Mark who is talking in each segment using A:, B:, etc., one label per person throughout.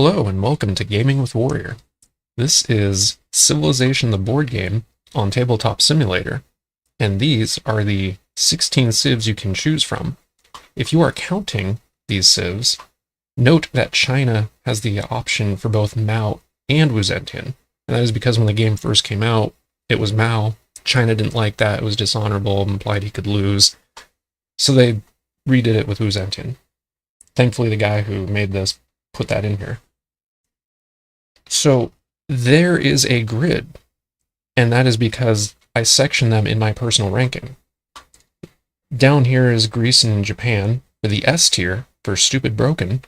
A: Hello and welcome to Gaming with Warrior. This is Civilization the board game on Tabletop Simulator, and these are the 16 civs you can choose from. If you are counting these civs, note that China has the option for both Mao and Wuzentian, and that is because when the game first came out, it was Mao. China didn't like that, it was dishonorable, implied he could lose, so they redid it with Wuzentian. Thankfully, the guy who made this put that in here. So there is a grid, and that is because I section them in my personal ranking. Down here is Greece and Japan for the S tier for stupid broken,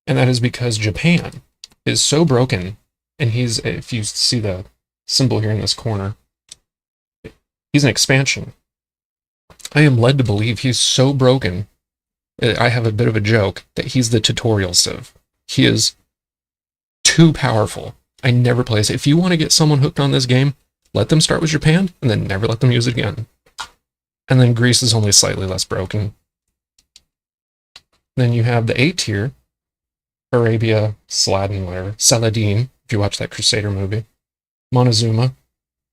A: and that is because Japan is so broken, and if you see the symbol here in this corner, he's an expansion. I am led to believe he's so broken, I have a bit of a joke, that he's the tutorial civ. He is too powerful. I never play this. If you want to get someone hooked on this game, let them start with Japan, and then never let them use it again. And then Greece is only slightly less broken. Then you have the A tier, Arabia, Saladin, whatever, Saladin, if you watch that Crusader movie, Montezuma,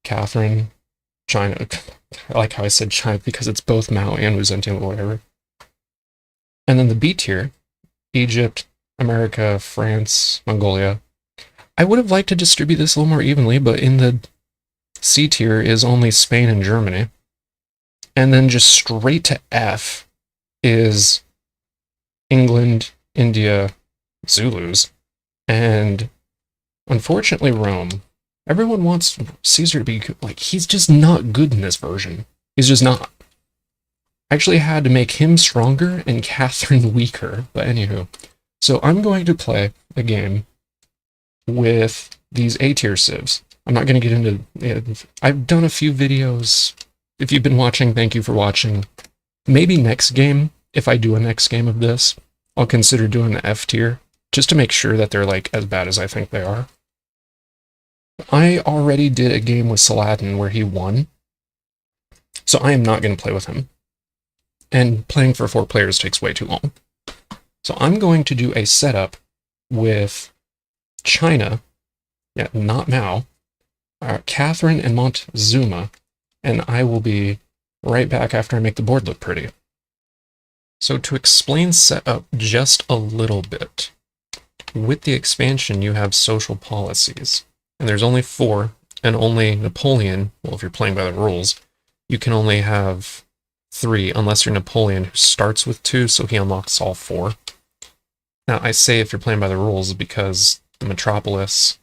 A: Catherine, China. I like how I said China because it's both Mao and Wuzentian, whatever. And then the B tier, Egypt, America, France, Mongolia. I would have liked to distribute this a little more evenly, but in the C tier is only Spain and Germany. And then just straight to F is England, India, Zulus, and unfortunately Rome. Everyone wants Caesar to be good. Like, he's just not good in this version. He's just not. I actually had to make him stronger and Catherine weaker, but anywho. So I'm going to play a game with these A-tier civs. I'm not going to get into... I've done a few videos. If you've been watching, thank you for watching. Maybe next game, if I do a next game of this, I'll consider doing the F-tier, just to make sure that they're like as bad as I think they are. I already did a game with Saladin where he won, so I am not going to play with him. And playing for 4 players takes way too long. So I'm going to do a setup with China, not Mao, Catherine and Montezuma, and I will be right back after I make the board look pretty. So to explain setup just a little bit, with the expansion you have social policies, and there's only 4, and only Napoleon, well if you're playing by the rules, you can only have 3, unless you're Napoleon, who starts with 2, so he unlocks all 4. Now, I say if you're playing by the rules because the metropolis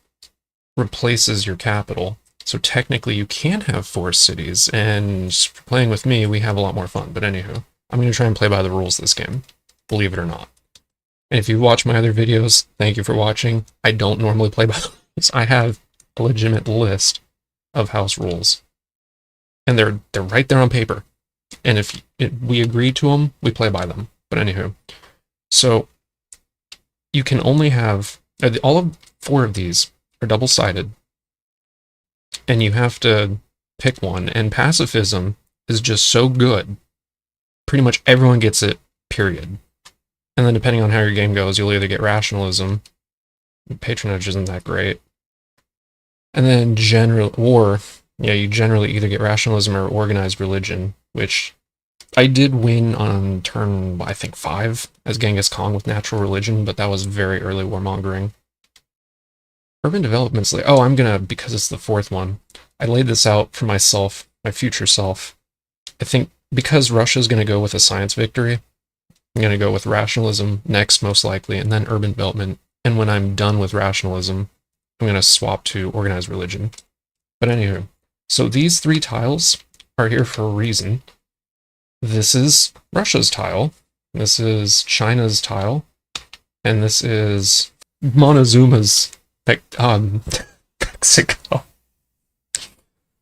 A: replaces your capital, so technically you can have 4 cities, and for playing with me, we have a lot more fun. But anywho, I'm going to try and play by the rules this game, believe it or not. And if you watch my other videos, thank you for watching. I don't normally play by the rules. I have a legitimate list of house rules, and they're right there on paper. And if we agree to them, we play by them. But anywho, so you can only have, all of 4 of these are double-sided, and you have to pick one, and pacifism is just so good. Pretty much everyone gets it, period. And then depending on how your game goes, you'll either get rationalism, patronage isn't that great, and then you generally either get rationalism or organized religion, which I did win on turn, I think, 5 as Genghis Khan with natural religion, but that was very early warmongering. Urban development's like, I'm gonna, because it's the 4th one, I laid this out for myself, my future self. I think because Russia's gonna go with a science victory, I'm gonna go with rationalism next, most likely, and then urban development. And when I'm done with rationalism, I'm gonna swap to organized religion. But anywho, so these 3 tiles are here for a reason. This is Russia's tile, this is China's tile, and this is Montezuma's Mexico.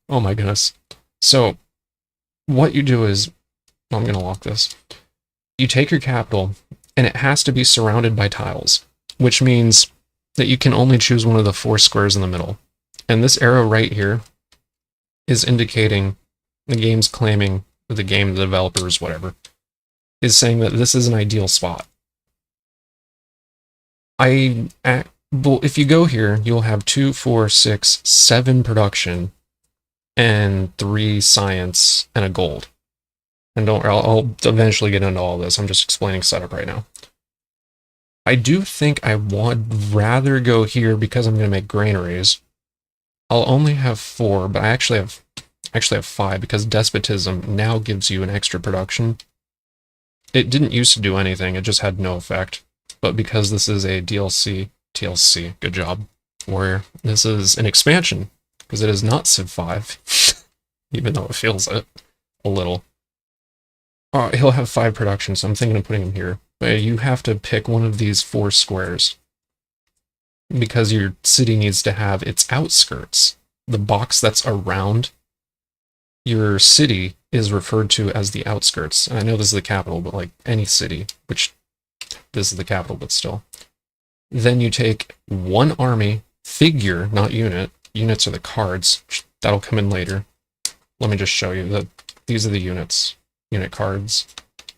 A: Oh my goodness. So, what you do is, I'm going to lock this. You take your capital, and it has to be surrounded by tiles, which means that you can only choose one of the 4 squares in the middle. And this arrow right here is indicating the game's claiming, the game, the developers, whatever, is saying that this is an ideal spot. I Well, if you go here, you'll have 2, 4, 6, 7 production and 3 science and a gold. And don't, I'll eventually get into all this. I'm just explaining setup right now. I do think I would rather go here because I'm going to make granaries. I'll only have 4, but I actually have 5 because despotism now gives you an extra production. It didn't used to do anything, it just had no effect. But because this is a DLC, good job, Warrior, this is an expansion, because it is not Civ 5, even though it feels it a little. He'll have 5 production, so I'm thinking of putting him here. But you have to pick one of these 4 squares, because your city needs to have its outskirts. The box that's around your city is referred to as the outskirts. And I know this is the capital, but like any city, which this is the capital, but still. Then you take 1 army figure, not unit. Units are the cards. That'll come in later. Let me just show you that these are the units, unit cards.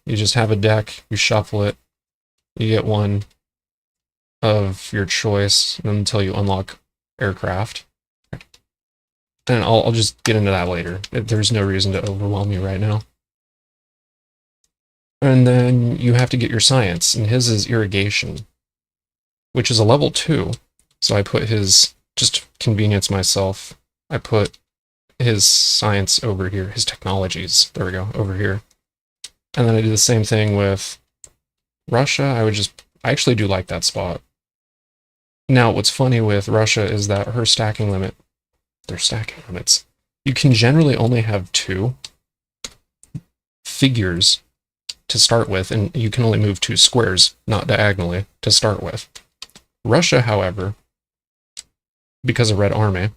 A: You just have a deck, you shuffle it, you get one of your choice until you unlock aircraft. And I'll just get into that later. There's no reason to overwhelm you right now. And then you have to get your science, and his is irrigation, which is a level 2. So I put his, just to convenience myself, I put his science over here, his technologies, there we go, over here. And then I do the same thing with Russia. I actually do like that spot. Now, what's funny with Russia is that her stacking limit, their stacking limits, you can generally only have 2 figures to start with, and you can only move 2 squares, not diagonally, to start with. Russia, however, because of Red Army,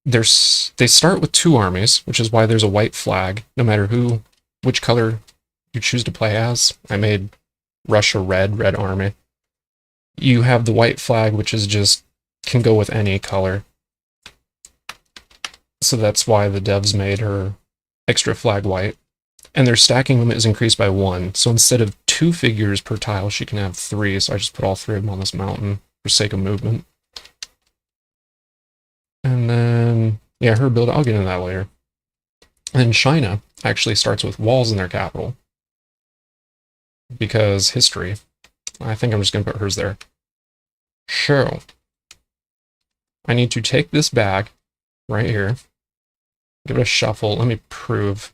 A: they start with 2 armies, which is why there's a white flag, no matter which color you choose to play as. I made Russia Red Army. You have the white flag, which is just, can go with any color. So that's why the devs made her extra flag white. And their stacking limit is increased by 1. So instead of 2 figures per tile, she can have 3. So I just put all 3 of them on this mountain for sake of movement. And then, yeah, her build, I'll get into that later. And then China actually starts with walls in their capital. Because history. I think I'm just going to put hers there. So, I need to take this bag right here, give it a shuffle. Let me prove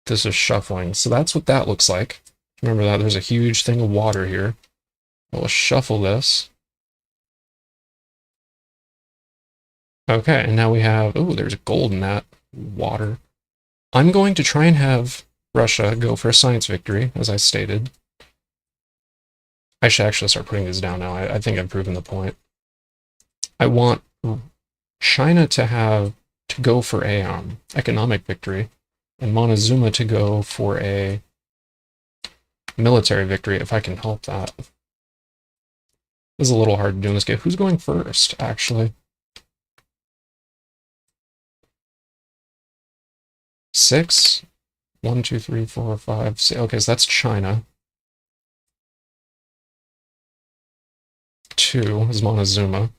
A: this is shuffling. So that's what that looks like. Remember that there's a huge thing of water here. I'll shuffle this. Okay, and now we have, oh, there's gold in that water. I'm going to try and have Russia go for a science victory, as I stated. I should actually start putting these down now. I think I've proven the point. I want China to go for a economic victory, and Montezuma to go for a military victory, if I can help that. This is a little hard to do in this game. Who's going first, actually? 6? 1, 2, 3, 4, 5, 6. Okay, so that's China. 2 is Montezuma.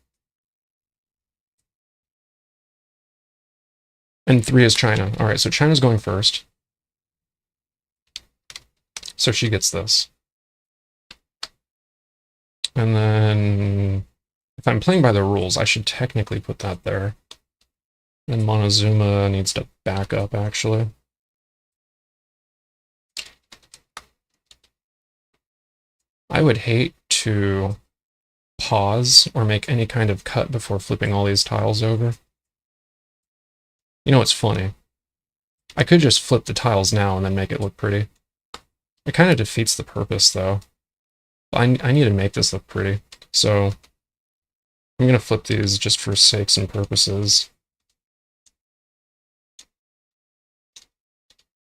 A: And 3 is China. Alright, so China's going first. So she gets this. And then, if I'm playing by the rules, I should technically put that there. And Montezuma needs to back up, actually. I would hate to pause or make any kind of cut before flipping all these tiles over. You know what's funny? I could just flip the tiles now and then make it look pretty. It kind of defeats the purpose, though. I need to make this look pretty, so I'm going to flip these just for sakes and purposes.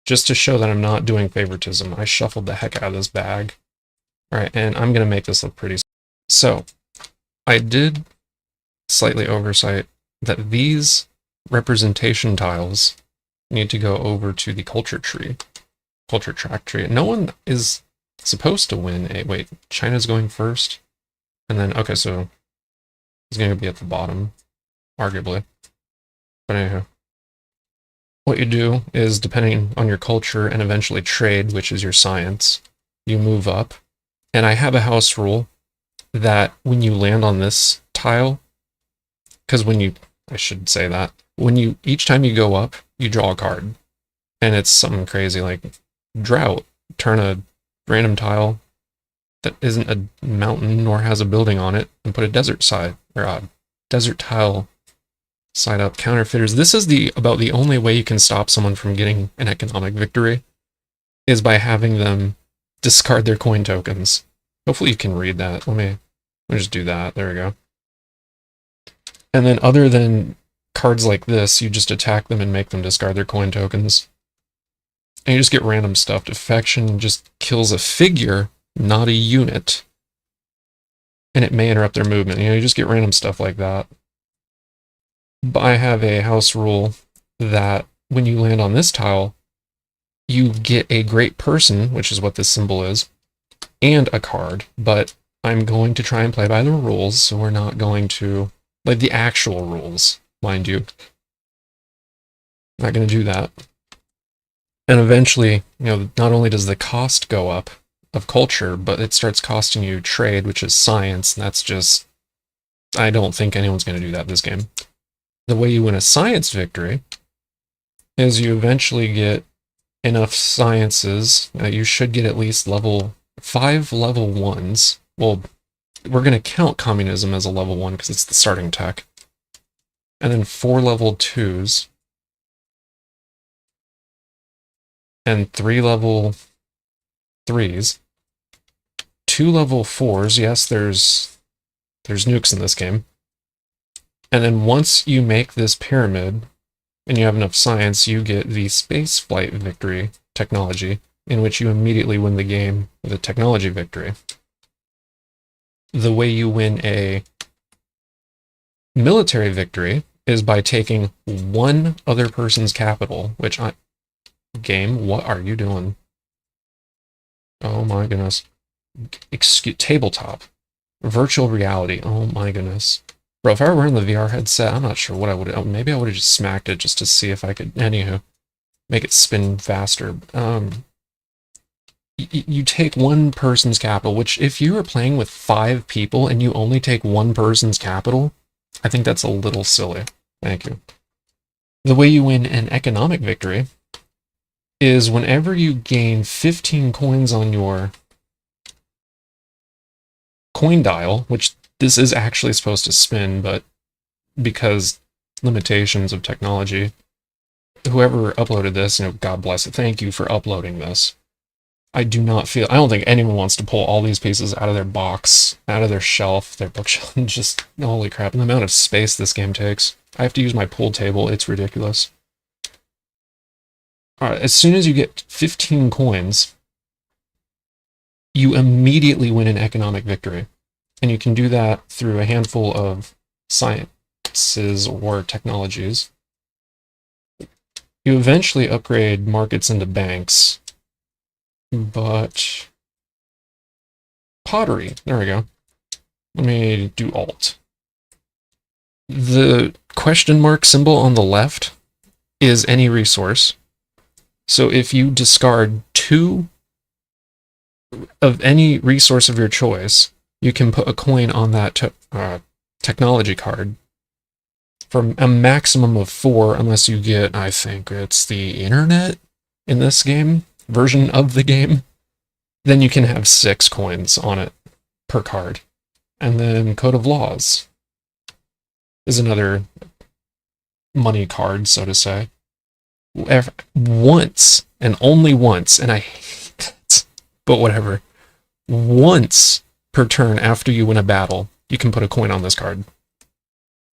A: Just to show that I'm not doing favoritism, I shuffled the heck out of this bag. Alright, and I'm going to make this look pretty. So, I did slightly oversight that these representation tiles need to go over to the culture track tree. No one is supposed to win a, wait, China's going first? And then, okay, so It's going to be at the bottom, arguably. But anyhow, what you do is, depending on your culture and eventually trade, which is your science, you move up. And I have a house rule that when you land on this tile, because I should say that, each time you go up, you draw a card. And it's something crazy like drought. Turn a random tile that isn't a mountain nor has a building on it and put a desert tile side up. Counterfeiters. This is about the only way you can stop someone from getting an economic victory, is by having them discard their coin tokens. Hopefully you can read that. Let me just do that. There we go. And then other than cards like this, you just attack them and make them discard their coin tokens. And you just get random stuff. Defection just kills a figure, not a unit. And it may interrupt their movement. You just get random stuff like that. But I have a house rule that when you land on this tile, you get a great person, which is what this symbol is, and a card. But I'm going to try and play by the rules, so we're not going to, like the actual rules, mind you. Not going to do that. And eventually, not only does the cost go up of culture, but it starts costing you trade, which is science, and that's just, I don't think anyone's going to do that this game. The way you win a science victory is you eventually get enough sciences. You should get at least 5 level 1s. Well, we're going to count communism as a level 1 because it's the starting tech. And then 4 level 2s. And 3 level 3s. 2 level 4s. Yes, there's nukes in this game. And then once you make this pyramid, and you have enough science, you get the space flight victory technology, in which you immediately win the game with a technology victory. The way you win a military victory is by taking one other person's capital, game, what are you doing? Oh my goodness. Tabletop. Virtual reality. Oh my goodness. Bro, if I were wearing the VR headset, I'm not sure what I would have. Maybe I would have just smacked it just to see if I could, anywho, make it spin faster. You take one person's capital, which if you are playing with 5 people and you only take one person's capital, I think that's a little silly. Thank you. The way you win an economic victory is whenever you gain 15 coins on your coin dial, which this is actually supposed to spin, but because limitations of technology, whoever uploaded this, God bless it, thank you for uploading this. I don't think anyone wants to pull all these pieces out of their box, out of their shelf, their bookshelf, and just, holy crap, and the amount of space this game takes. I have to use my pool table, it's ridiculous. Alright, as soon as you get 15 coins, you immediately win an economic victory. And you can do that through a handful of sciences or technologies. You eventually upgrade markets into banks, but pottery, there we go. Let me do Alt. The question mark symbol on the left is any resource. So if you discard 2 of any resource of your choice, you can put a coin on that technology card for a maximum of 4, unless you get, I think it's the internet in this game, version of the game. Then you can have 6 coins on it per card. And then Code of Laws is another money card, so to say. Once, and only once, and I hate it, but whatever, once per turn after you win a battle, you can put a coin on this card.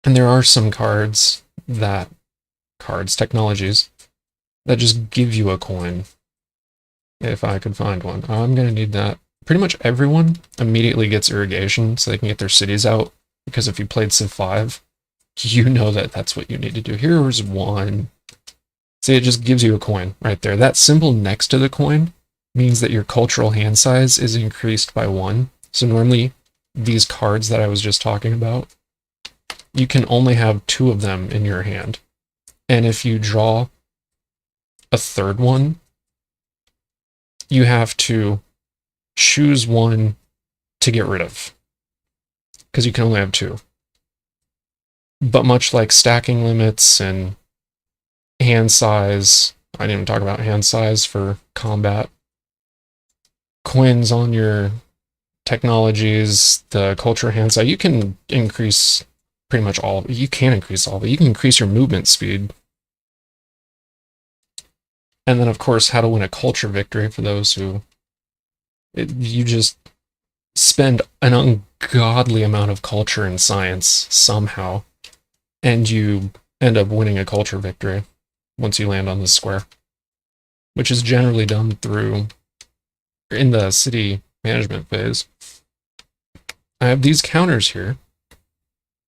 A: And there are some technologies, that just give you a coin. If I could find one. I'm going to need that. Pretty much everyone immediately gets irrigation so they can get their cities out, because if you played Civ 5, you know that that's what you need to do. Here's one. See, it just gives you a coin right there. That symbol next to the coin means that your cultural hand size is increased by 1. So normally, these cards that I was just talking about you can only have 2 of them in your hand. And if you draw a third one, you have to choose one to get rid of, because you can only have 2. But much like stacking limits and hand size, I didn't even talk about hand size for combat, coins on your technologies, the culture hand size, you can increase pretty much all. You can increase all of it. You can increase your movement speed. And then, of course, how to win a culture victory for those who... you just spend an ungodly amount of culture and science somehow, and you end up winning a culture victory once you land on the square, which is generally done through in the city management phase. I have these counters here,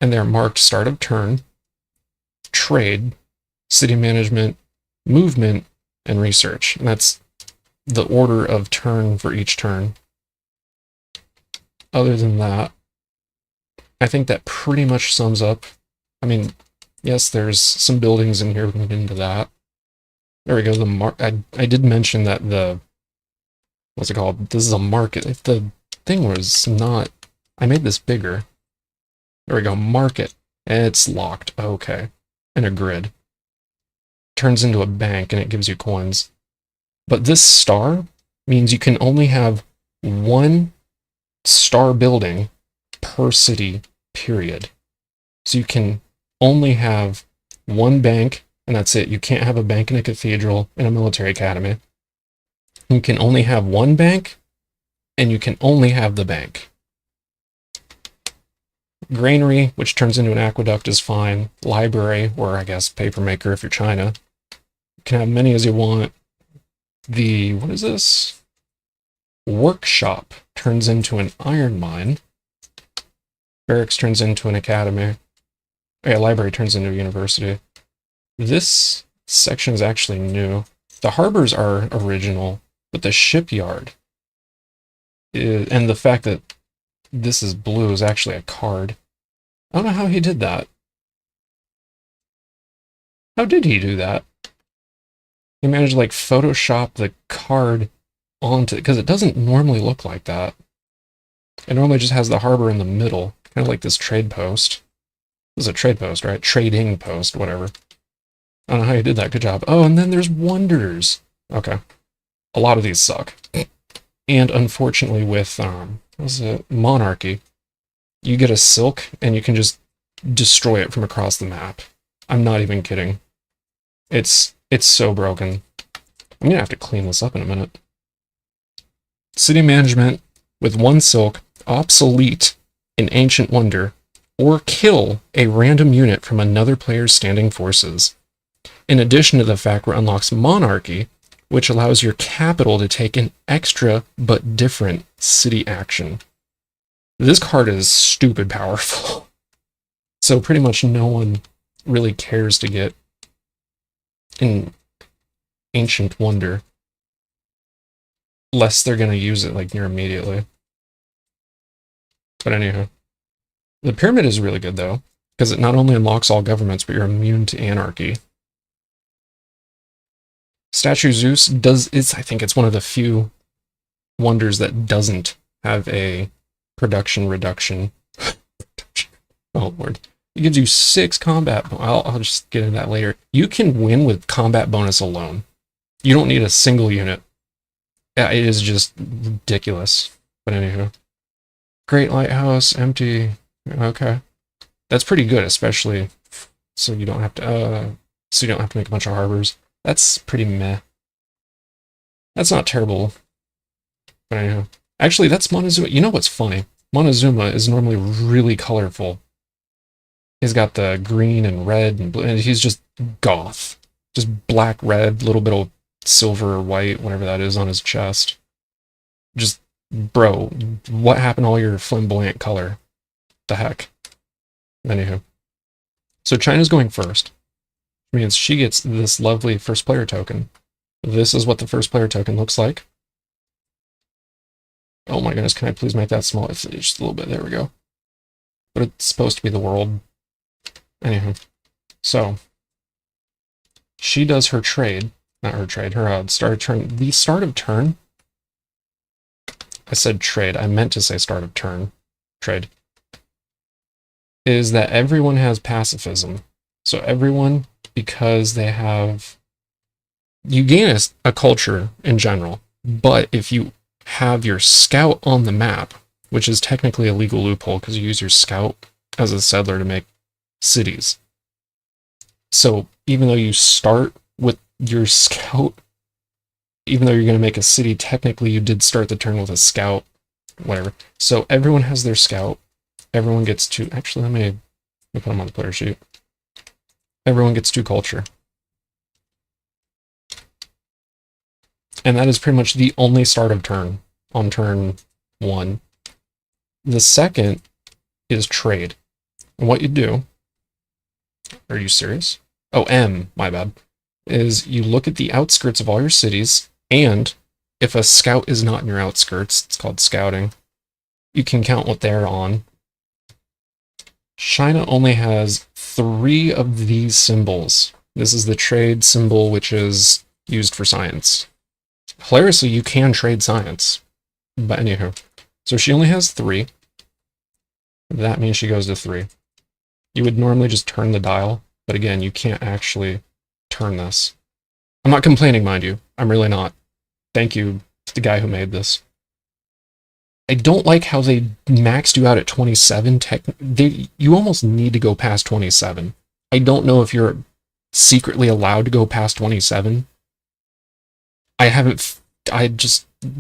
A: and they're marked start of turn, trade, city management, movement, and research. And that's the order of turn for each turn. Other than that, I think that pretty much sums up. I mean, yes, there's some buildings in here we can get into that. There we go. I did mention that the... what's it called? This is a market. If the thing was not... I made this bigger. There we go. Market. It's locked. Okay. And a grid. Turns into a bank and it gives you coins. But this star means you can only have 1 star building per city, period. So you can only have 1 bank, and that's it. You can't have a bank in a cathedral in a military academy. You can only have 1 bank, and you can only have the bank. Granary, which turns into an aqueduct, is fine. Library, or I guess papermaker if you're China. You can have many as you want. The, what is this? Workshop turns into an iron mine. Barracks turns into an academy. Yeah, library turns into a university. This section is actually new. The harbors are original, but the shipyard is, and the fact that this is blue is actually a card. I don't know how he did that. How did he do that? He managed to like Photoshop the card onto, because it doesn't normally look like that. It normally just has the harbor in the middle, kind of like this trade post. This is a trade post, right? Trading post, whatever. I don't know how you did that. Good job. Oh, and then there's wonders. Okay. A lot of these suck. And unfortunately with, what was it? Monarchy, you get a silk and you can just destroy it from across the map. I'm not even kidding. It's so broken. I'm gonna have to clean this up in a minute. City management with 1 silk, obsolete in Ancient Wonder, or kill a random unit from another player's standing forces. In addition to the fact where it unlocks Monarchy, which allows your capital to take an extra but different city action. This card is stupid powerful. So pretty much no one really cares to get in Ancient Wonder, less they're going to use it like near immediately. But anyhow, the pyramid is really good though, because it not only unlocks all governments, but you're immune to anarchy. Statue Zeus I think it's one of the few wonders that doesn't have a production reduction. Oh lord. It gives you 6 combat. I'll just get into that later. You can win with combat bonus alone. You don't need a single unit. Yeah, it is just ridiculous. But anywho. Great Lighthouse, empty. Okay. That's pretty good, especially so you don't have to make a bunch of harbors. That's pretty meh. That's not terrible. But anyhow. Actually, that's Montezuma. You know what's funny? Montezuma is normally really colorful. He's got the green and red and blue, and he's just goth. Just black, red, little bit of silver or white, whatever that is on his chest. Just, bro, what happened to all your flamboyant color? The heck? Anywho. So China's going first. Which means she gets this lovely first player token. This is what the first player token looks like. Oh my goodness, can I please make that small? It's just a little bit, there we go. But it's supposed to be the world. Anywho, so she does her trade, not her trade, her start of turn. The start of turn, I said trade, I meant to say start of turn, trade, is that everyone has pacifism. So everyone, because they have, you gain a culture in general, but if you have your scout on the map, which is technically a legal loophole because you use your scout as a settler to make cities. So even though you start with your scout, even though you're going to make a city, technically you did start the turn with a scout, whatever. So everyone has their scout. Everyone gets to, actually let me put them on the player sheet. Everyone gets 2 culture. And that is pretty much the only start of turn on turn 1. The second is trade. And what you do, are you serious? Oh, M, my bad, is you look at the outskirts of all your cities, and if a scout is not in your outskirts, it's called scouting, you can count what they're on. China only has 3 of these symbols. This is the trade symbol, which is used for science. Hilariously, you can trade science. But anywho, so she only has 3. That means she goes to 3. You would normally just turn the dial, but again, you can't actually turn this. I'm not complaining, mind you. I'm really not. Thank you to the guy who made this. I don't like how they maxed you out at 27. You almost need to go past 27. I don't know if you're secretly allowed to go past 27.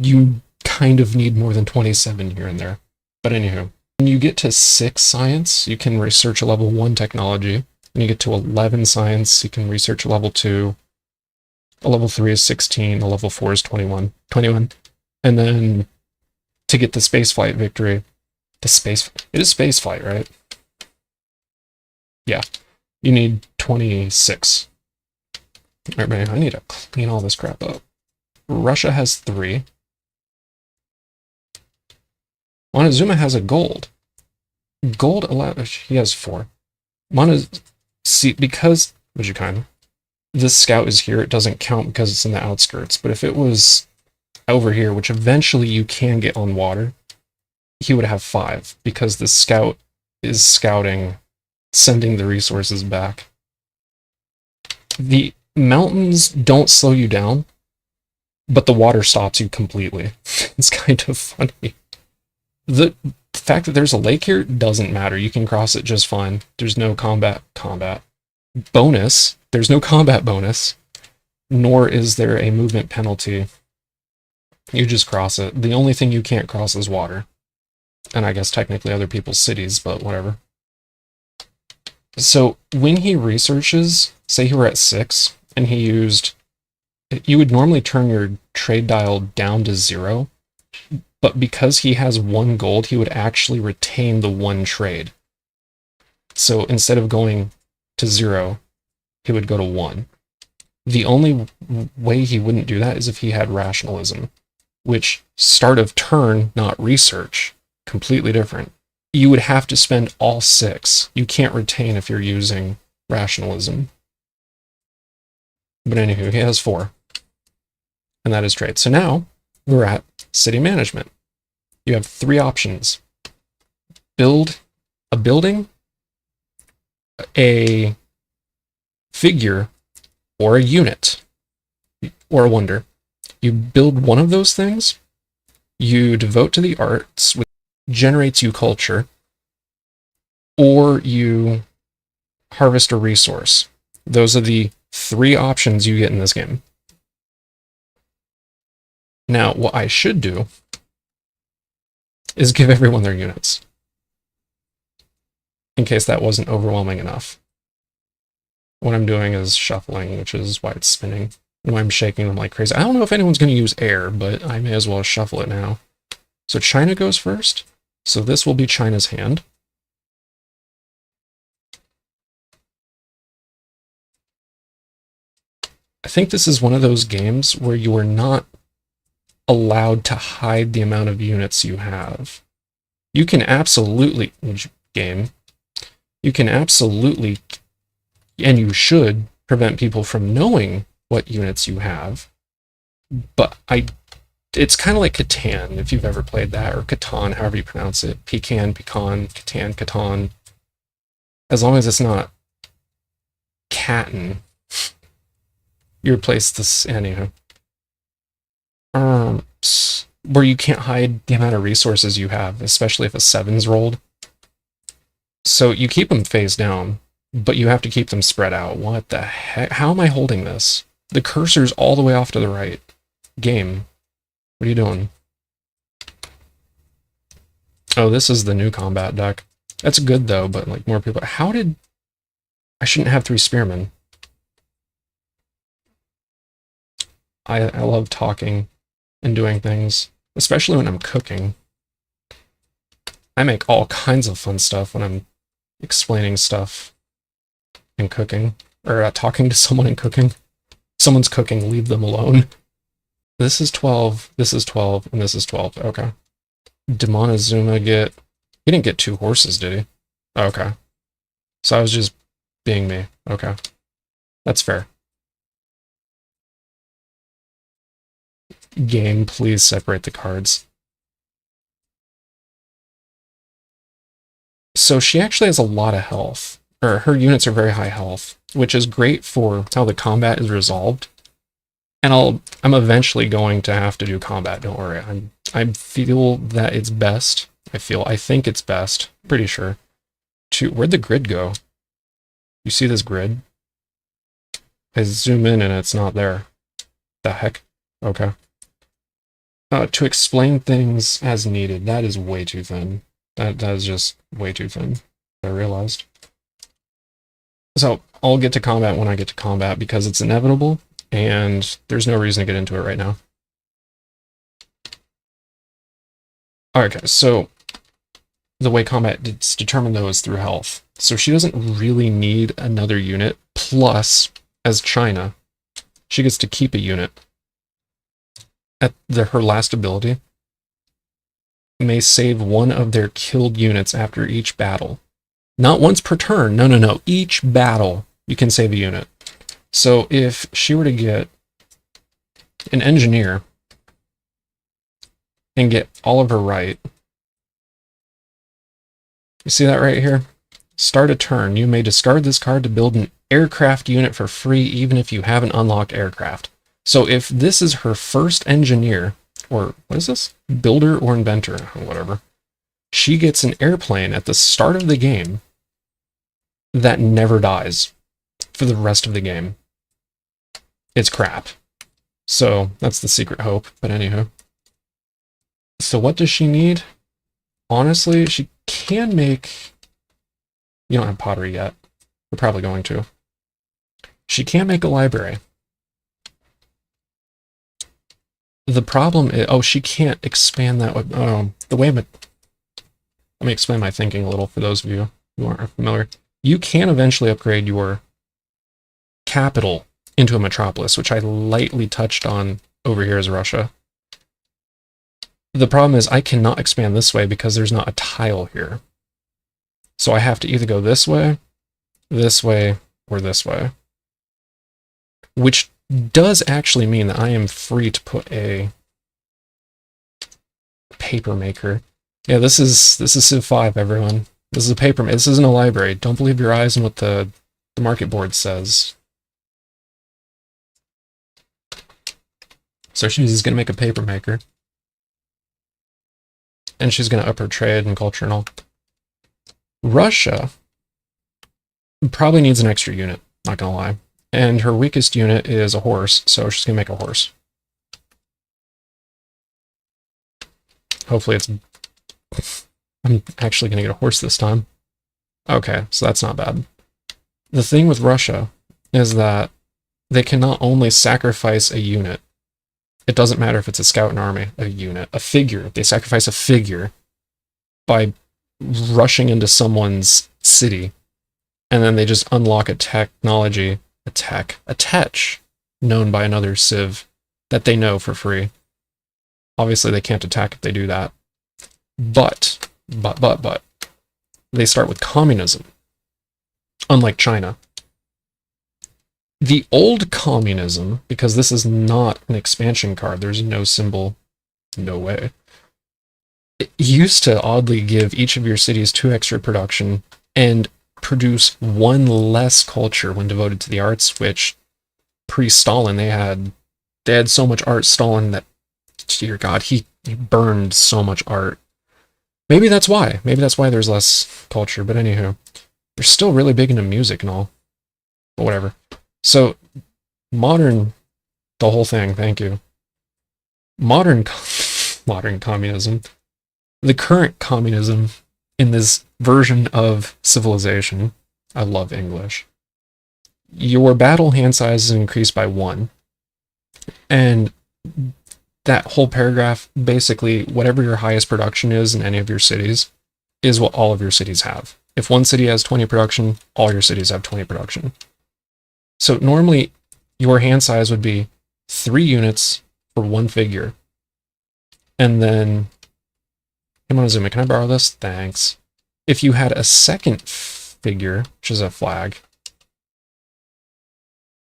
A: You kind of need more than 27 here and there. But anywho, when you get to 6 science, you can research a level 1 technology. When you get to 11 science, you can research a level 2. A level 3 is 16, a level 4 is 21. And then to get the spaceflight victory, it is spaceflight, right? Yeah, you need 26. All right, man, I need to clean all this crap up. Russia has 3. Montezuma has a gold. Gold allows, he has 4. Because, would you kind of, this scout is here, it doesn't count because it's in the outskirts, but if it was over here, which eventually you can get on water, he would have 5, because the scout is scouting, sending the resources back. The mountains don't slow you down, but the water stops you completely. It's kind of funny. The fact that there's a lake here doesn't matter. You can cross it just fine. There's no combat bonus. There's no combat bonus, nor is there a movement penalty. You just cross it. The only thing you can't cross is water. And I guess technically other people's cities, but whatever. So when he researches, say he were at 6, and he used, you would normally turn your trade dial down to 0, but because he has 1 gold, he would actually retain the 1 trade. So instead of going to 0, he would go to 1. The only way he wouldn't do that is if he had rationalism, which start of turn, not research, completely different. You would have to spend all 6. You can't retain if you're using rationalism. But anywho, he has 4. And that is trade. So now we're at city management. You have 3 options. Build a building, a figure, or a unit, or a wonder. You build one of those things, you devote to the arts, which generates you culture, or you harvest a resource. Those are the 3 options you get in this game. Now, what I should do is give everyone their units, in case that wasn't overwhelming enough. What I'm doing is shuffling, which is why it's spinning. And why I'm shaking them like crazy. I don't know if anyone's going to use air, but I may as well shuffle it now. So China goes first. So this will be China's hand. I think this is one of those games where you are not allowed to hide the amount of units you have. You can absolutely, game, You can absolutely, and you should, prevent people from knowing what units you have. But it's kind of like Catan, if you've ever played that, or Catan, however you pronounce it. Pecan, Catan, Catan. As long as it's not Caton, you replace this, anyhow. Where you can't hide the amount of resources you have, especially if a 7's rolled. So you keep them face down, but you have to keep them spread out. What the heck? How am I holding this? The cursor's all the way off to the right. Game. What are you doing? Oh, this is the new combat deck. That's good though, but like more people. How did... I shouldn't have 3 spearmen. I love talking and doing things, especially when I'm cooking. I make all kinds of fun stuff when I'm explaining stuff and cooking, or talking to someone and cooking. Someone's cooking, leave them alone. This is 12, this is 12, and this is 12. Okay. Did Montezuma get... He didn't get 2 horses, did he? Okay. So I was just being me. Okay. That's fair. Game, please separate the cards. So she actually has a lot of health, or her units are very high health, which is great for how the combat is resolved. And I'm eventually going to have to do combat, don't worry. I feel that it's best. I think it's best, pretty sure. Where'd the grid go? You see this grid? I zoom in and it's not there. The heck? Okay. To explain things as needed, that is way too thin. That is just way too thin, I realized. So, I'll get to combat when I get to combat, because it's inevitable, and there's no reason to get into it right now. Okay, so the way combat is determined, though, is through health. So she doesn't really need another unit, plus, as China, she gets to keep a unit. At her last ability, may save one of their killed units after each battle. Not once per turn, no. Each battle, you can save a unit. So if she were to get an engineer and get all of her right, you see that right here? Start a turn. You may discard this card to build an aircraft unit for free, even if you haven't unlocked aircraft. So if this is her first engineer, or what is this? Builder or inventor, or whatever. She gets an airplane at the start of the game that never dies for the rest of the game. It's crap. So that's the secret hope, but anywho. So what does she need? Honestly, she can make... You don't have pottery yet. We're probably going to. She can make a library. The problem is, oh, she can't expand that. The way let me explain my thinking a little for those of you who aren't familiar. You can eventually upgrade your capital into a metropolis, which I lightly touched on over here as Russia. The problem is I cannot expand this way because there's not a tile here. So I have to either go this way, or this way. Which does actually mean that I am free to put a paper maker. Yeah, this is Civ 5, everyone. This is a paper. This isn't a library. Don't believe your eyes in what the market board says. So she's going to make a paper maker. And she's going to up her trade and culture and all. Russia probably needs an extra unit, not going to lie. And her weakest unit is a horse, so she's going to make a horse. Hopefully it's... I'm actually going to get a horse this time. Okay, so that's not bad. The thing with Russia is that they can not only sacrifice a unit. It doesn't matter if it's a scout and army, a unit, a figure. They sacrifice a figure by rushing into someone's city. And then they just unlock a technology... a tech known by another civ that they know for free. Obviously they can't attack if they do that. But they start with communism. unlike China. The old communism, because this is not an expansion card, there's no symbol, no way. It used to oddly give each of your cities 2 extra production and produce 1 less culture when devoted to the arts, which pre-Stalin they had so much art. Stalin, that, dear God, he burned so much art. Maybe that's why. Maybe that's why there's less culture. But anywho, they're still really big into music and all. But whatever. So, modern, the whole thing, thank you. Modern communism, the current communism in this version of civilization, I love English. Your battle hand size is increased by 1. And that whole paragraph, basically, whatever your highest production is in any of your cities, is what all of your cities have. If one city has 20 production, all your cities have 20 production. So normally, your hand size would be 3 units for 1 figure. And then, hey Montezuma, can I borrow this? Thanks. If you had a second figure, which is a flag,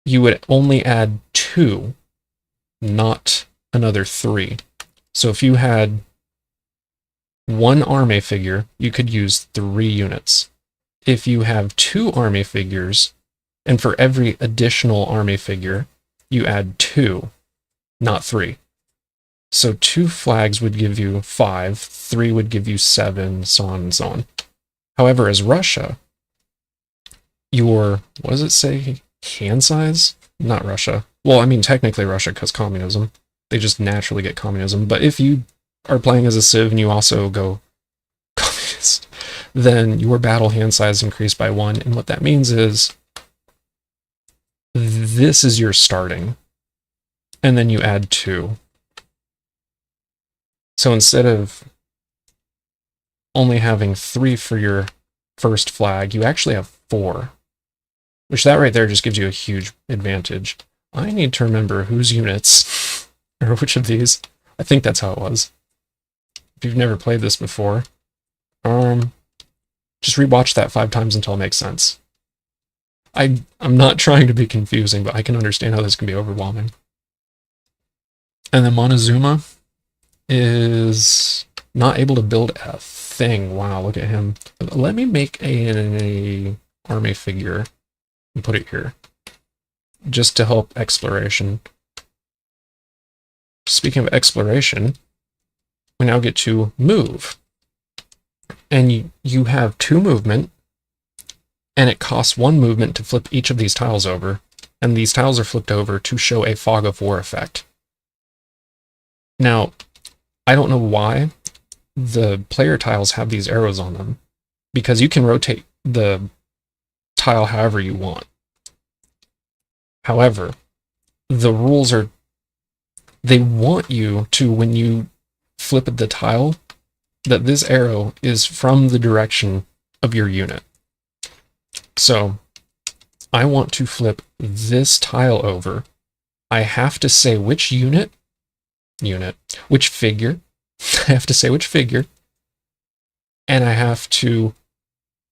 A: you would only add 2, not another 3. So if you had 1 army figure, you could use 3 units. If you have 2 army figures, and for every additional army figure, you add 2, not 3. So 2 flags would give you 5, 3 would give you 7, so on and so on. However, as Russia, your, what does it say, hand size? Not Russia. Well, I mean, technically Russia, because communism. They just naturally get communism. But if you are playing as a Civ and you also go communist, then your battle hand size increased by 1. And what that means is this is your starting. And then you add 2. So instead of only having 3 for your first flag, you actually have 4. Which that right there just gives you a huge advantage. I need to remember whose units, or which of these. I think that's how it was. If you've never played this before, just rewatch that 5 times until it makes sense. I'm not trying to be confusing, but I can understand how this can be overwhelming. And then Montezuma is not able to build a thing. Wow, look at him. Let me make an army figure and put it here, just to help exploration. Speaking of exploration, we now get to move. And you have 2 movement, and it costs 1 movement to flip each of these tiles over, and these tiles are flipped over to show a fog of war effect. Now, I don't know why the player tiles have these arrows on them, because you can rotate the tile however you want. However, the rules are, they want you to, when you flip the tile, that this arrow is from the direction of your unit. So, I want to flip this tile over. I have to say which which figure, I have to say which figure, and I have to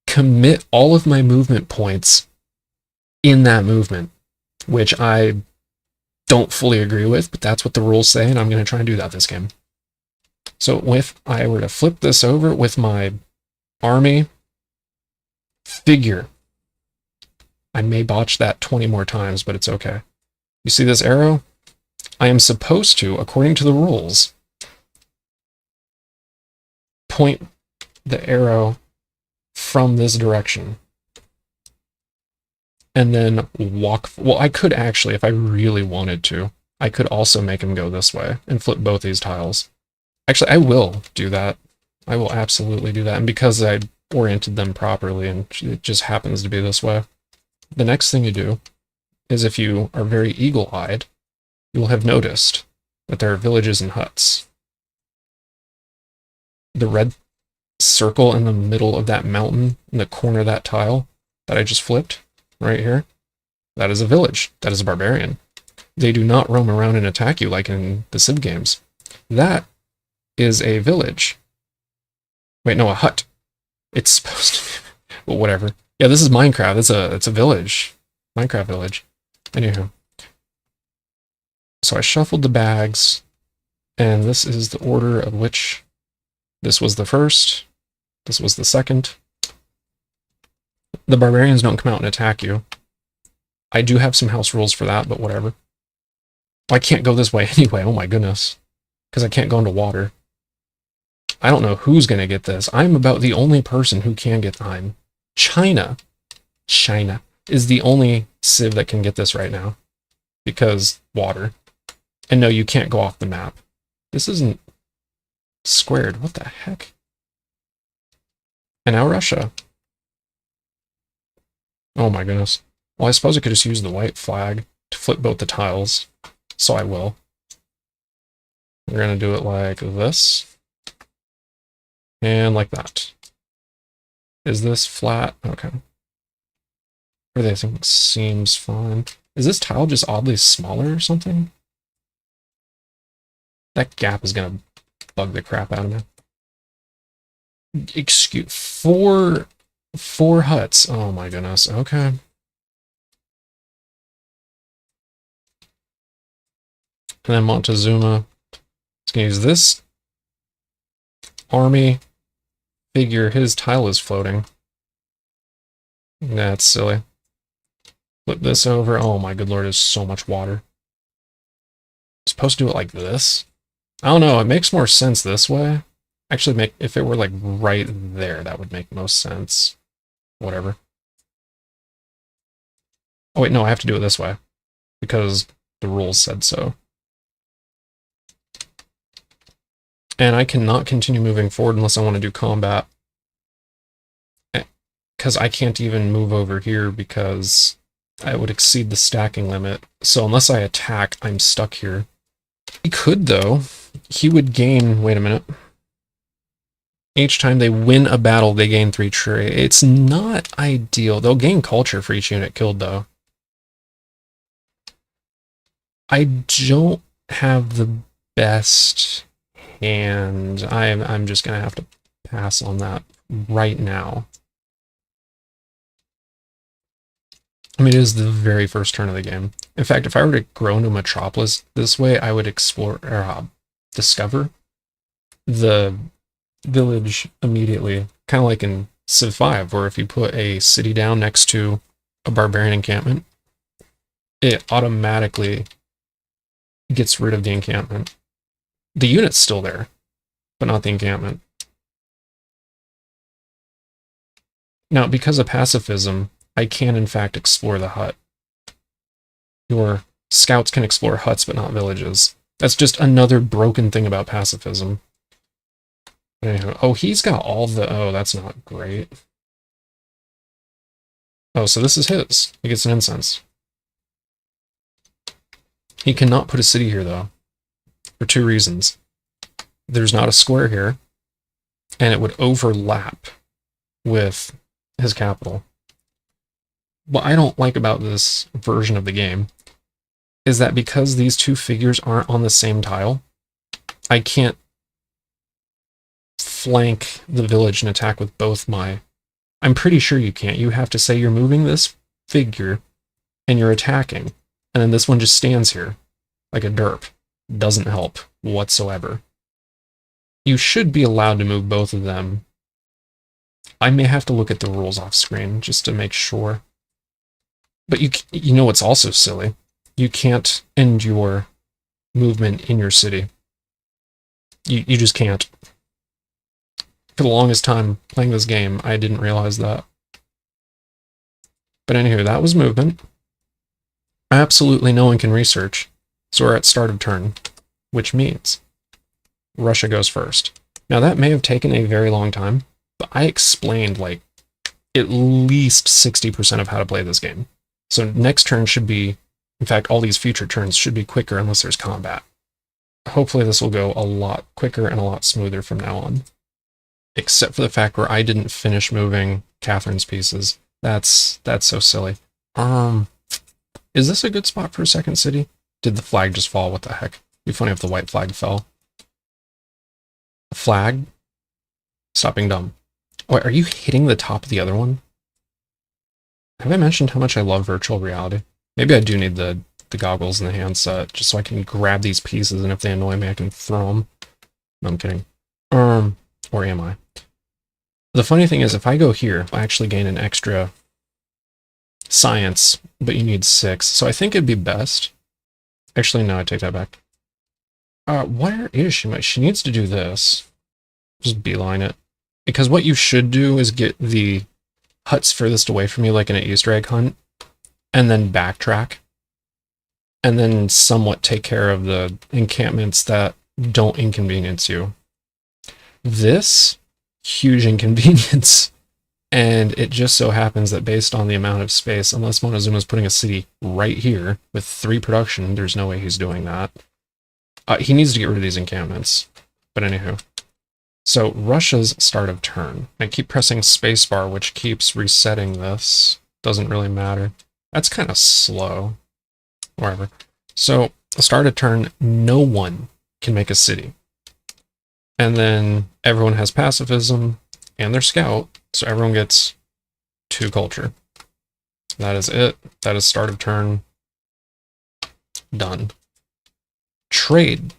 A: commit all of my movement points in that movement, which I don't fully agree with, but that's what the rules say, and I'm going to try and do that this game. So if I were to flip this over with my army figure, I may botch that 20 more times, but it's okay. You see this arrow? I am supposed to, according to the rules, point the arrow from this direction. And then walk. Well, I could actually, if I really wanted to, I could also make him go this way and flip both these tiles. Actually, I will do that. I will absolutely do that. And because I oriented them properly and it just happens to be this way, the next thing you do is, if you are very eagle-eyed, you will have noticed that there are villages and huts. The red circle in the middle of that mountain, in the corner of that tile that I just flipped, right here, that is a village. That is a barbarian. They do not roam around and attack you like in the Civ games. That is a village. Wait, no, a hut. It's supposed to be, but whatever. Yeah, this is Minecraft. It's a village. Minecraft village. Anywho. So I shuffled the bags, and this is the order of which this was the first, this was the second. The barbarians don't come out and attack you. I do have some house rules for that, but whatever. I can't go this way anyway, oh my goodness. Because I can't go into water. I don't know who's going to get this. I'm about the only person who can get time. China is the only civ that can get this right now. Because water. And no, you can't go off the map. This isn't squared. What the heck? And now Russia. Oh my goodness. Well, I suppose I could just use the white flag to flip both the tiles. So I will. We're going to do it like this. And like that. Is this flat? Okay. Everything seems fine. Is this tile just oddly smaller or something? That gap is going to bug the crap out of me. Excuse... Four huts. Oh my goodness. Okay. And then Montezuma is going to use this army figure. His tile is floating. That's silly. Flip this over. Oh my good lord, there's so much water. I'm supposed to do it like this? I don't know, it makes more sense this way. Actually, if it were like right there, that would make most sense. Whatever. Oh wait, no, I have to do it this way. Because the rules said so. And I cannot continue moving forward unless I want to do combat. Because I can't even move over here because I would exceed the stacking limit. So unless I attack, I'm stuck here. He could, though. He would gain... Wait a minute. Each time they win a battle, they gain 3 trade. It's not ideal. They'll gain culture for each unit killed, though. I don't have the best hand. I'm just going to have to pass on that right now. I mean, it is the very first turn of the game. In fact, if I were to grow into Metropolis this way, I would explore or discover the village immediately. Kind of like in Civ 5, where if you put a city down next to a barbarian encampment, it automatically gets rid of the encampment. The unit's still there, but not the encampment. Now, because of pacifism, I can in fact explore the hut. Your scouts can explore huts, but not villages. That's just another broken thing about pacifism. Anyway, oh, he's got all the... Oh, that's not great. Oh, so this is his. He gets an incense. He cannot put a city here, though. For 2 reasons. There's not a square here, and it would overlap with his capital. What I don't like about this version of the game is that because these 2 figures aren't on the same tile, I can't flank the village and attack with both my... I'm pretty sure you can't. You have to say you're moving this figure and you're attacking, and then this one just stands here like a derp. Doesn't help whatsoever. You should be allowed to move both of them. I may have to look at the rules off screen just to make sure. But you know what's also silly? You can't end your movement in your city. You just can't. For the longest time playing this game, I didn't realize that. But anywho, that was movement. Absolutely no one can research. So we're at start of turn, which means Russia goes first. Now that may have taken a very long time, but I explained like at least 60% of how to play this game. So next turn should be, in fact, all these future turns should be quicker unless there's combat. Hopefully this will go a lot quicker and a lot smoother from now on. Except for the fact where I didn't finish moving Catherine's pieces. That's so silly. Is this a good spot for a second city? Did the flag just fall? What the heck? It'd be funny if the white flag fell. Flag? Stop being dumb. Oh, wait, are you hitting the top of the other one? Have I mentioned how much I love virtual reality? Maybe I do need the goggles and the handset just so I can grab these pieces, and if they annoy me, I can throw them. No, I'm kidding. Or am I? The funny thing is, if I go here, I actually gain an extra science, but you need 6. So I think it'd be best. Actually, no, I take that back. Where is she? She needs to do this. Just beeline it. Because what you should do is get the huts furthest away from you, like in an Easter egg hunt, and then backtrack. And then somewhat take care of the encampments that don't inconvenience you. This, huge inconvenience. And it just so happens that based on the amount of space, unless Montezuma is putting a city right here with 3 production, there's no way he's doing that. He needs to get rid of these encampments. But anywho. So Russia's start of turn. I keep pressing spacebar, which keeps resetting this. Doesn't really matter. That's kind of slow. Whatever. So start of turn, no one can make a city. And then everyone has pacifism and their scout. So everyone gets 2 culture. That is it. That is start of turn. Done. Trade.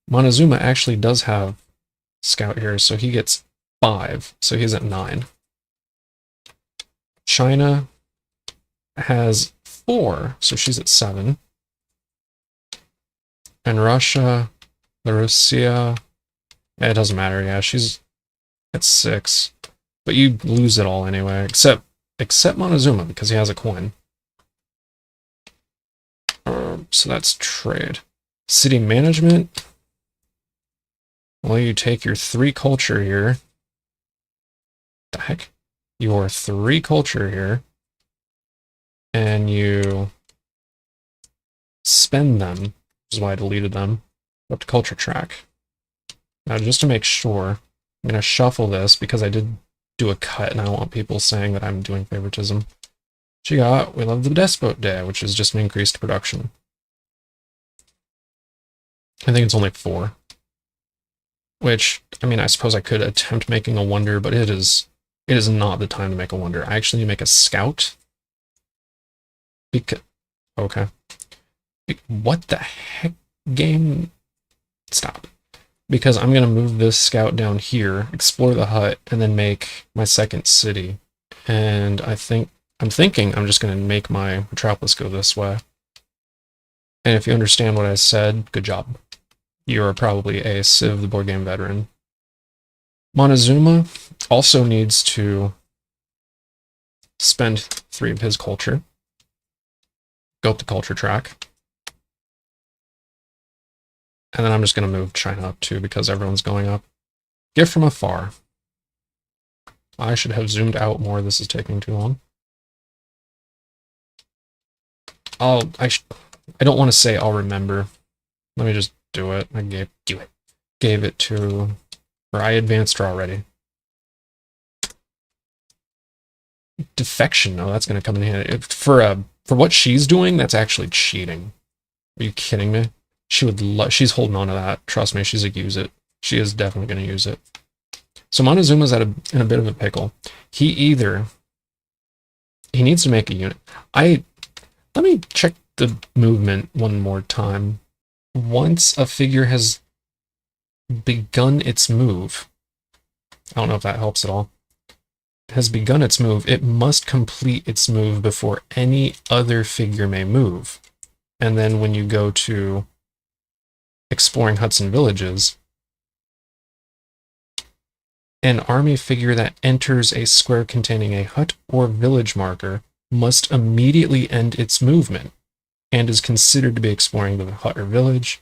A: Montezuma actually does have scout here, so he gets 5. So he's at 9. China has 4, so she's at 7. And Russia, it doesn't matter. Yeah, she's at 6. But you lose it all anyway, except Montezuma, because he has a coin. So that's trade. City management. Well, you take your 3 culture here. The heck? Your 3 culture here. And you spend them, which is why I deleted them, up to culture track. Now, just to make sure, I'm going to shuffle this because I did do a cut and I don't want people saying that I'm doing favoritism. She got, we love the Despot Day, which is just an increased production. I think it's only 4. Which, I mean, I suppose I could attempt making a wonder, but it is not the time to make a wonder. I actually need to make a scout. Okay. What the heck, game? Stop. Because I'm going to move this scout down here, explore the hut, and then make my second city. And I'm thinking I'm just going to make my metropolis go this way. And if you understand what I said, good job. You're probably a Civ, the board game veteran. Montezuma also needs to spend 3 of his culture. Go up the culture track. And then I'm just going to move China up too, because everyone's going up. Gift from afar. I should have zoomed out more. This is taking too long. I don't want to say I'll remember. Let me just do it. I gave it to, or I advanced her already. Defection. No, that's going to come in handy. For what she's doing, that's actually cheating. Are you kidding me? She's holding on to that. Trust me, she's like, use it. She is definitely going to use it. So Montezuma's in a bit of a pickle. He needs to make a unit. Let me check the movement one more time. Once a figure has begun its move, I don't know if that helps at all, has begun its move, it must complete its move before any other figure may move. And then when you go to exploring huts and villages, an army figure that enters a square containing a hut or village marker must immediately end its movement and is considered to be exploring the hut or village.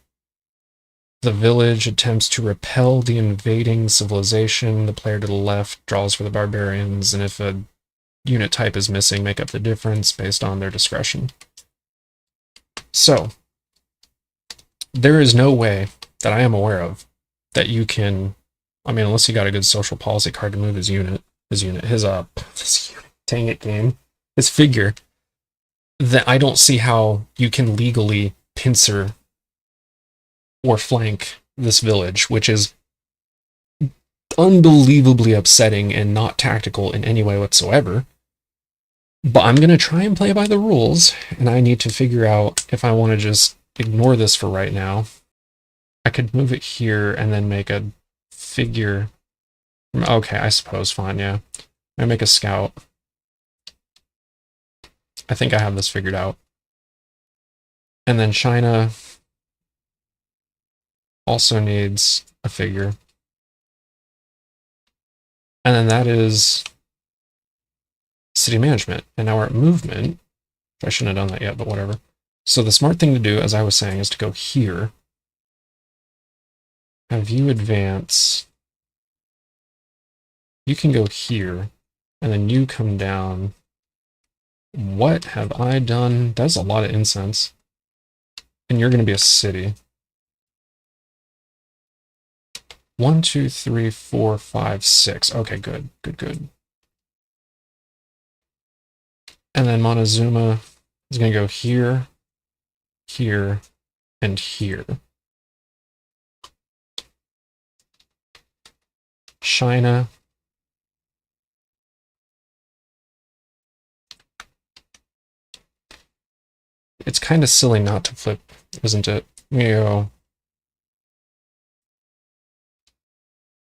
A: The village attempts to repel the invading civilization. The player to the left draws for the barbarians, and if a unit type is missing, make up the difference based on their discretion. So, there is no way that I am aware of that you can, I mean, unless you got a good social policy card to move his dang it game, his figure, that I don't see how you can legally pincer or flank this village, which is unbelievably upsetting and not tactical in any way whatsoever. But I'm going to try and play by the rules, and I need to figure out if I want to just ignore this for right now. I could move it here and then make a figure. Okay, I suppose, fine, yeah. I make a scout. I think I have this figured out. And then China also needs a figure. And then that is city management. And now we're at movement. I shouldn't have done that yet, but whatever. So the smart thing to do, as I was saying, is to go here. Have you advance. You can go here. And then you come down. What have I done? That's a lot of incense. And you're going to be a city. 1, 2, 3, 4, 5, 6. Okay, good, good, good. And then Montezuma is going to go here, here, and here. China. It's kind of silly not to flip, isn't it? Go.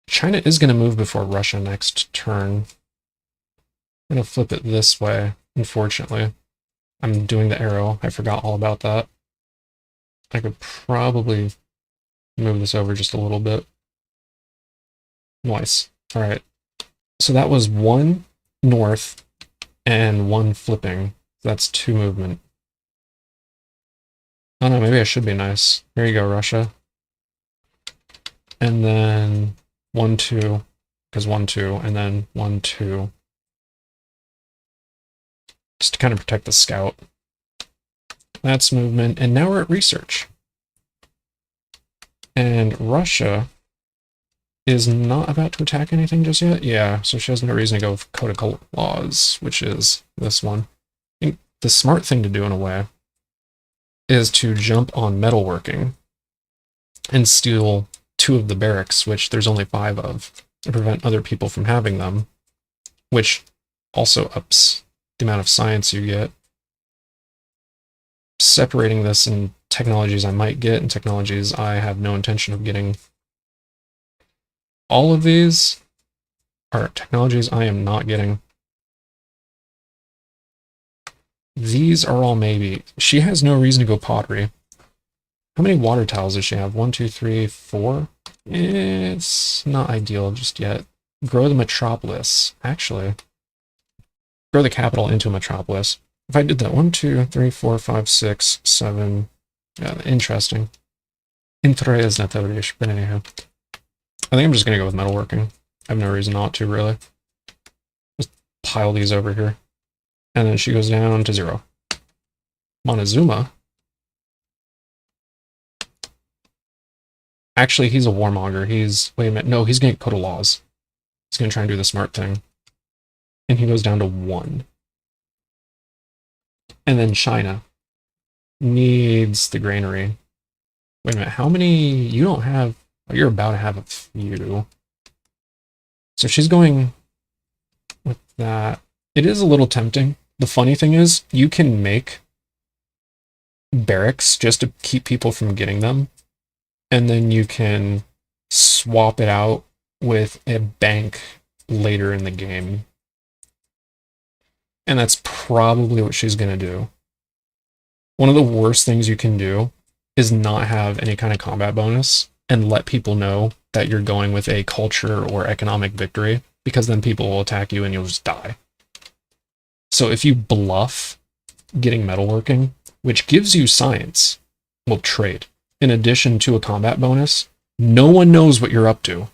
A: China is going to move before Russia next turn. I'm going to flip it this way, unfortunately. I'm doing the arrow. I forgot all about that. I could probably move this over just a little bit. Nice. All right. So that was 1 north and 1 flipping. That's 2 movement. Oh no, maybe I should be nice. Here you go, Russia. And then 1, 2, because 1, 2, and then 1, 2. Just to kind of protect the scout. That's movement, and now we're at research. And Russia is not about to attack anything just yet? Yeah, so she has no reason to go with Code of Laws, which is this one. I think the smart thing to do in a way is to jump on metalworking and steal 2 of the barracks, which there's only 5 of, to prevent other people from having them, which also ups the amount of science you get. Separating this in technologies I might get and technologies I have no intention of getting. All of these are technologies I am not getting. These are all maybe. She has no reason to go pottery. How many water towels does she have? 1, 2, 3, 4? It's not ideal just yet. Grow the metropolis. Actually, grow the capital into a metropolis. If I did that, 1, 2, 3, 4, 5, 6, 7. Yeah, interesting. Interesting, but anyhow. I think I'm just going to go with metalworking. I have no reason not to, really. Just pile these over here. And then she goes down to 0. Montezuma. Actually, he's a warmonger. Wait a minute. No, he's going to Code of Laws. He's going to try and do the smart thing. And he goes down to 1. And then China needs the granary. Wait a minute. How many? You don't have. Oh, you're about to have a few. So she's going with that. It is a little tempting. The funny thing is, you can make barracks just to keep people from getting them. And then you can swap it out with a bank later in the game. And that's probably what she's going to do. One of the worst things you can do is not have any kind of combat bonus and let people know that you're going with a culture or economic victory, because then people will attack you and you'll just die. So if you bluff getting metalworking, which gives you science, well, trade, in addition to a combat bonus, no one knows what you're up to.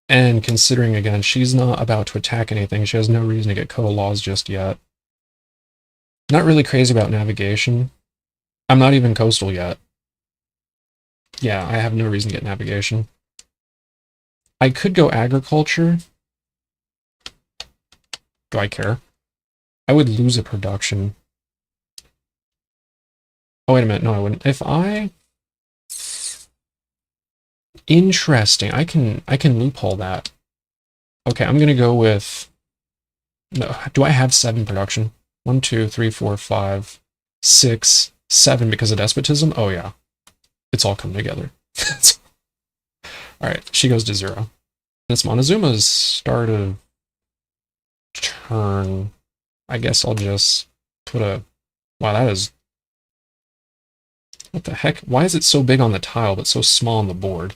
A: And considering, again, she's not about to attack anything, she has no reason to get Code of Laws just yet. Not really crazy about navigation. I'm not even coastal yet. Yeah, I have no reason to get navigation. I could go agriculture. Do I care? I would lose a production. Oh, wait a minute. No, I wouldn't. If I... Interesting. I can loophole that. Okay, I'm going to go with No, do I have 7 production? 1, 2, 3, 4, 5, 6, 7 because of despotism? Oh yeah. It's all come together. Alright, she goes to 0. It's Montezuma's start of turn. I guess I'll just put a... Wow, that is... What the heck? Why is it so big on the tile but so small on the board?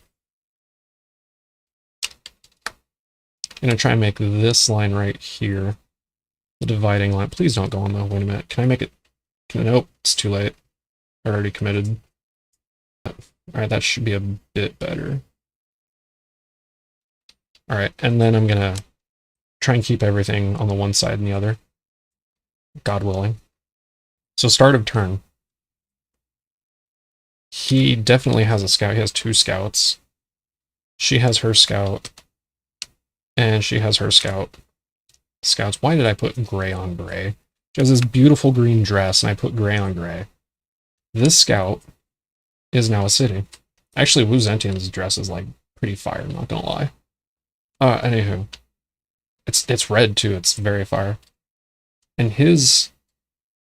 A: I'm going to try and make this line right here the dividing line. Please don't go on the... Wait a minute. Can I make it... Nope, it's too late. I already committed. Alright, that should be a bit better. Alright, and then I'm going to try and keep everything on the one side and the other. God willing. So start of turn. He definitely has a scout. He has 2 scouts. She has her scout. And she has her scout. Scouts. Why did I put gray on gray? She has this beautiful green dress, and I put gray on gray. This scout is now a city. Actually, Wu Zetian's dress is, like, pretty fire, I'm not gonna lie. Anywho. It's red, too. It's very fire. And his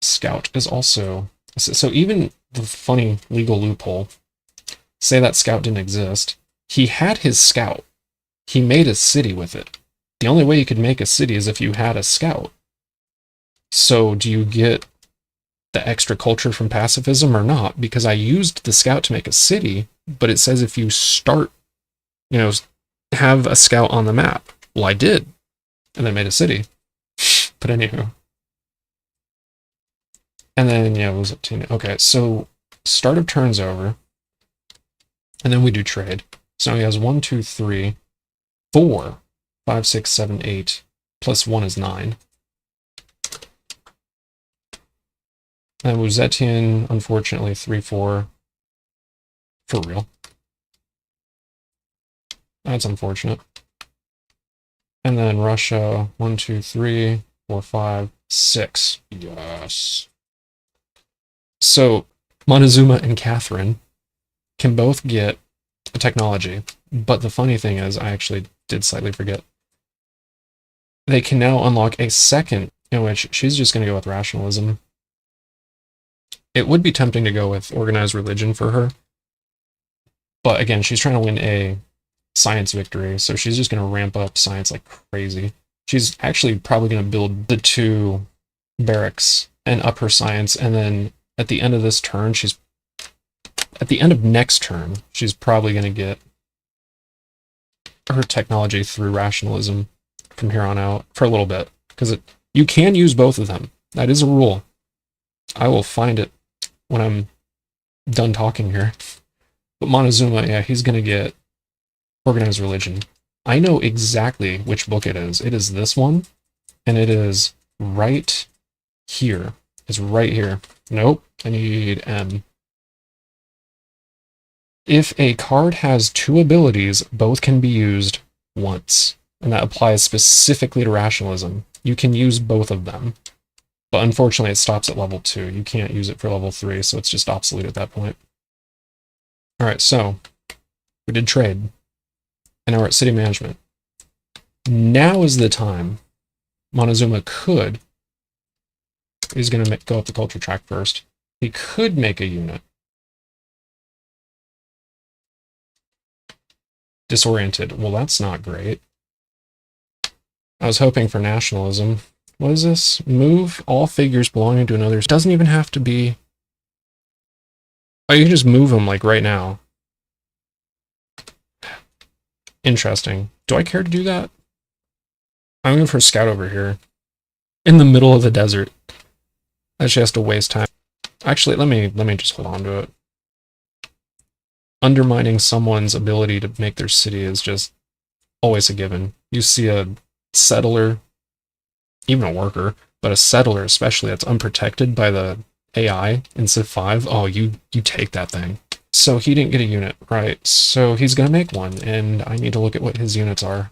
A: scout is also... So even the funny legal loophole, say that scout didn't exist, he had his scout. He made a city with it. The only way you could make a city is if you had a scout. So do you get the extra culture from pacifism or not? Because I used the scout to make a city, but it says if you start, have a scout on the map. Well, I did. And then made a city. But anywho. And then, yeah, it was up to... Okay, so start of turn's over. And then we do trade. So he has 1, 2, 3, 4, 5, 6, 7, 8. Plus 1 is 9. And Wu Zetian, unfortunately, 3, 4. For real. That's unfortunate. And then Russia, 1, 2, 3, 4, 5, 6. Yes. So Montezuma and Catherine can both get a technology, but the funny thing is, I actually did slightly forget. They can now unlock a second, in which she's just going to go with rationalism. It would be tempting to go with organized religion for her, but again, she's trying to win a science victory, so she's just going to ramp up science like crazy. She's actually probably going to build the 2 barracks and up her science, and then at the end of this turn, at the end of next turn, she's probably going to get her technology through rationalism from here on out for a little bit, because you can use both of them. That is a rule. I will find it when I'm done talking here. But Montezuma, yeah, he's going to get organized religion. I know exactly which book it is. It is this one, and it is right here. It's right here. Nope, I need M. If a card has 2 abilities, both can be used once. And that applies specifically to rationalism. You can use both of them. But unfortunately, it stops at level 2. You can't use it for level 3, so it's just obsolete at that point. Alright, so we did trade. And now we're at city management. Now is the time Montezuma could... He's going to go up the culture track first. He could make a unit. Disoriented. Well, that's not great. I was hoping for nationalism. What is this? Move all figures belonging to another. It doesn't even have to be... Oh, you can just move them, like, right now. Interesting. Do I care to do that? I'm going for a scout over here. In the middle of the desert. Actually has to waste time. Actually, let me just hold on to it. Undermining someone's ability to make their city is just always a given. You see a settler, even a worker, but a settler especially that's unprotected by the AI in Civ 5, oh, you take that thing. So he didn't get a unit, right? So he's gonna make one, and I need to look at what his units are.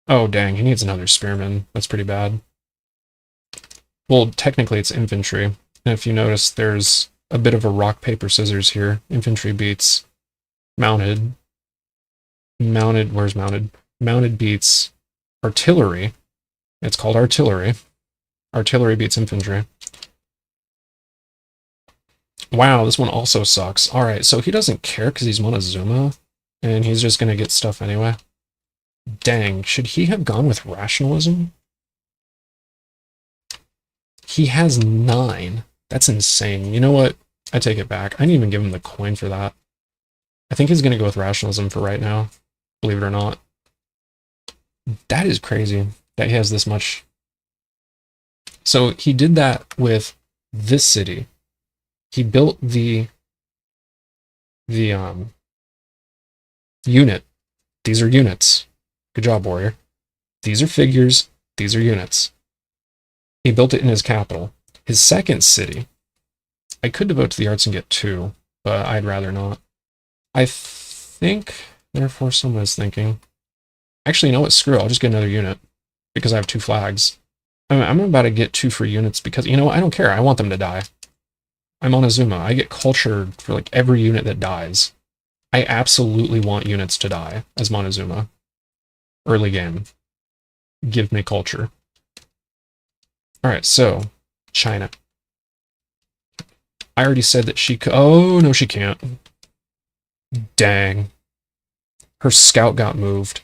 A: Oh, dang, he needs another spearman. That's pretty bad. Well, technically it's infantry. And if you notice, there's a bit of a rock, paper, scissors here. Infantry beats mounted. Where's mounted? Mounted beats artillery. It's called artillery. Artillery beats infantry. Wow, this one also sucks. Alright, so he doesn't care because he's Montezuma, and he's just gonna get stuff anyway. Dang, should he have gone with rationalism? He has 9. That's insane. You know what? I take it back. I didn't even give him the coin for that. I think he's gonna go with rationalism for right now, believe it or not. That is crazy that he has this much. So he did that with this city. He built the unit. These are units. Good job, warrior. These are figures. These are units. He built it in his capital. His second city, I could devote to the arts and get 2, but I'd rather not. I think, therefore, someone is thinking, actually, you know what? Screw it. I'll just get another unit because I have 2 flags. I'm about to get 2 free units because, you know what? I don't care. I want them to die. I'm on Azuma. I get culture for like every unit that dies. I absolutely want units to die as Montezuma. Early game. Give me culture. Alright, so, China. I already said that she could. Oh, no, she can't. Dang. Her scout got moved.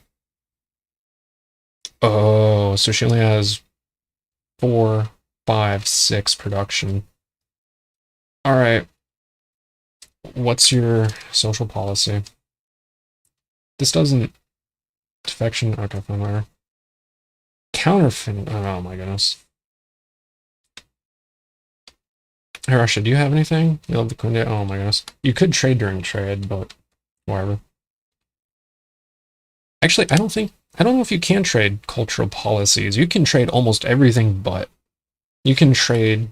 A: Oh, so she only has 4, 5, 6 production. Alright. What's your social policy? This doesn't... Defection? Okay, fine, whatever. Counterfeit... Oh my goodness. Hey, Russia, do you have anything? You love the Kunde? Oh my goodness. You could trade during trade, but whatever. Actually, I don't know if you can trade cultural policies. You can trade almost everything, but you can trade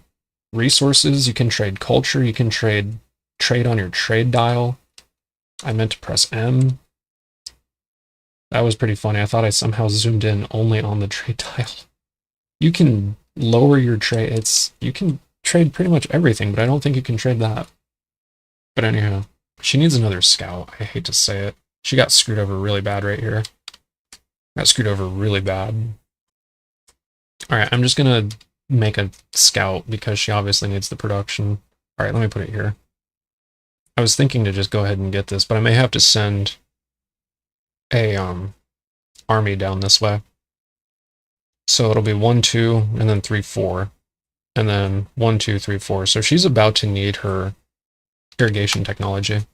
A: resources, you can trade culture, you can trade on your trade dial. I meant to press M. That was pretty funny. I thought I somehow zoomed in only on the trade dial. You can lower your trade. You can trade pretty much everything, but I don't think you can trade that. But anyhow, she needs another scout. I hate to say it. She got screwed over really bad right here. Got screwed over really bad. Alright, I'm just gonna make a scout because she obviously needs the production. Alright, let me put it here. I was thinking to just go ahead and get this, but I may have to send a army down this way. So it'll be 1, 2, and then 3, 4. And then 1, 2, 3, 4. So she's about to need her irrigation technology.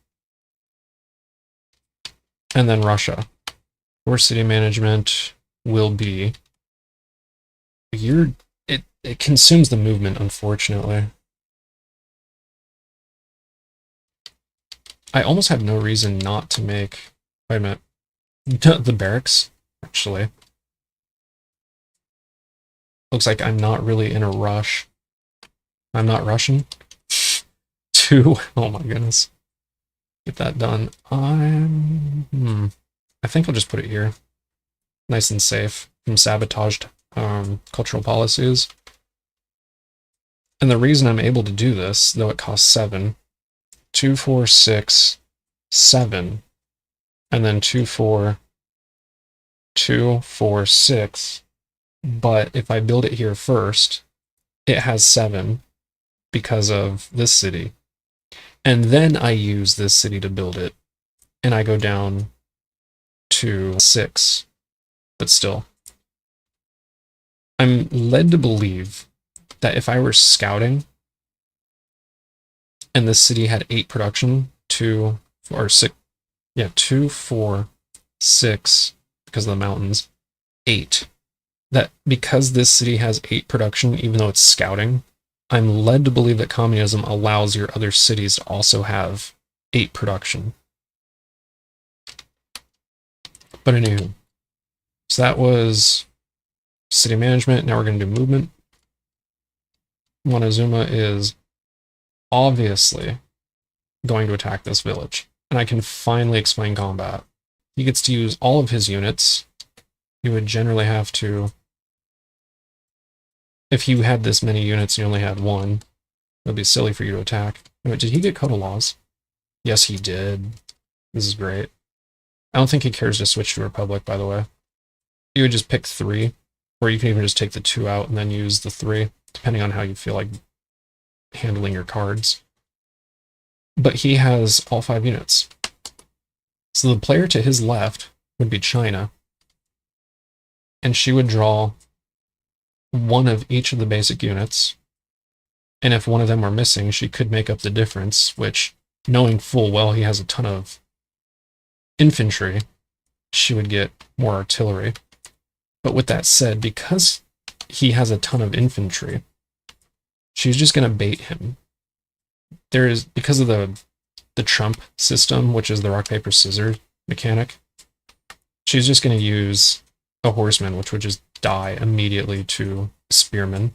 A: And then Russia. Your city management will be... It consumes the movement, unfortunately. I almost have no reason not to make... Wait a minute. The barracks, actually. Looks like I'm not really in a rush. I'm not rushing. 2. Oh my goodness. Get that done. I think I'll just put it here. Nice and safe from sabotaged cultural policies. And the reason I'm able to do this, though it costs 7, 2, 4, 6, 7, and then 2, 4, 2, 4, 6. But if I build it here first, it has 7 because of this city. And then I use this city to build it, and I go down to 6. But still, I'm led to believe that if I were scouting and this city had 8 production, 2, 4, 6, yeah, 2, 4, 6, because of the mountains, 8. That because this city has 8 production, even though it's scouting, I'm led to believe that communism allows your other cities to also have 8 production. But anywho, so that was city management. Now we're going to do movement. Montezuma is obviously going to attack this village, and I can finally explain combat. He gets to use all of his units. He would generally have to... If you had this many units and you only had 1, it would be silly for you to attack. Wait, did he get Code of Laws? Yes, he did. This is great. I don't think he cares to switch to Republic, by the way. He would just pick 3. Or you can even just take the 2 out and then use the 3, depending on how you feel like handling your cards. But he has all 5 units. So the player to his left would be China, and she would draw 1 of each of the basic units, and if one of them were missing, she could make up the difference, which, knowing full well he has a ton of infantry, she would get more artillery. But with that said, because he has a ton of infantry, she's just going to bait him. There is, because of the Trump system, which is the rock, paper, scissors mechanic, she's just going to use a horseman, which would just die immediately to spearmen.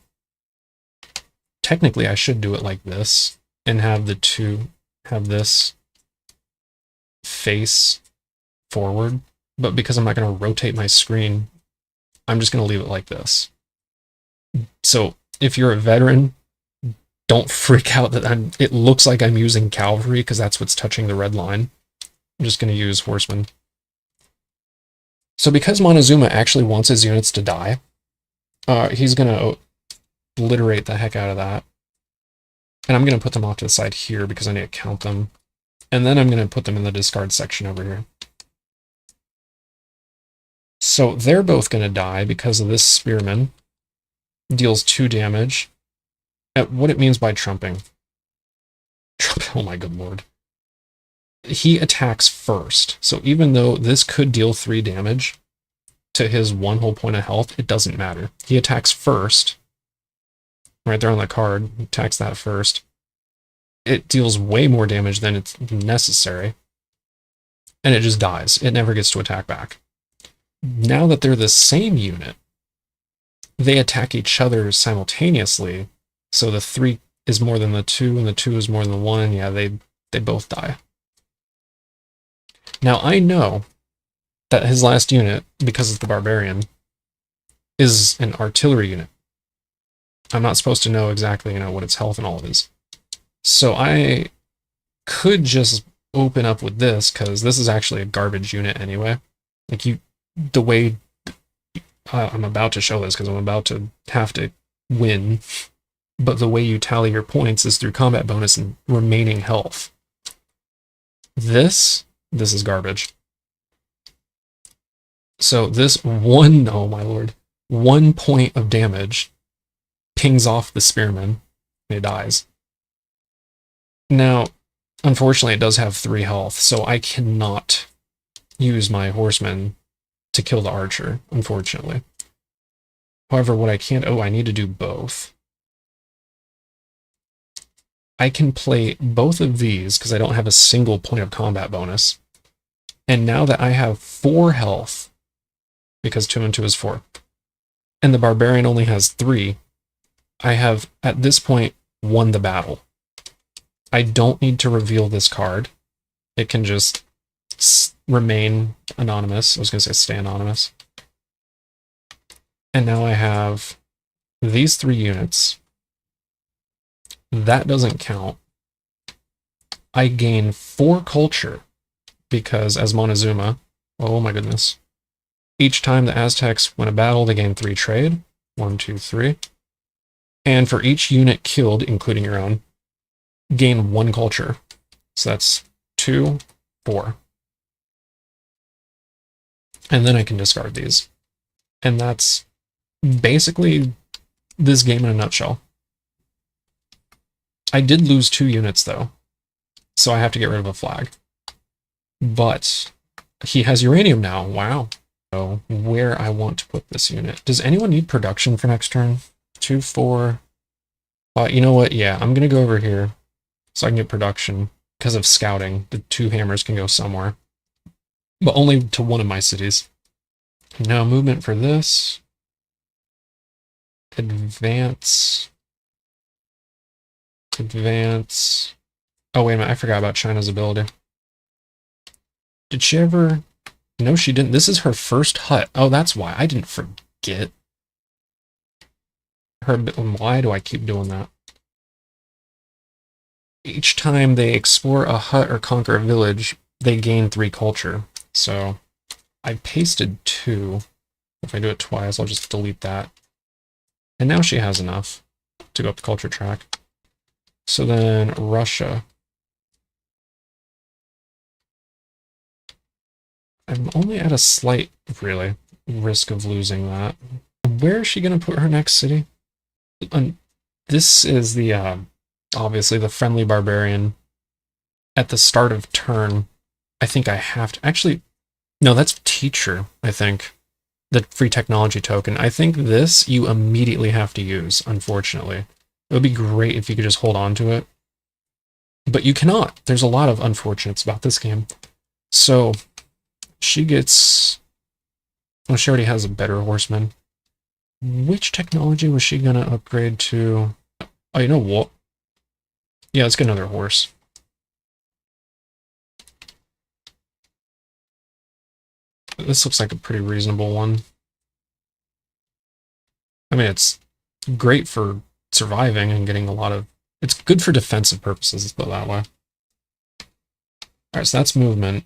A: Technically, I should do it like this and have have this face forward, but because I'm not going to rotate my screen, I'm just going to leave it like this. So if you're a veteran, don't freak out that it looks like I'm using cavalry, because that's what's touching the red line. I'm just going to use horsemen. So because Montezuma actually wants his units to die, he's going to obliterate the heck out of that. And I'm going to put them off to the side here because I need to count them. And then I'm going to put them in the discard section over here. So they're both going to die because of this spearman. Deals 2 damage. At what it means by trumping. Oh my good lord. He attacks first. So even though this could deal 3 damage to his 1 whole point of health, it doesn't matter. He attacks first. Right there on the card. He attacks that first. It deals way more damage than it's necessary. And it just dies. It never gets to attack back. Now that they're the same unit, they attack each other simultaneously. So the 3 is more than the 2, and the 2 is more than the 1. Yeah, they both die. Now I know that his last unit, because it's the barbarian, is an artillery unit. I'm not supposed to know exactly, what its health and all is. So I could just open up with this, because this is actually a garbage unit anyway. Like the way I'm about to show this, because I'm about to have to win. But the way you tally your points is through combat bonus and remaining health. This is garbage. So this oh my lord, 1 point of damage pings off the spearman and it dies. Now, unfortunately, it does have 3 health, so I cannot use my horseman to kill the archer, unfortunately. However, what I can, I need to do both. I can play both of these because I don't have a single point of combat bonus. And now that I have 4 health, because 2 and 2 is 4, and the barbarian only has 3, I have, at this point, won the battle. I don't need to reveal this card. It can just remain anonymous. I was going to say stay anonymous. And now I have these 3 units. That doesn't count. I gain 4 culture because as Montezuma, oh my goodness, each time the Aztecs win a battle, they gain 3 trade. 1, 2, 3. And for each unit killed, including your own, gain 1 culture. So that's 2, 4. And then I can discard these. And that's basically this game in a nutshell. I did lose 2 units though, so I have to get rid of a flag. But he has uranium now, wow. So where I want to put this unit. Does anyone need production for next turn? 2, 4. You know what, yeah, I'm gonna go over here so I can get production. Because of scouting, the 2 hammers can go somewhere. But only to one of my cities. Now movement for this. Advance. Advance. Oh, wait a minute. I forgot about China's ability. Did she ever... No, she didn't. This is her first hut. Oh, that's why. I didn't forget. Why do I keep doing that? Each time they explore a hut or conquer a village, they gain 3 culture. So I pasted 2. If I do it twice, I'll just delete that. And now she has enough to go up the culture track. So then Russia. I'm only at a slight, really, risk of losing that. Where is she going to put her next city? This is the, obviously, the friendly barbarian. At the start of turn, I think I have to... Actually, no, that's teacher, I think. The free technology token. I think this you immediately have to use, unfortunately. It would be great if you could just hold on to it. But you cannot. There's a lot of unfortunates about this game. So, she gets... Well, she already has a better horseman. Which technology was she going to upgrade to? Oh, you know what? Yeah, let's get another horse. This looks like a pretty reasonable one. I mean, it's great for surviving and getting a lot of... It's good for defensive purposes, let's put it that way. Alright, so that's movement.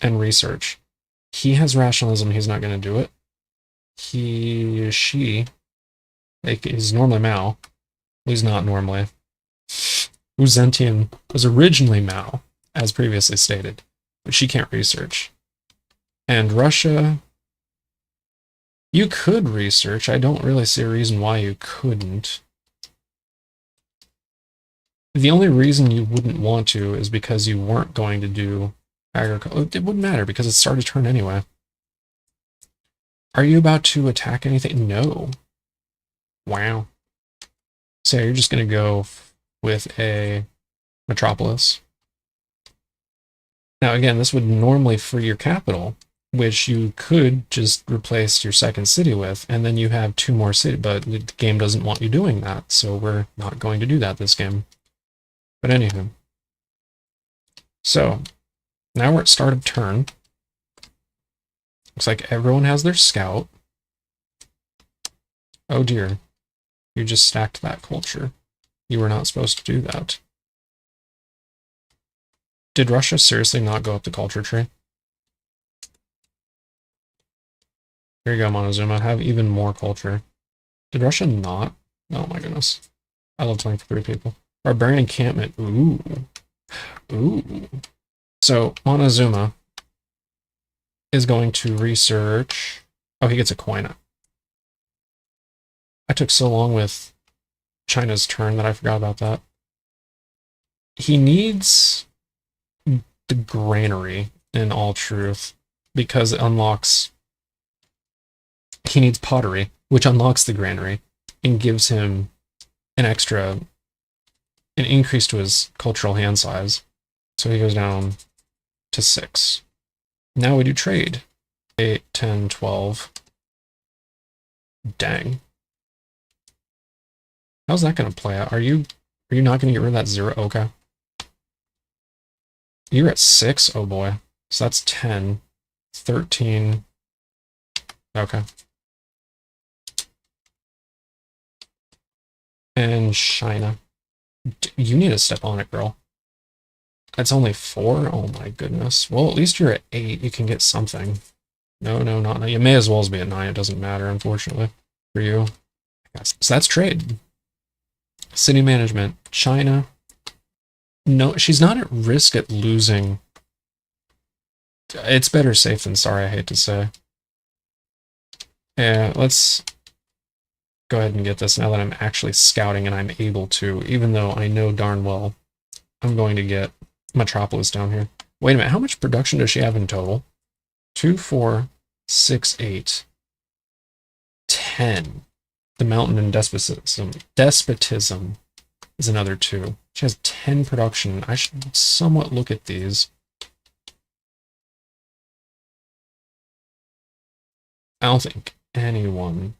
A: And research. He has rationalism, he's not going to do it. She... Like, he's normally Mao. He's not normally. Uzentian was originally Mao, as previously stated. But she can't research. And Russia... You could research. I don't really see a reason why you couldn't. The only reason you wouldn't want to is because you weren't going to do agriculture. It wouldn't matter because it started turn anyway. Are you about to attack anything? No. Wow. So you're just going to go with a metropolis. Now again, this would normally free your capital, which you could just replace your second city with, and then you have 2 more cities, but the game doesn't want you doing that, so we're not going to do that this game. But anywho. So, now we're at start of turn. Looks like everyone has their scout. Oh dear. You just stacked that culture. You were not supposed to do that. Did Russia seriously not go up the culture tree? Here you go, Montezuma. Have even more culture. Did Russia not? Oh my goodness. I love playing for 3 people. Barbarian encampment. Ooh. Ooh. So, Montezuma is going to research... Oh, he gets a coin. I took so long with China's turn that I forgot about that. He needs the granary, in all truth, because it unlocks... He needs pottery, which unlocks the granary, and gives him an increase to his cultural hand size. So he goes down to 6. Now we do trade. 8, 10, 12. Dang. How's that going to play out? Are you not going to get rid of that 0? Okay. You're at 6? Oh boy. So that's 10. 13. Okay. And China. You need to step on it, girl. That's only 4? Oh my goodness. Well, at least you're at 8. You can get something. No, not now. You may as well be at 9. It doesn't matter, unfortunately, for you. So that's trade. City management. China. No, she's not at risk at losing. It's better safe than sorry, I hate to say. Yeah, let's go ahead and get this now that I'm actually scouting and I'm able to, even though I know darn well I'm going to get Metropolis down here. Wait a minute, how much production does she have in total? 2, 4, 6, 8, 10. The mountain and despotism is another 2. She has 10 production. I should somewhat look at these. I don't think anyone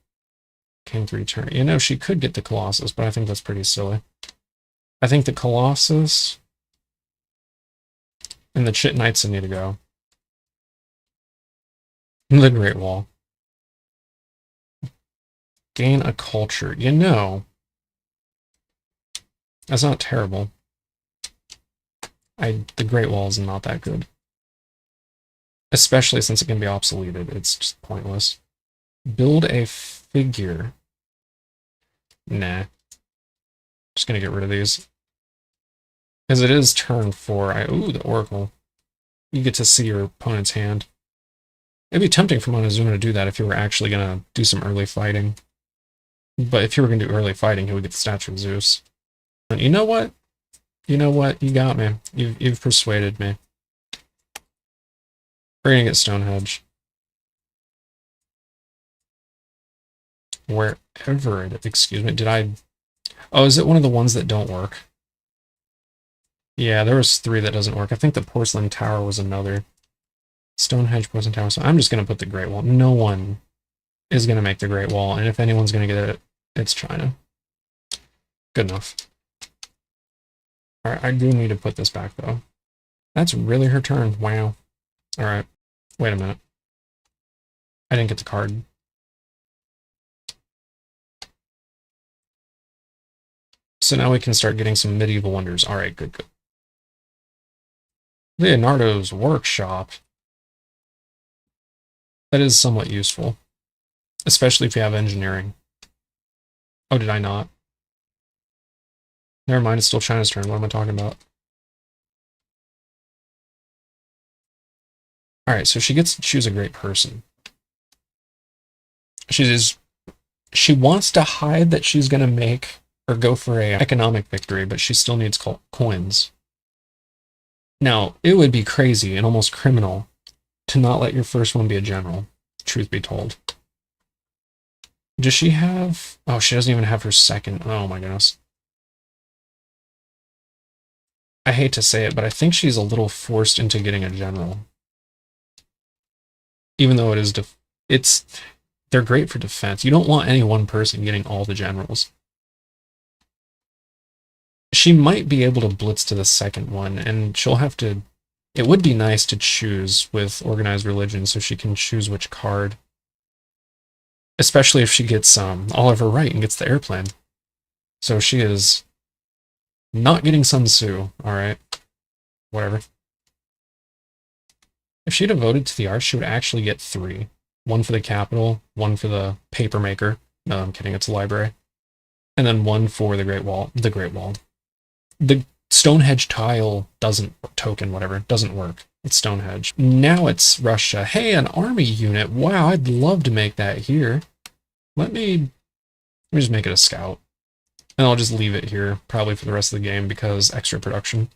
A: came to return. You know, she could get the Colossus, but I think that's pretty silly. I think the Colossus and the Chit Knights need to go. The Great Wall. Gain a culture. You know, that's not terrible. The Great Wall is not that good. Especially since it can be obsoleted. It's just pointless. Build a figure. Nah. Just gonna get rid of these. Because it is turn 4. Ooh, the Oracle. You get to see your opponent's hand. It'd be tempting for Montezuma to do that if you were actually gonna do some early fighting. But if you were gonna do early fighting, he would get the Statue of Zeus. And you know what? You know what? You got me. You've persuaded me. We're gonna get Stonehenge. Wherever it... Excuse me, did I... Oh, is it one of the ones that don't work? Yeah, there was 3 that doesn't work. I think the Porcelain Tower was another. Stonehenge, Porcelain Tower. So I'm just going to put the Great Wall. No one is going to make the Great Wall, and if anyone's going to get it, it's China. Good enough. Alright, I do need to put this back, though. That's really her turn. Wow. Alright. Wait a minute. I didn't get the card. So now we can start getting some medieval wonders. Alright, good, good. Leonardo's Workshop. That is somewhat useful. Especially if you have engineering. Oh, did I not? Never mind, it's still China's turn. What am I talking about? Alright, so she gets to choose a great person. She wants to hide that she's going to make or go for a economic victory, but she still needs coins. Now, it would be crazy and almost criminal to not let your first one be a general, truth be told. Does she have... Oh, she doesn't even have her second. Oh my goodness. I hate to say it, but I think she's a little forced into getting a general. Even though it is... They're great for defense. You don't want any one person getting all the generals. She might be able to blitz to the second one, and she'll have to... It would be nice to choose with Organized Religion so she can choose which card. Especially if she gets Oliver Wright and gets the airplane. So she is not getting Sun Tzu. Alright. Whatever. If she'd have voted to the arts, she would actually get 3. 1 for the capital, 1 for the paper maker. No, I'm kidding, it's a library. And then 1 for the Great Wall. The Great Wall. The Stonehenge tile doesn't work. It's Stonehenge. Now it's Russia. Hey, an army unit. Wow, I'd love to make that here. Let me just make it a scout. And I'll just leave it here, probably for the rest of the game, because extra production.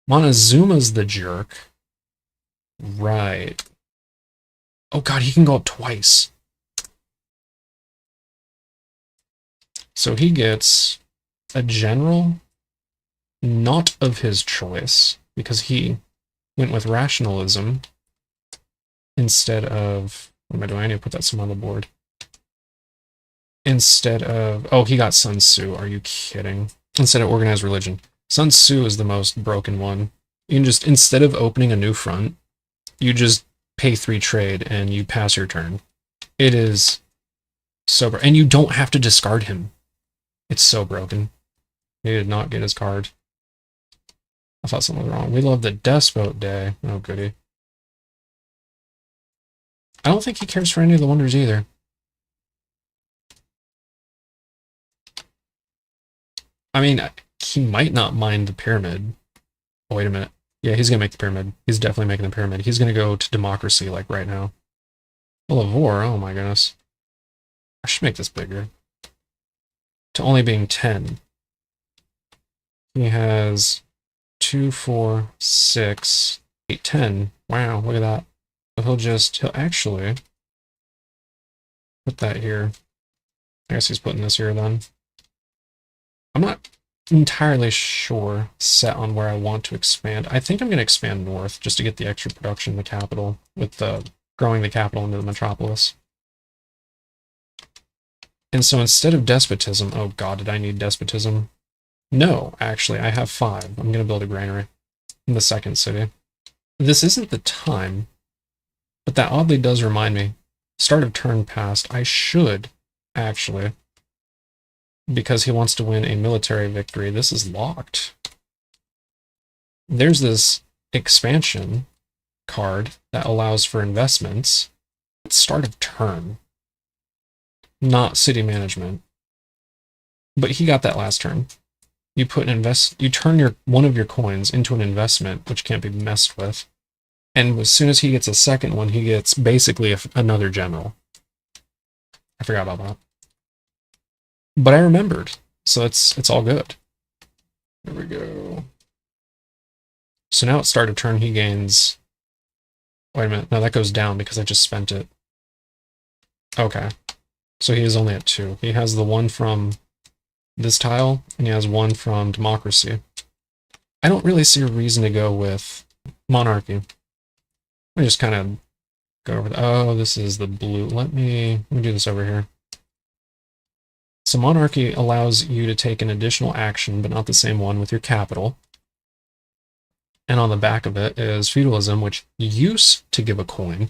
A: Montezuma's the jerk. Right. Oh god, he can go up twice. So he gets a general not of his choice, because he went with rationalism instead of... What am I doing? I need to put that somewhere on the board. Instead of... Oh, he got Sun Tzu. Are you kidding? Instead of Organized Religion. Sun Tzu is the most broken one. You can just, instead of opening a new front, you just pay 3 trade and you pass your turn. It is so broken. And you don't have to discard him. It's so broken. He did not get his card. I thought something was wrong. We love the Despot Day. Oh, goody. I don't think he cares for any of the wonders either. I mean, he might not mind the pyramid. Oh, wait a minute. Yeah, he's going to make the pyramid. He's definitely making the pyramid. He's going to go to democracy, like, right now. Lavore, oh my goodness. I should make this bigger. To only being 10. He has 2, 4, 6, 8, 10. Wow, look at that. So he'll actually put that here. I guess he's putting this here then. I'm not entirely sure set on where I want to expand. I think I'm going to expand north just to get the extra production in the capital with growing the capital into the metropolis. And so instead of despotism, oh god, did I need despotism? No, actually, I have 5. I'm going to build a granary in the second city. This isn't the time, but that oddly does remind me. Start of turn past, I should, actually, because he wants to win a military victory. This is locked. There's this expansion card that allows for investments at start of turn, not city management. But he got that last turn. You turn one of your coins into an investment, which can't be messed with. And as soon as he gets a second one, he gets basically another general. I forgot about that. But I remembered, so it's all good. There we go. So now at start of turn, he gains... Wait a minute, no, that goes down because I just spent it. Okay. So he is only at 2. He has the one from this tile, and he has one from democracy. I don't really see a reason to go with monarchy. Let me just kind of go over oh, this is the blue. Let me do this over here. So monarchy allows you to take an additional action, but not the same one, with your capital. And on the back of it is feudalism, which used to give a coin,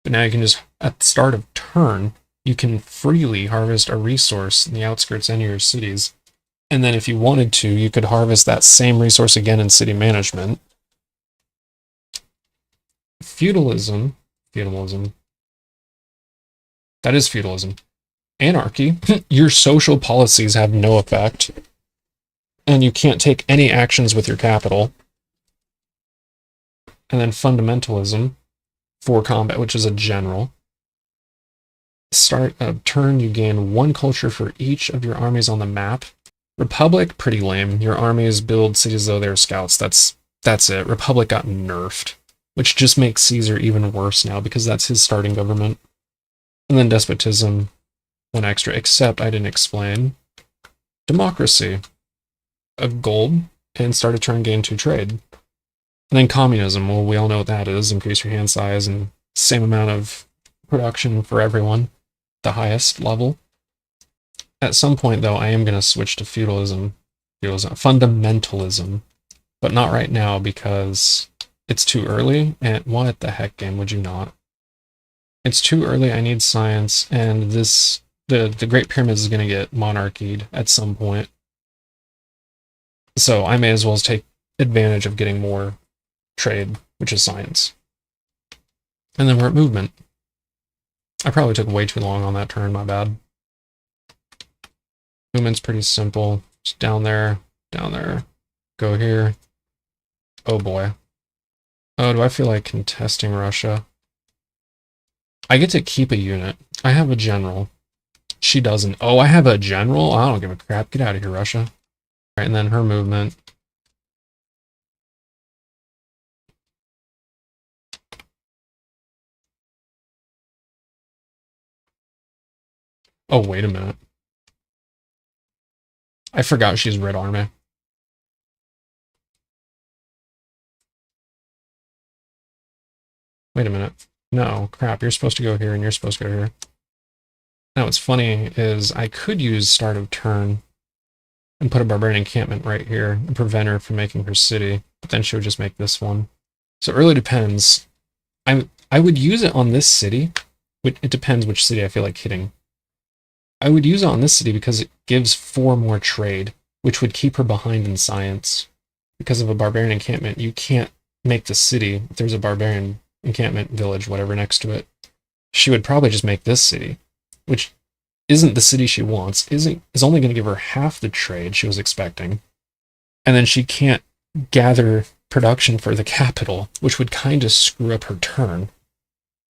A: but now you can just, at the start of turn, you can freely harvest a resource in the outskirts of any of your cities. And then if you wanted to, you could harvest that same resource again in city management. Feudalism. That is feudalism. Anarchy. Your social policies have no effect. And you can't take any actions with your capital. And then fundamentalism for combat, which is a general. Start of turn, you gain 1 culture for each of your armies on the map. Republic, pretty lame. Your armies build cities though they're scouts. That's it. Republic got nerfed, which just makes Caesar even worse now because that's his starting government. And then despotism, 1 extra, except I didn't explain. Democracy of gold, and start a turn, gain 2 trade. And then communism, well, we all know what that is. Increase your hand size and same amount of production for everyone, the highest level. At some point, though, I am going to switch to fundamentalism, but not right now because it's too early. And what the heck, game, would you not? It's too early. I need science, and the Great Pyramids is going to get monarchied at some point. So I may as well take advantage of getting more trade, which is science. And then we're at movement. I probably took way too long on that turn, my bad. Movement's pretty simple. Just down there, go here. Oh boy. Oh, do I feel like contesting Russia? I get to keep a unit. I have a general. She doesn't. Oh, I have a general? I don't give a crap. Get out of here, Russia. All right, and then her movement. Oh, wait a minute. I forgot she's Red Army. Wait a minute. No, crap, you're supposed to go here and you're supposed to go here. Now what's funny is I could use start of turn and put a barbarian encampment right here and prevent her from making her city, but then she would just make this one. So it really depends. I would use it on this city. It depends which city I feel like hitting. I would use it on this city because it gives 4 more trade, which would keep her behind in science. Because of a barbarian encampment, you can't make the city if there's a barbarian encampment, village, whatever, next to it. She would probably just make this city, which isn't the city she wants, is only going to give her half the trade she was expecting. And then she can't gather production for the capital, which would kind of screw up her turn.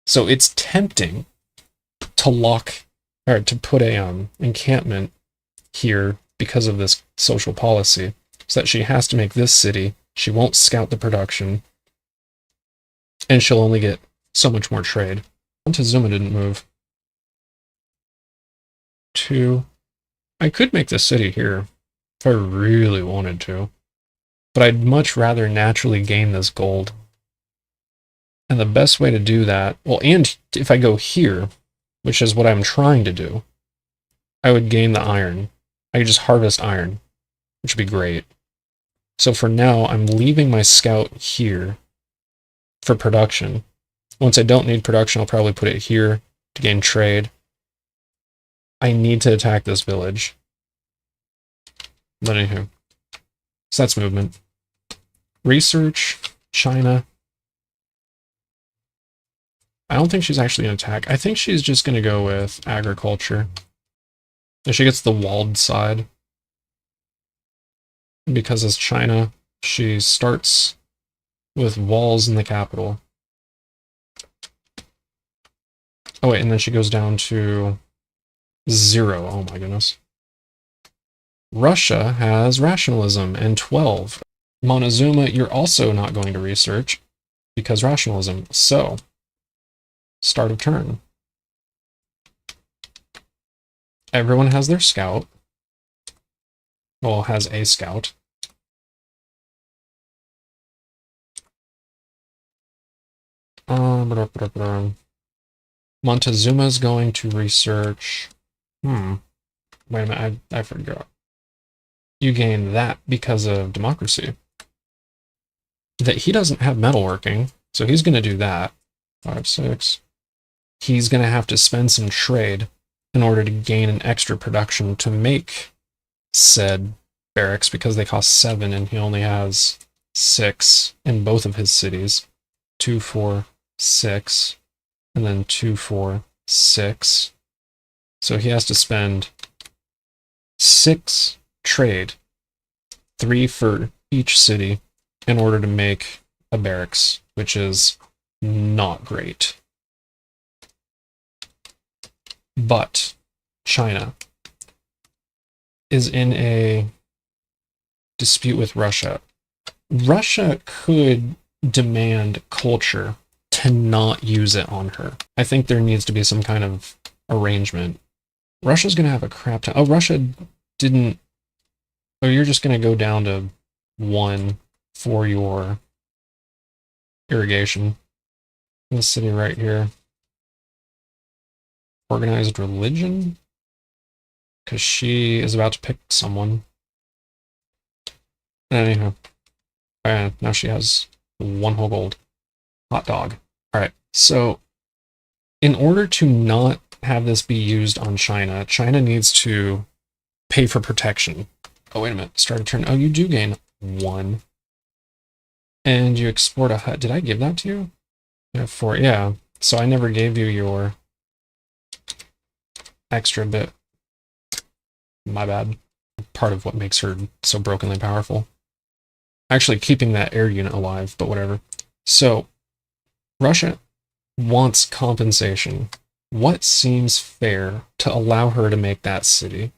A: So it's tempting to put a encampment here because of this social policy, so that she has to make this city. She won't scout the production, and she'll only get so much more trade. Montezuma didn't move. 2. I could make this city here if I really wanted to, but I'd much rather naturally gain this gold. And the best way to do that, well, and if I go here, which is what I'm trying to do, I would gain the iron. I could just harvest iron, which would be great. So for now, I'm leaving my scout here for production. Once I don't need production, I'll probably put it here to gain trade. I need to attack this village. But anywho, so that's movement. Research, China. I don't think she's actually going to attack. I think she's just going to go with agriculture. If she gets the walled side. Because as China, she starts with walls in the capital. Oh wait, and then she goes down to 0. Oh my goodness. Russia has rationalism and 12. Montezuma, you're also not going to research because rationalism. So, start of turn. Everyone has their scout. Well, has a scout. Montezuma's going to research. Wait a minute, I forgot. You gain that because of democracy. That he doesn't have metalworking, so he's going to do that. 5, 6. He's going to have to spend some trade in order to gain an extra production to make said barracks because they cost 7 and he only has 6 in both of his cities. 2, 4, 6, and then 2, 4, 6. So he has to spend 6 trade, 3 for each city, in order to make a barracks, which is not great. But China is in a dispute with Russia. Russia could demand culture to not use it on her. I think there needs to be some kind of arrangement. Russia's going to have a crap ton. Oh, Russia didn't. Oh, you're just going to go down to 1 for your irrigation. This city right here. Organized religion? Because she is about to pick someone. Anyhow. Now she has 1 whole gold. Hot dog. Alright, so in order to not have this be used on China, China needs to pay for protection. Oh, wait a minute. Start a turn. Oh, you do gain 1. And you export a hut. Did I give that to you? Yeah, 4. Yeah. So I never gave you your extra bit. My bad. Part of what makes her so brokenly powerful. Actually, keeping that air unit alive, but whatever. So, Russia wants compensation. What seems fair to allow her to make that city?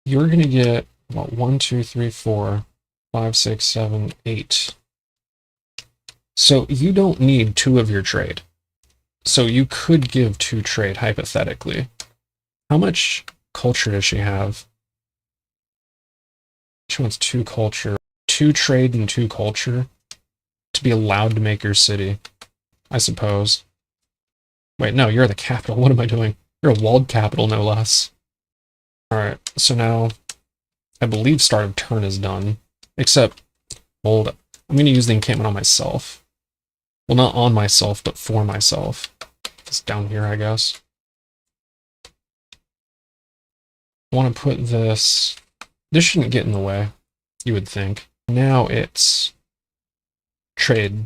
A: You're going to get, what, 1, 2, 3, 4, 5, 6, 7, 8. So you don't need 2 of your trade. So you could give 2 trade, hypothetically. How much culture does she have? She wants 2 culture. 2 trade and 2 culture to be allowed to make your city, I suppose. Wait, no, you're the capital. What am I doing? You're a walled capital, no less. Alright, so now I believe start of turn is done. Except, hold up. I'm going to use the encampment on myself. Well, not on myself, but for myself. It's down here, I guess. I want to put this... This shouldn't get in the way, you would think. Now it's trade,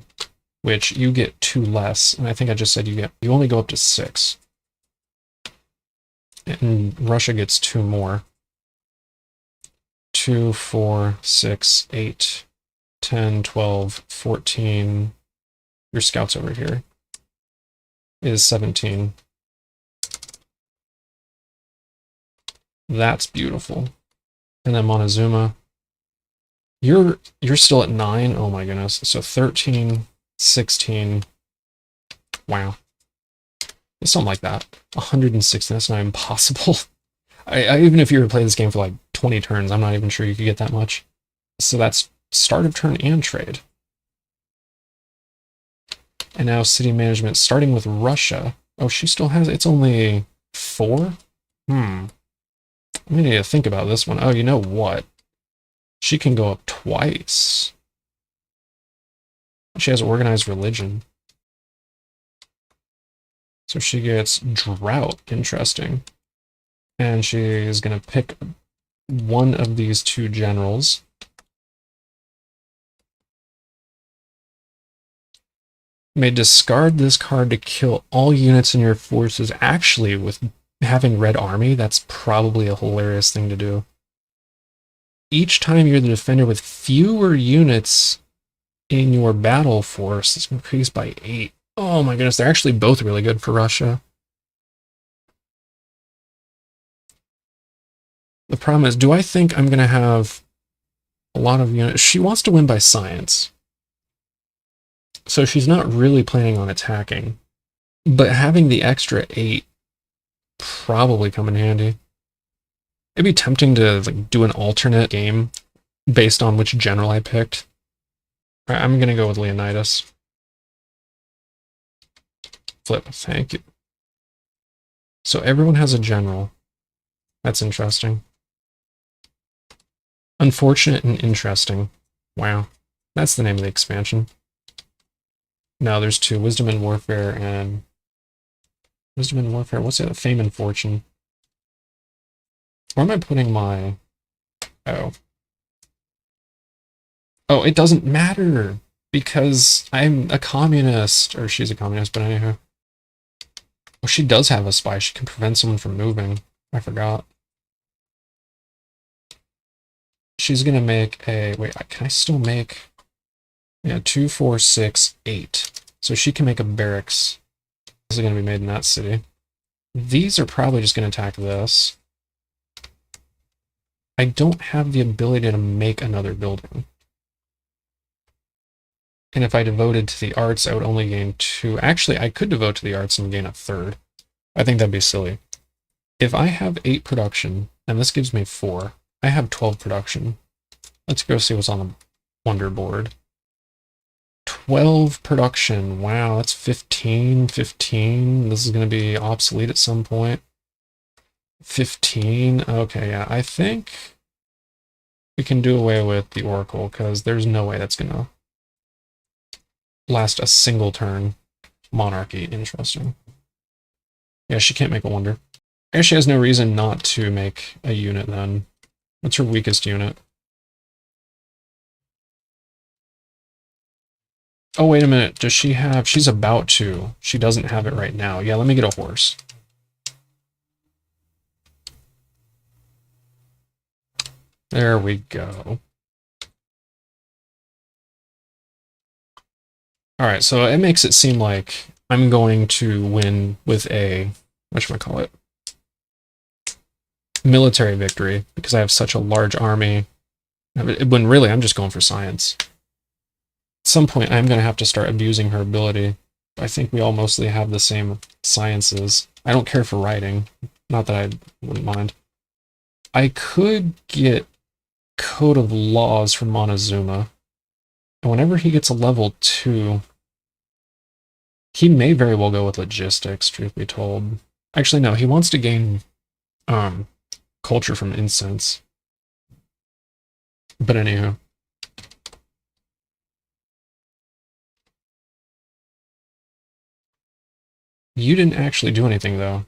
A: which you get 2 less, and I think I just said you only go up to 6. And Russia gets 2 more. 2, 4, 6, 8, 10, 12, 14. Your scouts over here is 17. That's beautiful. And then Montezuma, you're still at 9. Oh my goodness. So 13, 16. Wow. Something like that. 106. That's not impossible. I even if you were to play this game for like 20 turns, I'm not even sure you could get that much. So that's start of turn and trade. And now city management, starting with Russia. Oh, she still has, it's only 4? I'm gonna need to think about this one. Oh, you know what? She can go up twice. She has organized religion. So she gets drought. Interesting. And she's gonna pick one of these 2 generals. may discard this card to kill all units in your forces. Actually, with having Red Army, that's probably a hilarious thing to do. Each time you're the defender with fewer units in your battle force, it's increased by 8. Oh my goodness, they're actually both really good for Russia. The problem is, do I think I'm going to have a lot of units? She wants to win by science. So she's not really planning on attacking. But having the extra 8 probably come in handy. It'd be tempting to like do an alternate game based on which general I picked. All right, I'm going to go with Leonidas. Flip, thank you. So everyone has a general. That's interesting. Unfortunate and interesting. Wow. That's the name of the expansion. No, there's 2. Wisdom and Warfare and... Wisdom and Warfare, what's it? Fame and Fortune. Where am I putting my... Oh. Oh, it doesn't matter! Because I'm a communist. Or she's a communist, but anyhow. Oh, she does have a spy. She can prevent someone from moving. I forgot. She's gonna make a... Wait, can I still make... Yeah, 2, 4, 6, 8. So she can make a barracks. This is gonna be made in that city. These are probably just gonna attack this. I don't have the ability to make another building. And if I devoted to the arts, I would only gain 2. Actually, I could devote to the arts and gain a 3rd. I think that'd be silly. If I have 8 production, and this gives me 4, I have 12 production. Let's go see what's on the wonder board. 12 production. Wow, that's 15. 15. This is going to be obsolete at some point. 15. Okay, yeah, I think we can do away with the Oracle, because there's no way that's going to last a single turn. Monarchy, interesting. Yeah, she can't make a wonder. I guess she has no reason not to make a unit then. What's her weakest unit? Oh, wait a minute. Does she have... She's about to. She doesn't have it right now. Yeah, let me get a horse. There we go. Alright, so it makes it seem like I'm going to win with a... whatchamacallit? Military victory, because I have such a large army. When really, I'm just going for science. At some point, I'm going to have to start abusing her ability. I think we all mostly have the same sciences. I don't care for writing. Not that I wouldn't mind. I could get Code of Laws from Montezuma. And whenever he gets a level 2, he may very well go with logistics, truth be told. Actually, no, he wants to gain culture from incense. But anywho. You didn't actually do anything, though.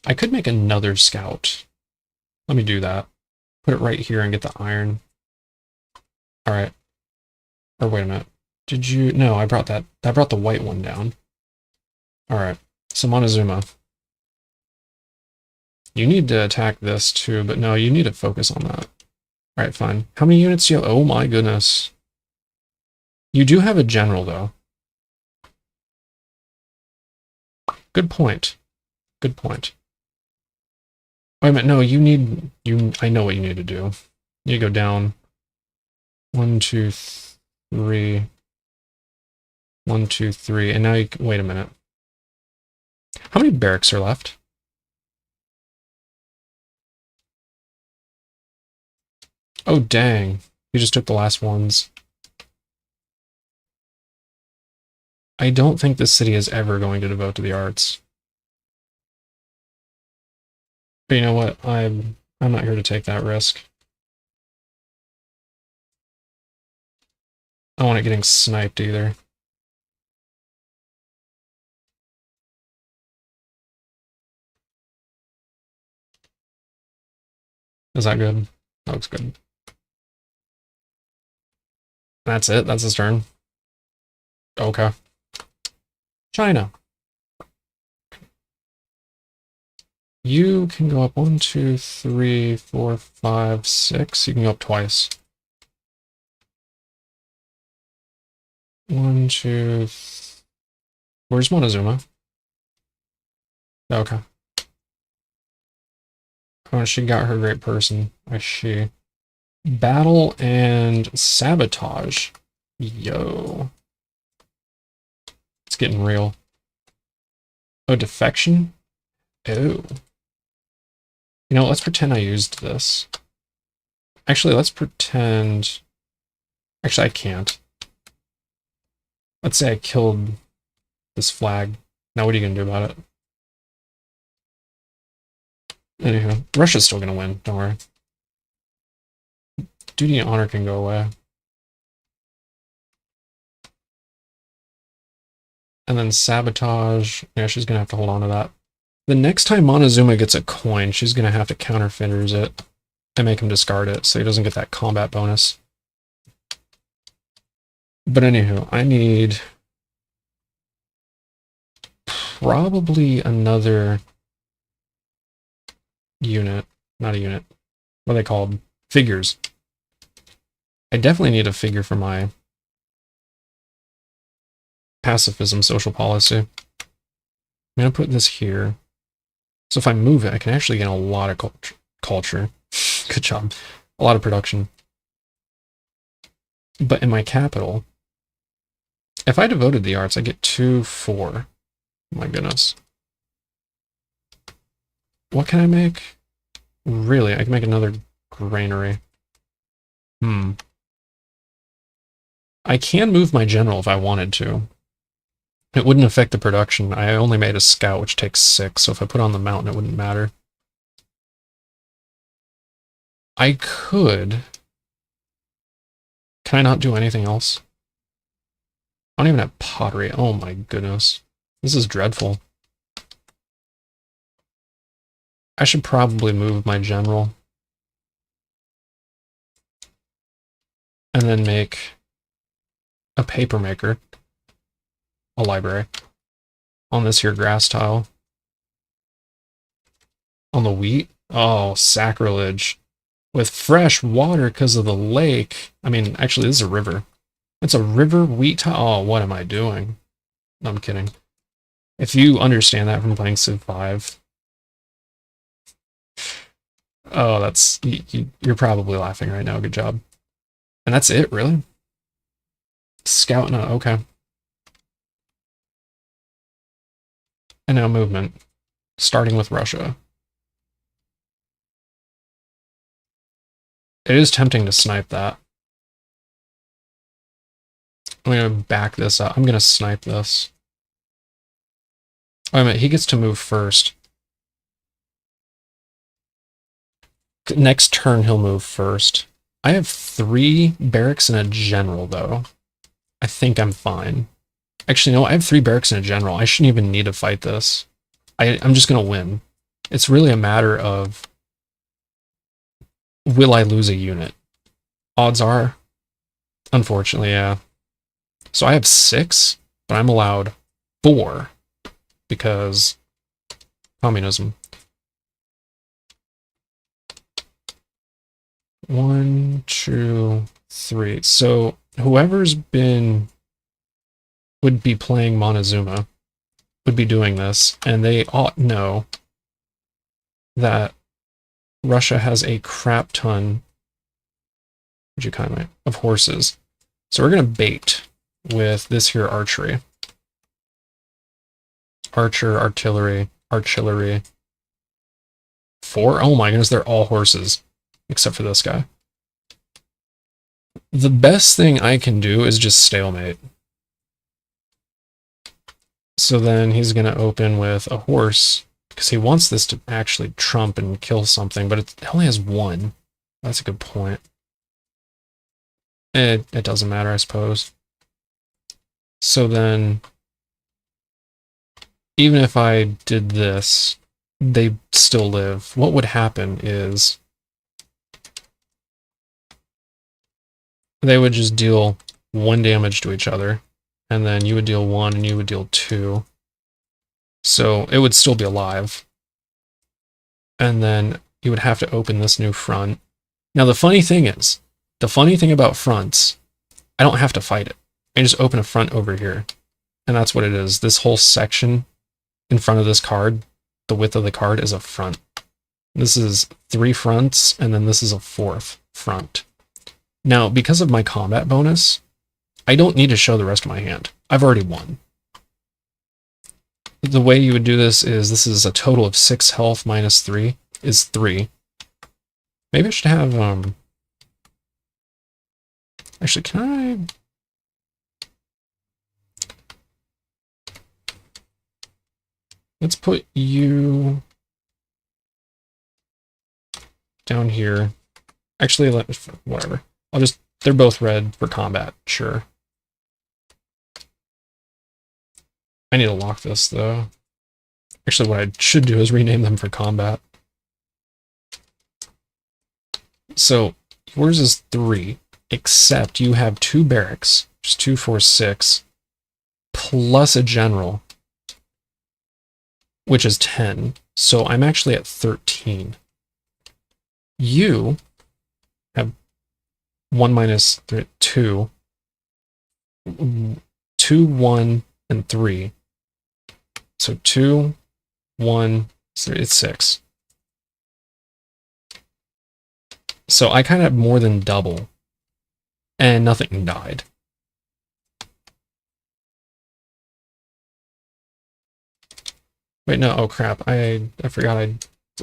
A: I could make another scout. Let me do that. Put it right here and get the iron. Alright. Or wait a minute. Did you... No, I brought that. I brought the white one down. Alright. So Montezuma. You need to attack this too, but no, you need to focus on that. Alright, fine. How many units do you have? Oh my goodness. You do have a general, though. Good point. Good point. Wait a minute, no, you need... I know what you need to do. You go down. 1, 2, 3. 1, 2, 3. And now you can... Wait a minute. How many barracks are left? Oh, dang. You just took the last ones. I don't think this city is ever going to devote to the arts. But you know what? I'm not here to take that risk. I don't want it getting sniped either. Is that good? That looks good. That's it. That's his turn. Okay. China. You can go up 1, 2, 3, 4, 5, 6. You can go up twice. 1, 2. Where's Montezuma? Okay. Oh, she got her great person. I see. Battle and sabotage. Yo. It's getting real. Oh, defection? Oh. You know, let's pretend I used this. Actually, let's pretend... Actually, I can't. Let's say I killed this flag. Now what are you going to do about it? Anywho, Russia's still going to win. Don't worry. Duty and honor can go away. And then sabotage. Yeah, she's going to have to hold on to that. The next time Montezuma gets a coin, she's going to have to counterfetters it and make him discard it so he doesn't get that combat bonus. But anywho, I need probably another unit. Not a unit. What are they called? Figures. I definitely need a figure for my pacifism social policy. I'm going to put this here. So if I move it, I can actually get a lot of culture. Good job. A lot of production. But in my capital, if I devoted the arts, I get 2, 4. My goodness. What can I make? Really, I can make another granary. I can move my general if I wanted to. It wouldn't affect the production. I only made a scout, which takes 6, so if I put on the mountain, it wouldn't matter. I could... Can I not do anything else? I don't even have pottery. Oh my goodness. This is dreadful. I should probably move my general. And then make a paper maker. A library. On this here grass tile. On the wheat? Oh, sacrilege. With fresh water because of the lake. I mean, actually, this is a river. It's a river wheat tile. Oh, what am I doing? No, I'm kidding. If you understand that from playing Civ 5, oh, that's... You're probably laughing right now. Good job. And that's it, really? Scout, no, okay. And now movement. Starting with Russia. It is tempting to snipe that. I'm going to back this up. I'm going to snipe this. Wait a minute, he gets to move first. Next turn, he'll move first. I have 3 barracks and a general, though. I think I'm fine. Actually, no, I have 3 barracks and a general. I shouldn't even need to fight this. I'm just going to win. It's really a matter of... Will I lose a unit? Odds are, unfortunately, yeah. So I have 6, but I'm allowed 4 because communism. 1, 2, 3. So whoever's would be playing Montezuma would be doing this, and they ought know that Russia has a crap ton of horses. So we're going to bait with this here archery. Archer, artillery, artillery. 4? Oh my goodness, they're all horses. Except for this guy. The best thing I can do is just stalemate. So then he's going to open with a horse, because he wants this to actually trump and kill something, but it only has 1. That's a good point. It doesn't matter, I suppose. So then, even if I did this, they still live. What would happen is they would just deal 1 damage to each other, and then you would deal 1 and you would deal 2. So it would still be alive. And then you would have to open this new front. Now the funny thing about fronts, I don't have to fight it. I just open a front over here. And that's what it is. This whole section in front of this card, the width of the card is a front. This is 3 fronts, and then this is a 4th front. Now, because of my combat bonus, I don't need to show the rest of my hand. I've already won. The way you would do this is a total of 6 health minus 3 is 3. Maybe I should have, actually, can I... Let's put you down here. Actually, whatever. They're both red for combat, sure. I need to lock this, though. Actually, what I should do is rename them for combat. So, yours is 3, except you have 2 barracks, which is 2, 4, 6, plus a general, which is 10. So I'm actually at 13. You have 1 minus 3, 2, 2, 1, and 3. So 2, 1, 3, it's 6. So I kind of have more than double, and nothing died. Wait, no, oh crap, I forgot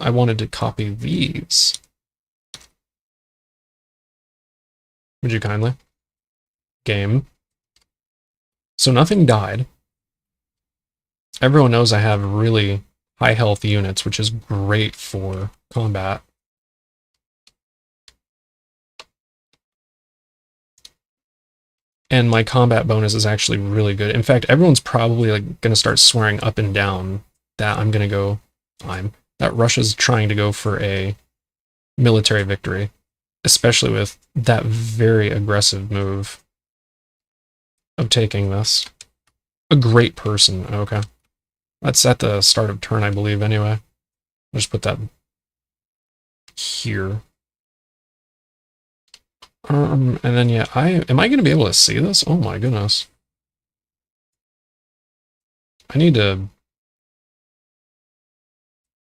A: I wanted to copy these. Would you kindly? Game. So nothing died. Everyone knows I have really high health units, which is great for combat. And my combat bonus is actually really good. In fact, everyone's probably like going to start swearing up and down that that Russia's trying to go for a military victory, especially with that very aggressive move of taking this. A great person, okay. That's at the start of turn, I believe, anyway. I'll just put that here. And then, yeah, am I going to be able to see this? Oh my goodness. I need to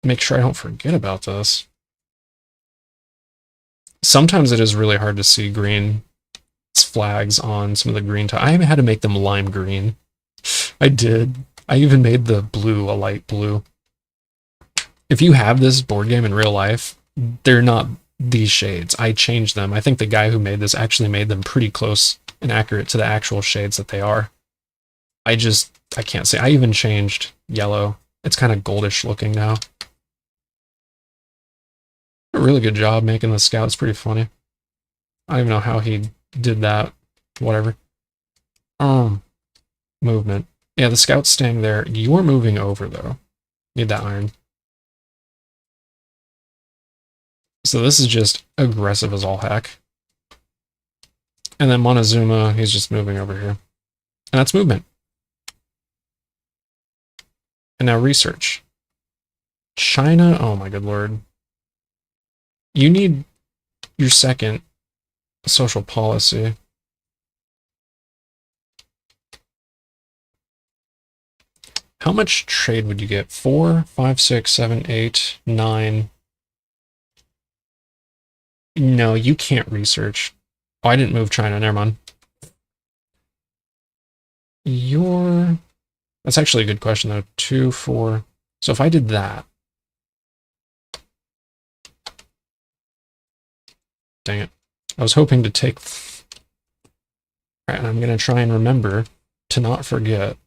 A: make sure I don't forget about this. Sometimes it is really hard to see green flags on some of the green I had to make them lime green. I did. I even made the blue a light blue. If you have this board game in real life, they're not these shades. I changed them. I think the guy who made this actually made them pretty close and accurate to the actual shades that they are. I can't say. I even changed yellow. It's kind of goldish looking now. A really good job making the scout. It's pretty funny. I don't even know how he did that. Whatever. Movement. Yeah, the scout's staying there. You're moving over, though. Need that iron. So this is just aggressive as all heck. And then Montezuma, he's just moving over here. And that's movement. And now research. China, oh my good lord. You need your second social policy. How much trade would you get? 4, 5, 6, 7, 8, 9. No, you can't research. Oh, I didn't move China, never mind. That's actually a good question, though. 2, 4. So if I did that. Dang it. I was hoping to take... Alright, and I'm going to try and remember to not forget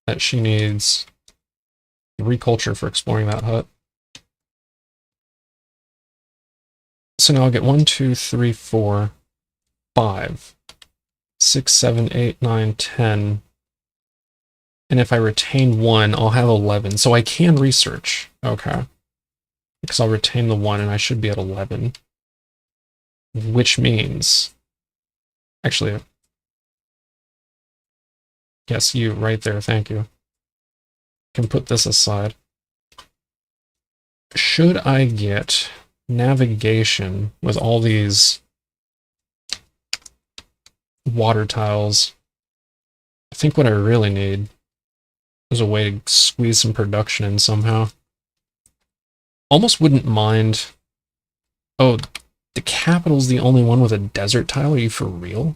A: that she needs reculture for exploring that hut. So now I'll get 1, 2, 3, 4, 5, 6, 7, 8, 9, 10. And if I retain 1, I'll have 11. So I can research. Okay. Because I'll retain the 1 and I should be at 11. Which means... Actually, Yes, you, right there, thank you. Can put this aside. Should I get navigation with all these water tiles? I think what I really need is a way to squeeze some production in somehow. Almost wouldn't mind. Oh, the capital's the only one with a desert tile? Are you for real?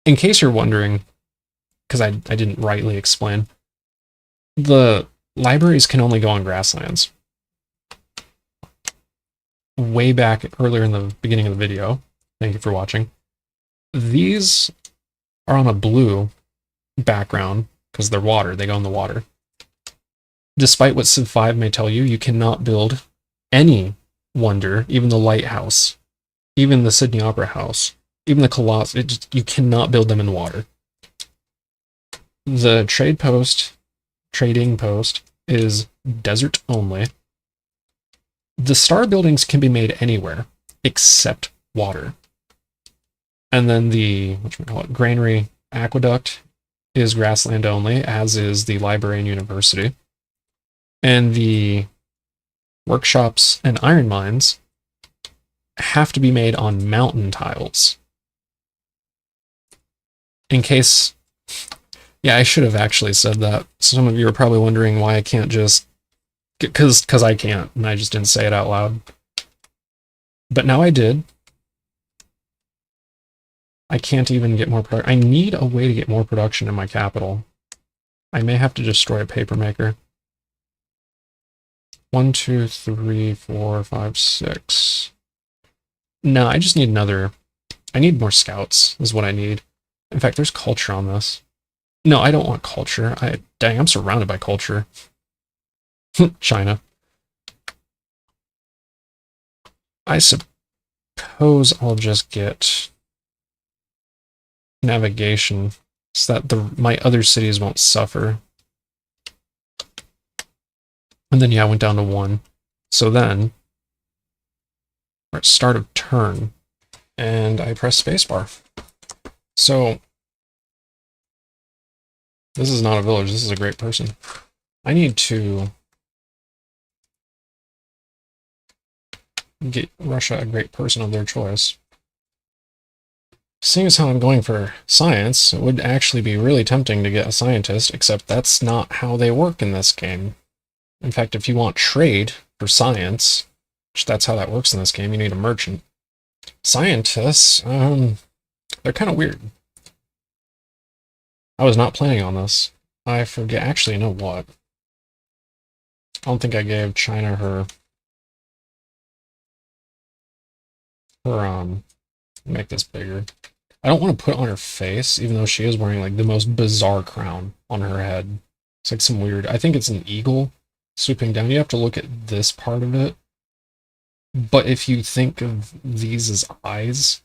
A: In case you're wondering, because I didn't rightly explain, the libraries can only go on grasslands. Way back earlier in the beginning of the video, thank you for watching, these are on a blue background because they're water, they go in the water. Despite what Civ 5 may tell you, you cannot build any wonder, even the lighthouse, even the Sydney Opera House, even the Colossus, you cannot build them in water. The trading post is desert only. The star buildings can be made anywhere except water. And then the granary aqueduct is grassland only, as is the library and university. And the workshops and iron mines have to be made on mountain tiles. In case, yeah, I should have actually said that. Some of you are probably wondering why I can't just, because I can't, and I just didn't say it out loud. But now I did. I can't even get more production. I need a way to get more production in my capital. I may have to destroy a paper maker. 1, 2, 3, 4, 5, 6. No, I just need another. I need more scouts, is what I need. In fact, there's culture on this. No, I don't want culture. Dang, I'm surrounded by culture. China. I suppose I'll just get navigation so that my other cities won't suffer. And then, yeah, I went down to 1. So then, we're at start of turn, and I press spacebar. So, this is not a village, this is a great person. I need to get Russia a great person of their choice. Seeing as how I'm going for science, it would actually be really tempting to get a scientist, except that's not how they work in this game. In fact, if you want trade for science, which that's how that works in this game, you need a merchant. Scientists, they're kind of weird. I was not planning on this. I forget, actually, you know what? I don't think I gave China her, make this bigger. I don't want to put it on her face, even though she is wearing like the most bizarre crown on her head. It's like some weird, I think it's an eagle swooping down. You have to look at this part of it. But if you think of these as eyes,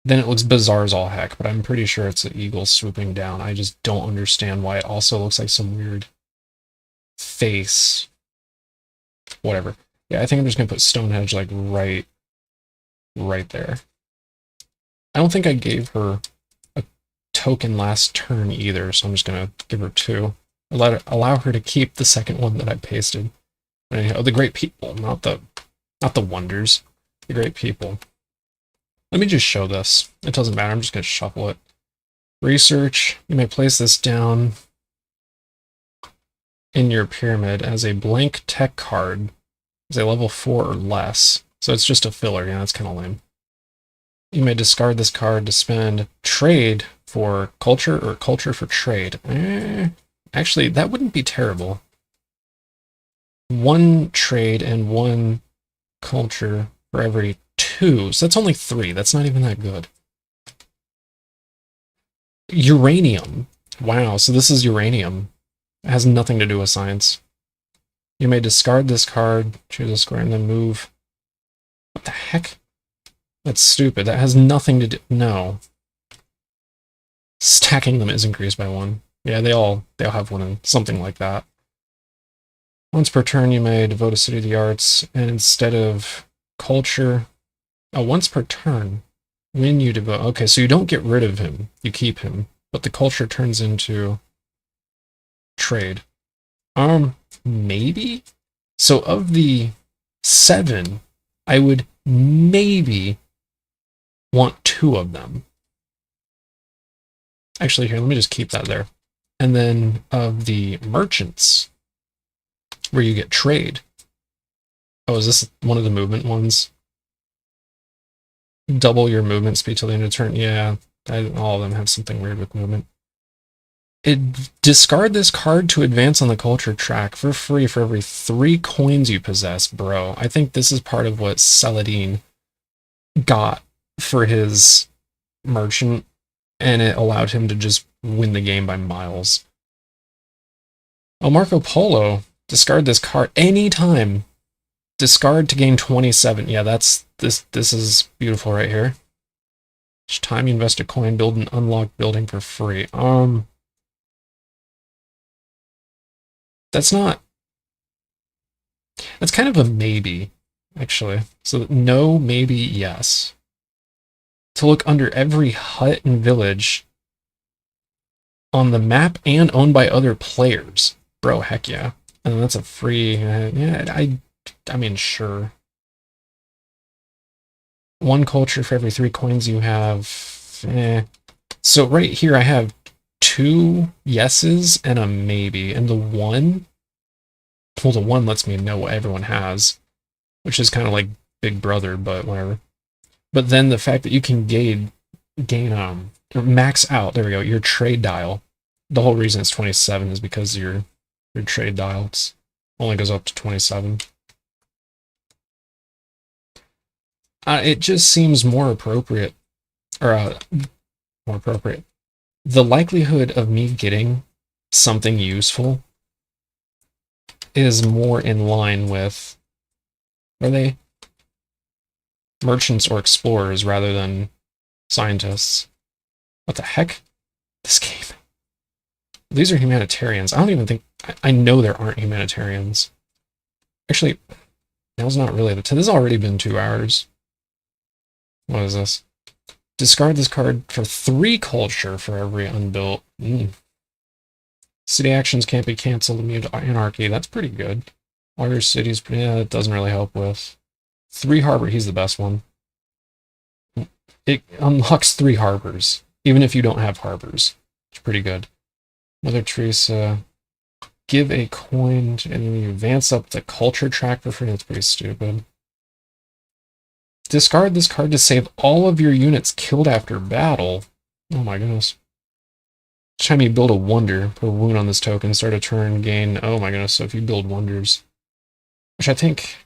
A: then it looks bizarre as all heck, but I'm pretty sure it's an eagle swooping down. I just don't understand why it also looks like some weird face. Whatever. Yeah, I think I'm just going to put Stonehenge like right there. I don't think I gave her a token last turn either, so I'm just going to give her 2. Allow her to keep the second one that I pasted. Anyhow, the great people, not the wonders. The great people. Let me just show this. It doesn't matter, I'm just going to shuffle it. Research, you may place this down in your pyramid as a blank tech card. As a level 4 or less. So it's just a filler, yeah, that's kind of lame. You may discard this card to spend trade for culture or culture for trade. Actually, that wouldn't be terrible. 1 trade and 1 culture for every 2. So that's only 3. That's not even that good. Uranium. Wow, so this is uranium. It has nothing to do with science. You may discard this card, choose a square, and then move. What the heck? That's stupid. That has nothing to do. No. Stacking them is increased by 1. Yeah, they all have 1 and something like that. Once per turn, you may devote a city to the arts, and instead of culture, once per turn. When you devote, okay, so you don't get rid of him, you keep him, but the culture turns into trade. Maybe? So of the 7, I would maybe want 2 of them. Actually, here, let me just keep that there. And then of the merchants, where you get trade. Oh, is this one of the movement ones? Double your movement speed till the end of turn. Yeah, all of them have something weird with movement. Discard this card to advance on the culture track for free for every 3 coins you possess, bro. I think this is part of what Saladin got for his merchant, and it allowed him to just win the game by miles. Oh, Marco Polo. Discard this card anytime. Discard to gain 27. Yeah, that's this is beautiful right here. Each time you invest a coin, build an unlocked building for free. That's kind of a maybe, actually. So no, maybe, yes. To look under every hut and village on the map and owned by other players. Bro, heck yeah. And that's a free, yeah, I mean, sure. 1 culture for every 3 coins you have. So right here I have 2 yeses and a maybe. And the 1, well, the 1 lets me know what everyone has, which is kind of like Big Brother, but whatever. But then the fact that you can gain or max out, there we go, your trade dial. The whole reason it's 27 is because your trade dial only goes up to 27. It just seems more appropriate, or more appropriate. The likelihood of me getting something useful is more in line with, are they merchants or explorers rather than scientists? What the heck? This game. These are humanitarians. I don't even think, I know there aren't humanitarians. Actually, now's not really the time. This has already been 2 hours. What is this? Discard this card for 3 culture for every unbuilt. City actions can't be canceled, immune to anarchy. That's pretty good. All your cities, yeah, that doesn't really help with. 3 harbor, he's the best one. It unlocks 3 harbors, even if you don't have harbors. It's pretty good. Mother Teresa, give a coin, and you advance up the culture track for free. That's pretty stupid. Discard this card to save all of your units killed after battle. Oh my goodness. Each time you build a wonder, put a wound on this token, start a turn, gain. Oh my goodness, so if you build wonders. Which I think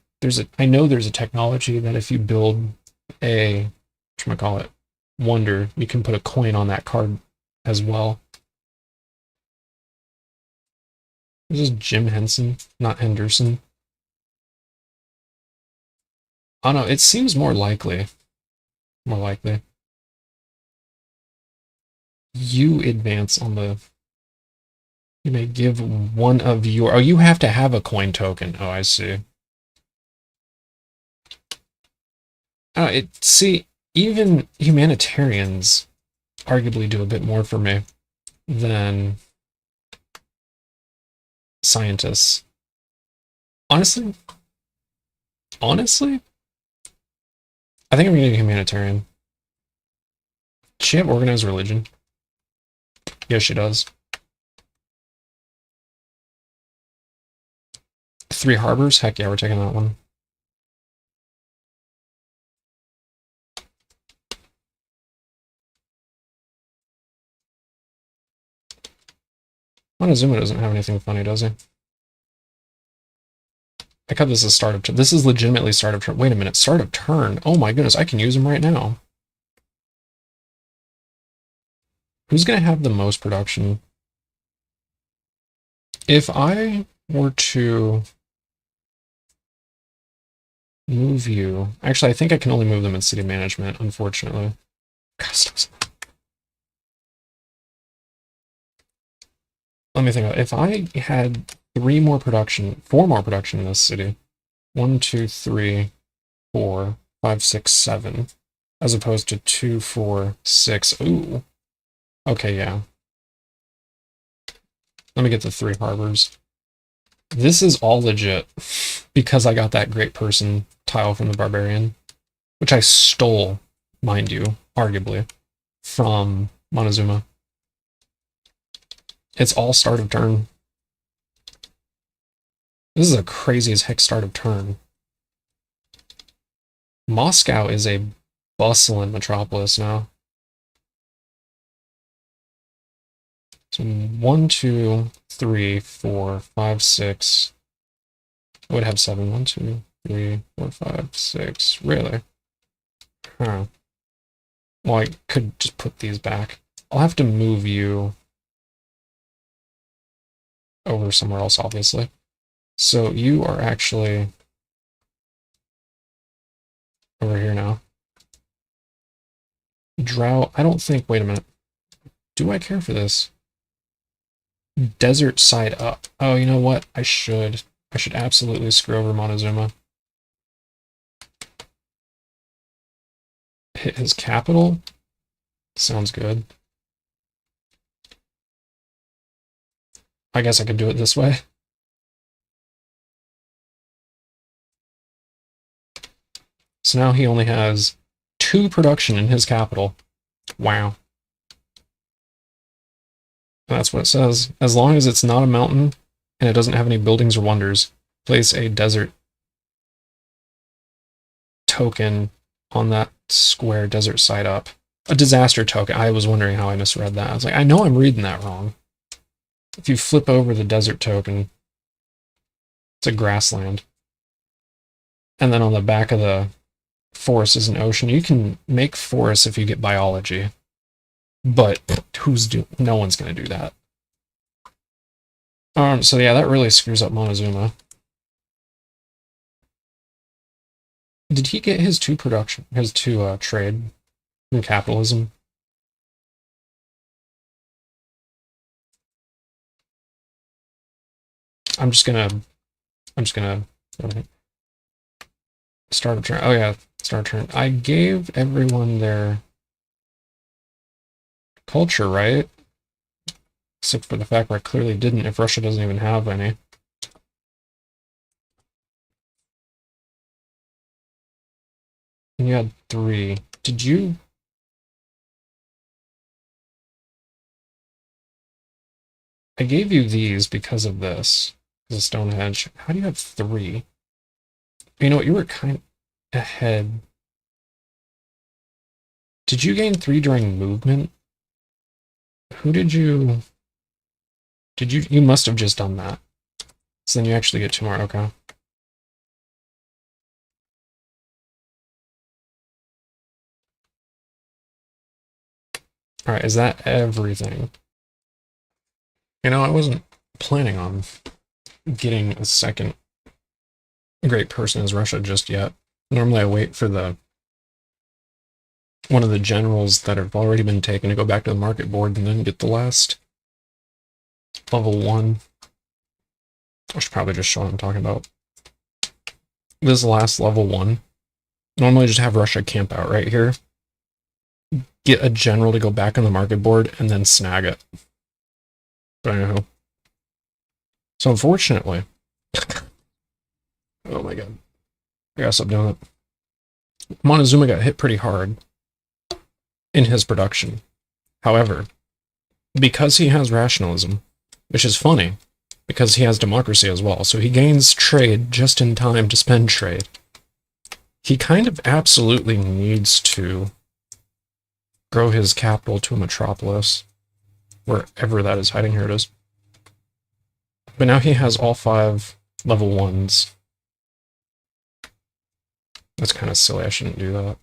A: I know there's a technology that if you build a, whatchamacallit, wonder, you can put a coin on that card as well. This is Jim Henson, not Henderson. Oh no, it seems more likely. More likely. You advance on the... You may give one of your... Oh, you have to have a coin token. Oh, I see. Oh, see, even humanitarians arguably do a bit more for me than scientists. Honestly, I think I'm gonna do humanitarian. Does she have organized religion? Yes, she does. 3 harbors? Heck yeah, we're taking that one. Montezuma doesn't have anything funny, does he? I cut this as start of turn. This is legitimately start of turn. Wait a minute, start of turn. Oh my goodness, I can use him right now. Who's going to have the most production? If I were to move you... Actually, I think I can only move them in city management, unfortunately. Gosh, let me think about it. If I had 4 more production in this city. 1, 2, 3, 4, 5, 6, 7. as opposed to 2, 4, 6. Ooh. Okay, yeah. Let me get the 3 harbors. This is all legit because I got that great person tile from the barbarian, which I stole, mind you, arguably, from Montezuma. It's all start of turn. This is a crazy as heck start of turn. Moscow is a bustling metropolis now. So 1, 2, 3, 4, 5, 6. I would have 7. 1, 2, 3, 4, 5, 6. Really? Huh. Well, I could just put these back. I'll have to move you over somewhere else, obviously. So you are actually over here now. Drought. I don't think. Wait a minute. Do I care for this? Desert side up. Oh, you know what? I should absolutely screw over Montezuma. Hit his capital. Sounds good. I guess I could do it this way. So now he only has 2 production in his capital. Wow. And that's what it says. As long as it's not a mountain and it doesn't have any buildings or wonders, place a desert token on that square desert side up. A disaster token. I was wondering how I misread that. I was like, I know I'm reading that wrong. If you flip over the desert token, it's a grassland. And then on the back of the forest is an ocean. You can make forests if you get biology. But no one's going to do that. So yeah, that really screws up Montezuma. Did he get his 2 production, his 2 trade from capitalism? I'm just gonna start a turn. Oh yeah, start a turn. I gave everyone their culture, right? Except for the fact where I clearly didn't, if Russia doesn't even have any. And you had 3. Did you? I gave you these because of this. Because of Stonehenge. How do you have 3? You know what, you were kind of ahead. Did you gain 3 during movement? Who did you... You must have just done that. So then you actually get 2 more, okay. Alright, is that everything? You know, I wasn't planning on getting a second great person as Russia just yet. Normally I wait for one of the generals that have already been taken to go back to the market board and then get the last level 1. I should probably just show what I'm talking about. This last level 1. Normally just have Russia camp out right here. Get a general to go back on the market board and then snag it. But anyhow. So unfortunately... oh my god. I gotta stop doing it. Montezuma got hit pretty hard in his production. However, because he has rationalism, which is funny, because he has democracy as well, so he gains trade just in time to spend trade. He kind of absolutely needs to grow his capital to a metropolis, wherever that is hiding. Here it is. But now he has all 5 level 1s. That's kind of silly, I shouldn't do that.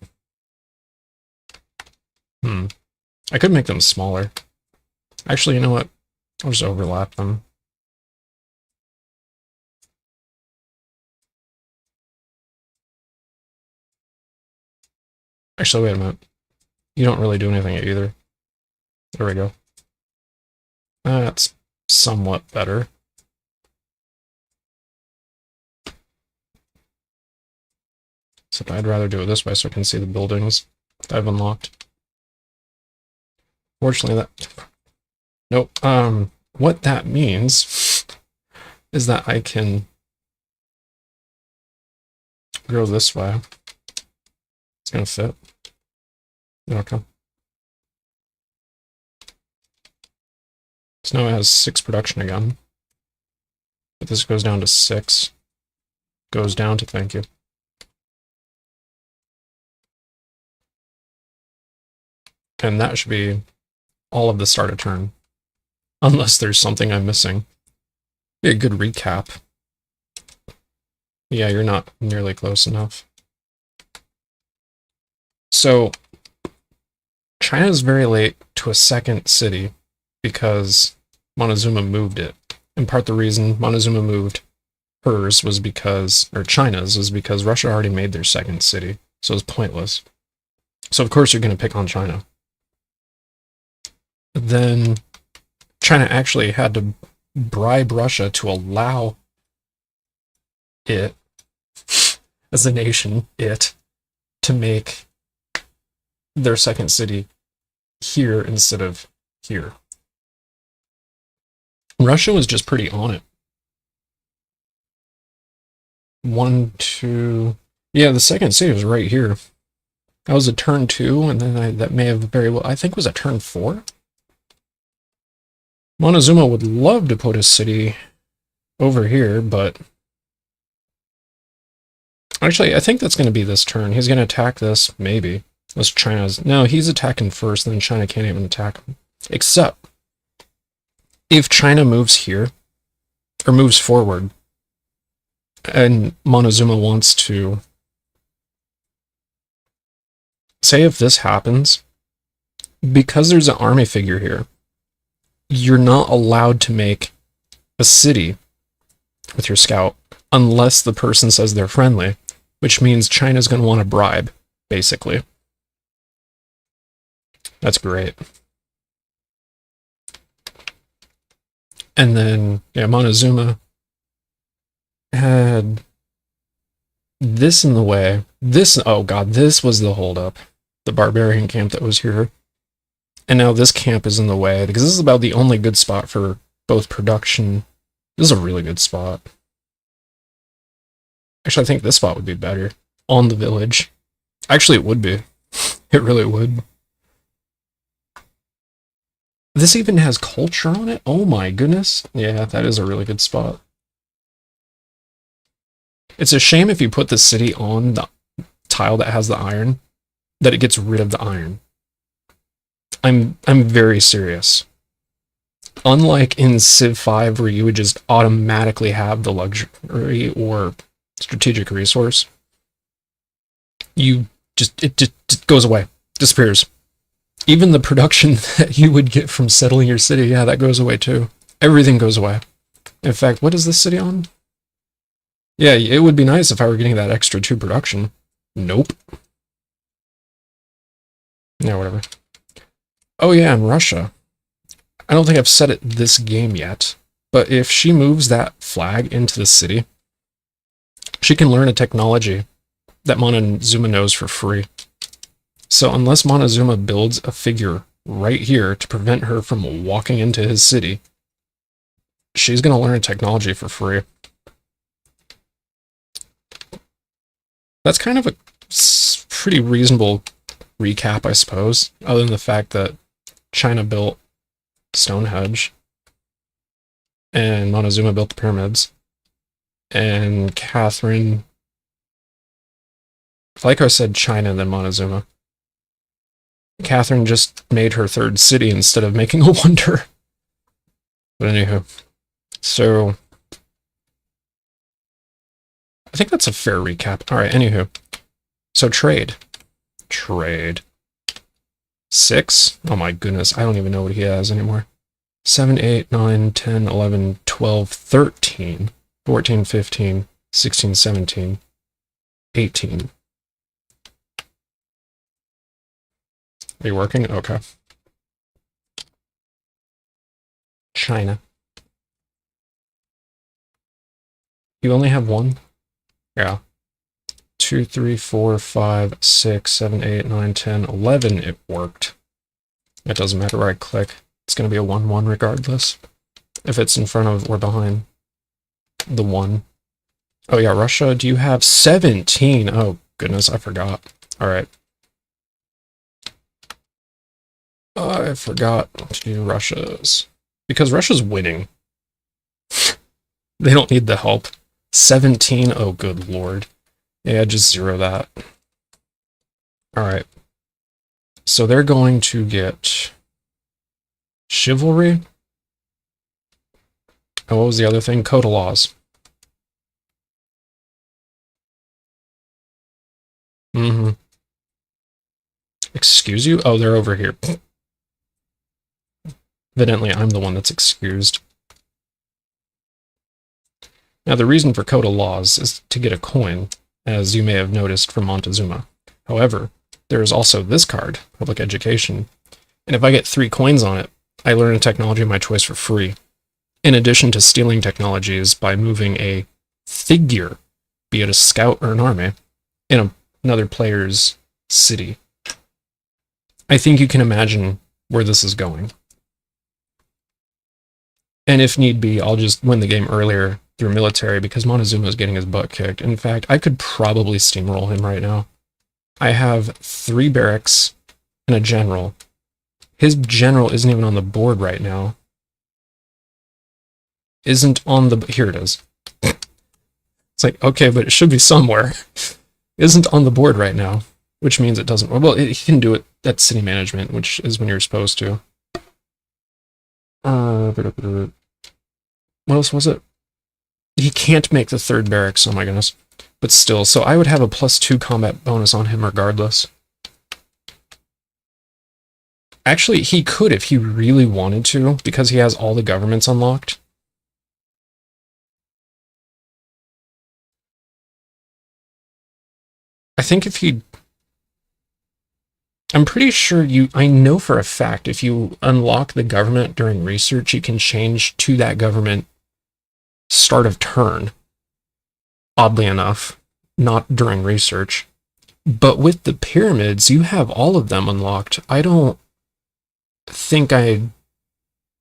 A: I could make them smaller. Actually, you know what? I'll just overlap them. Actually, wait a minute. You don't really do anything either. There we go. That's somewhat better. Except I'd rather do it this way so I can see the buildings. I've unlocked. Fortunately, that... Nope. What that means is that I can grow this way. It's gonna fit. Okay. So now it has 6 production again. But this goes down to 6. Goes down to thank you. And that should be all of the start of turn. Unless there's something I'm missing. Be a good recap. Yeah, you're not nearly close enough. So, China is very late to a second city because Montezuma moved it. In part the reason Montezuma moved hers was because, or China's, was because Russia already made their second city. So it was pointless. So of course you're going to pick on China. Then China actually had to bribe Russia to allow it, as a nation, to make their second city here instead of here. Russia was just pretty on it. 1, 2... Yeah, the second city was right here. That was a turn 2, and then that may have very well... I think it was a turn 4? Montezuma would love to put a city over here, but... Actually, I think that's going to be this turn. He's going to attack this, maybe. Unless China's... No, he's attacking first, then China can't even attack him. Except, if China moves here, or moves forward, and Montezuma wants to... Say if this happens, because there's an army figure here, you're not allowed to make a city with your scout unless the person says they're friendly, which means China's going to want to bribe, basically. That's great. And then, yeah, Montezuma had this in the way. This, oh god, this was the holdup. The barbarian camp that was here. And now this camp is in the way, because this is about the only good spot for both production. This is a really good spot. Actually, I think this spot would be better. On the village. Actually, it would be. It really would. This even has culture on it? Oh my goodness. Yeah, that is a really good spot. It's a shame if you put the city on the tile that has the iron, that it gets rid of the iron. I'm very serious. Unlike in Civ 5, where you would just automatically have the luxury or strategic resource, it just goes away, disappears. Even the production that you would get from settling your city, yeah, that goes away too. Everything goes away. In fact, what is this city on? Yeah, it would be nice if I were getting that extra 2 production. Nope. Yeah, whatever. Oh yeah, and Russia. I don't think I've said it this game yet, but if she moves that flag into the city, she can learn a technology that Montezuma knows for free. So unless Montezuma builds a figure right here to prevent her from walking into his city, she's going to learn a technology for free. That's kind of a pretty reasonable recap, I suppose, other than the fact that China built Stonehenge, and Montezuma built the pyramids, and Catherine, like I said, China and then Montezuma. Catherine just made her 3rd city instead of making a wonder. But anywho, so I think that's a fair recap. Alright, anywho. So trade. Trade. 6? Oh my goodness, I don't even know what he has anymore. 7, 8, 9, 10, 11, 12, 13, 14, 15, 16, 17, 18. Are you working? Okay. China. You only have 1? Yeah. 2, 3, 4, 5, 6, 7, 8, 9, 10, 11. It worked. It doesn't matter where I click. It's going to be a 1-1 regardless. If it's in front of or behind the 1. Oh yeah, Russia, do you have 17? Oh goodness, I forgot. Alright. I forgot to do Russia's. Because Russia's winning. They don't need the help. 17? Oh good lord. Yeah, just zero that. Alright. So they're going to get chivalry. And what was the other thing? Code of laws. Mm-hmm. Excuse you? Oh, they're over here. Evidently, I'm the one that's excused. Now, the reason for code of laws is to get a coin, as you may have noticed from Montezuma. However, there is also this card, Public Education, and if I get 3 coins on it, I learn a technology of my choice for free, in addition to stealing technologies by moving a figure, be it a scout or an army, in another player's city. I think you can imagine where this is going. And if need be, I'll just win the game earlier through military because Montezuma is getting his butt kicked. In fact, I could probably steamroll him right now. I have 3 barracks and a general. His general isn't even on the board right now. Isn't on the... Here it is. It's like, okay, but it should be somewhere. Isn't on the board right now, which means it doesn't... Well, he can do it at city management, which is when you're supposed to. What else was it? He can't make the 3rd barracks, oh my goodness. But still, so I would have a +2 combat bonus on him regardless. Actually, he could if he really wanted to, because he has all the governments unlocked. I think if he... I'm pretty sure I know for a fact, if you unlock the government during research, you can change to that government start of turn. Oddly enough, not during research. But with the pyramids, you have all of them unlocked. I don't think I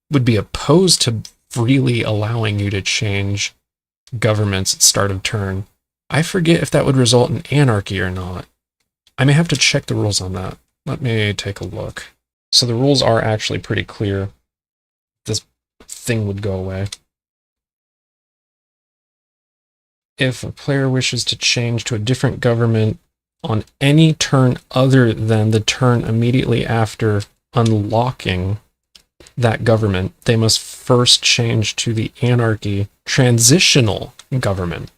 A: would be opposed to freely allowing you to change governments at start of turn. I forget if that would result in anarchy or not. I may have to check the rules on that. Let me take a look. So the rules are actually pretty clear. This thing would go away. If a player wishes to change to a different government on any turn other than the turn immediately after unlocking that government, they must first change to the anarchy transitional government.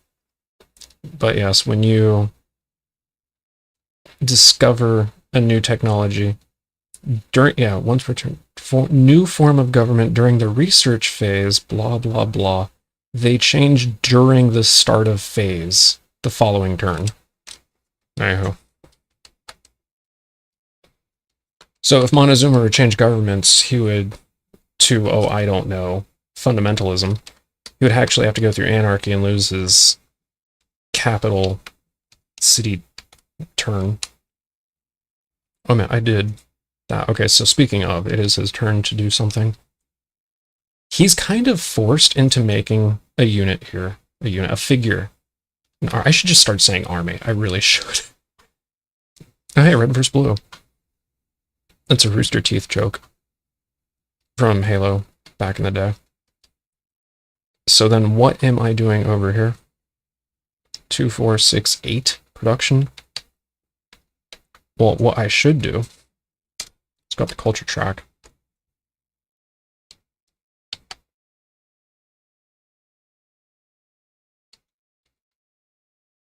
A: But yes, when you discover a new technology once per turn, new form of government during the research phase, blah blah blah, they change during the start of phase the following turn. Anywho. So if Montezuma would change governments, he would to, I don't know, fundamentalism. He would actually have to go through anarchy and lose his capital city turn. Oh man, I did that. Okay, so speaking of, it is his turn to do something. He's kind of forced into making a unit here. A figure. I should just start saying army. I really should. Oh hey, red versus blue. That's a Rooster Teeth joke. From Halo, back in the day. So then what am I doing over here? 2, 4, 6, 8 production. Well, what I should do, it's got the culture track.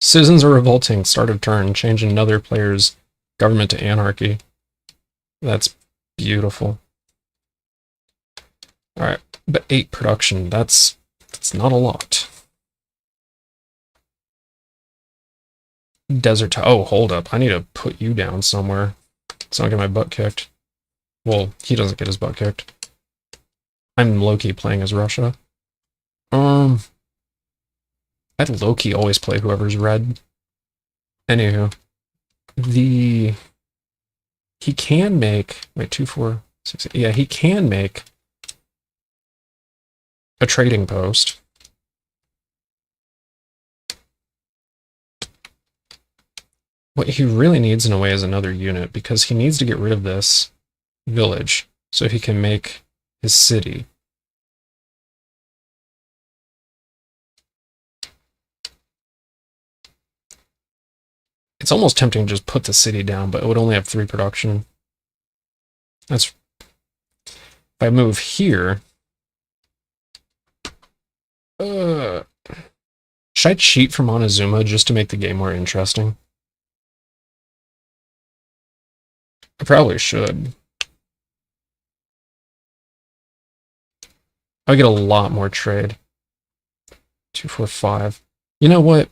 A: Citizens are revolting, start of turn, change another player's government to anarchy. That's beautiful. Alright, but 8 production, that's not a lot. Desert, oh, hold up, I need to put you down somewhere so I don't get my butt kicked. Well, he doesn't get his butt kicked. I'm low-key playing as Russia. I'd low-key always play whoever's red. Anywho, he can make, wait, 2, 4, 6, yeah, he can make a trading post. What he really needs in a way is another unit, because he needs to get rid of this village so he can make his city. It's almost tempting to just put the city down, but it would only have 3 production. That's... If I move here... should I cheat for Montezuma just to make the game more interesting? I probably should. I get a lot more trade. 2, 4, 5. You know what?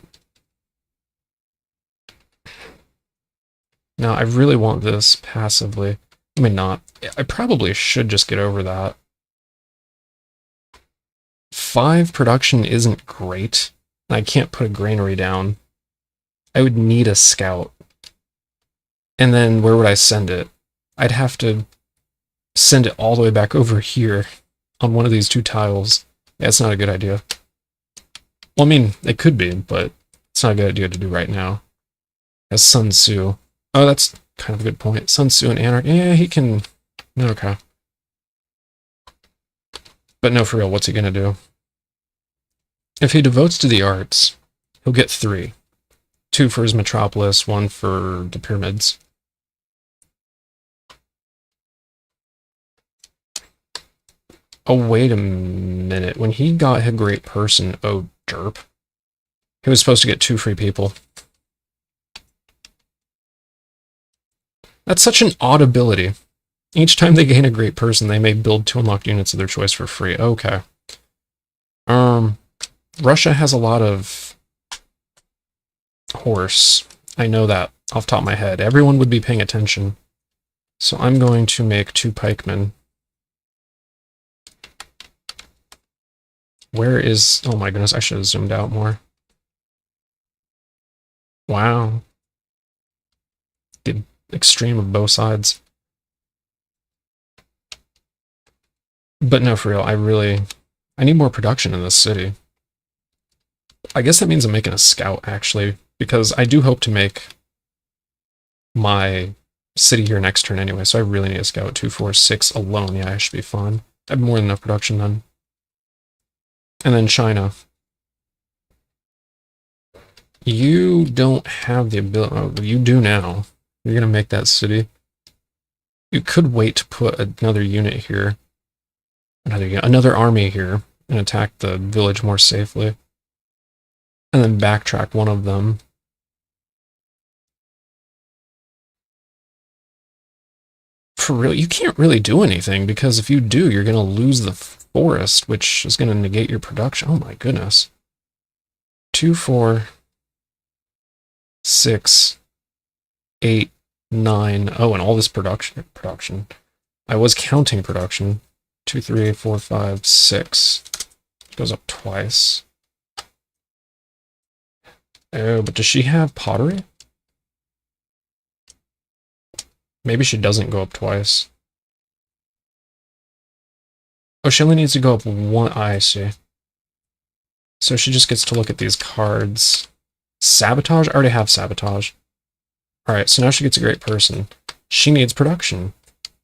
A: No, I really want this passively. I mean, not. I probably should just get over that. 5 production isn't great. I can't put a granary down. I would need a scout. And then where would I send it? I'd have to send it all the way back over here on one of these 2 tiles. Yeah, it's not a good idea. Well, I mean, it could be, but it's not a good idea to do right now. As Sun Tzu. Oh, that's kind of a good point. Sun Tzu and Anarch. Yeah, he can... Okay. But no, for real, what's he gonna do? If he devotes to the arts, he'll get 3. 2 for his metropolis, 1 for the pyramids. Oh, wait a minute. When he got a great person, oh, derp. He was supposed to get 2 free people. That's such an odd ability. Each time they gain a great person, they may build 2 unlocked units of their choice for free. Okay. Russia has a lot of horse. I know that off the top of my head. Everyone would be paying attention. So I'm going to make 2 pikemen. Where is... Oh my goodness, I should have zoomed out more. Wow. The extreme of both sides. But no, for real, I need more production in this city. I guess that means I'm making a scout, actually, because I do hope to make my city here next turn anyway, so I really need a scout. 2, 4, 6 alone. Yeah, I should be fine. I have more than enough production then. And then China. You don't have the ability... Oh, you do now. You're going to make that city. You could wait to put another unit here. Another army here and attack the village more safely. And then backtrack one of them. For real, you can't really do anything, because if you do, you're going to lose the forest, which is going to negate your production. Oh my goodness. 2, 4, 6, 8, 9. Oh, and all this production. I was counting production. 2, 3, 4, 5, 6. It goes up twice. Oh, but does she have pottery? Maybe she doesn't go up twice. Oh, she only needs to go up 1. I see. So she just gets to look at these cards. Sabotage? I already have sabotage. Alright, so now she gets a great person. She needs production.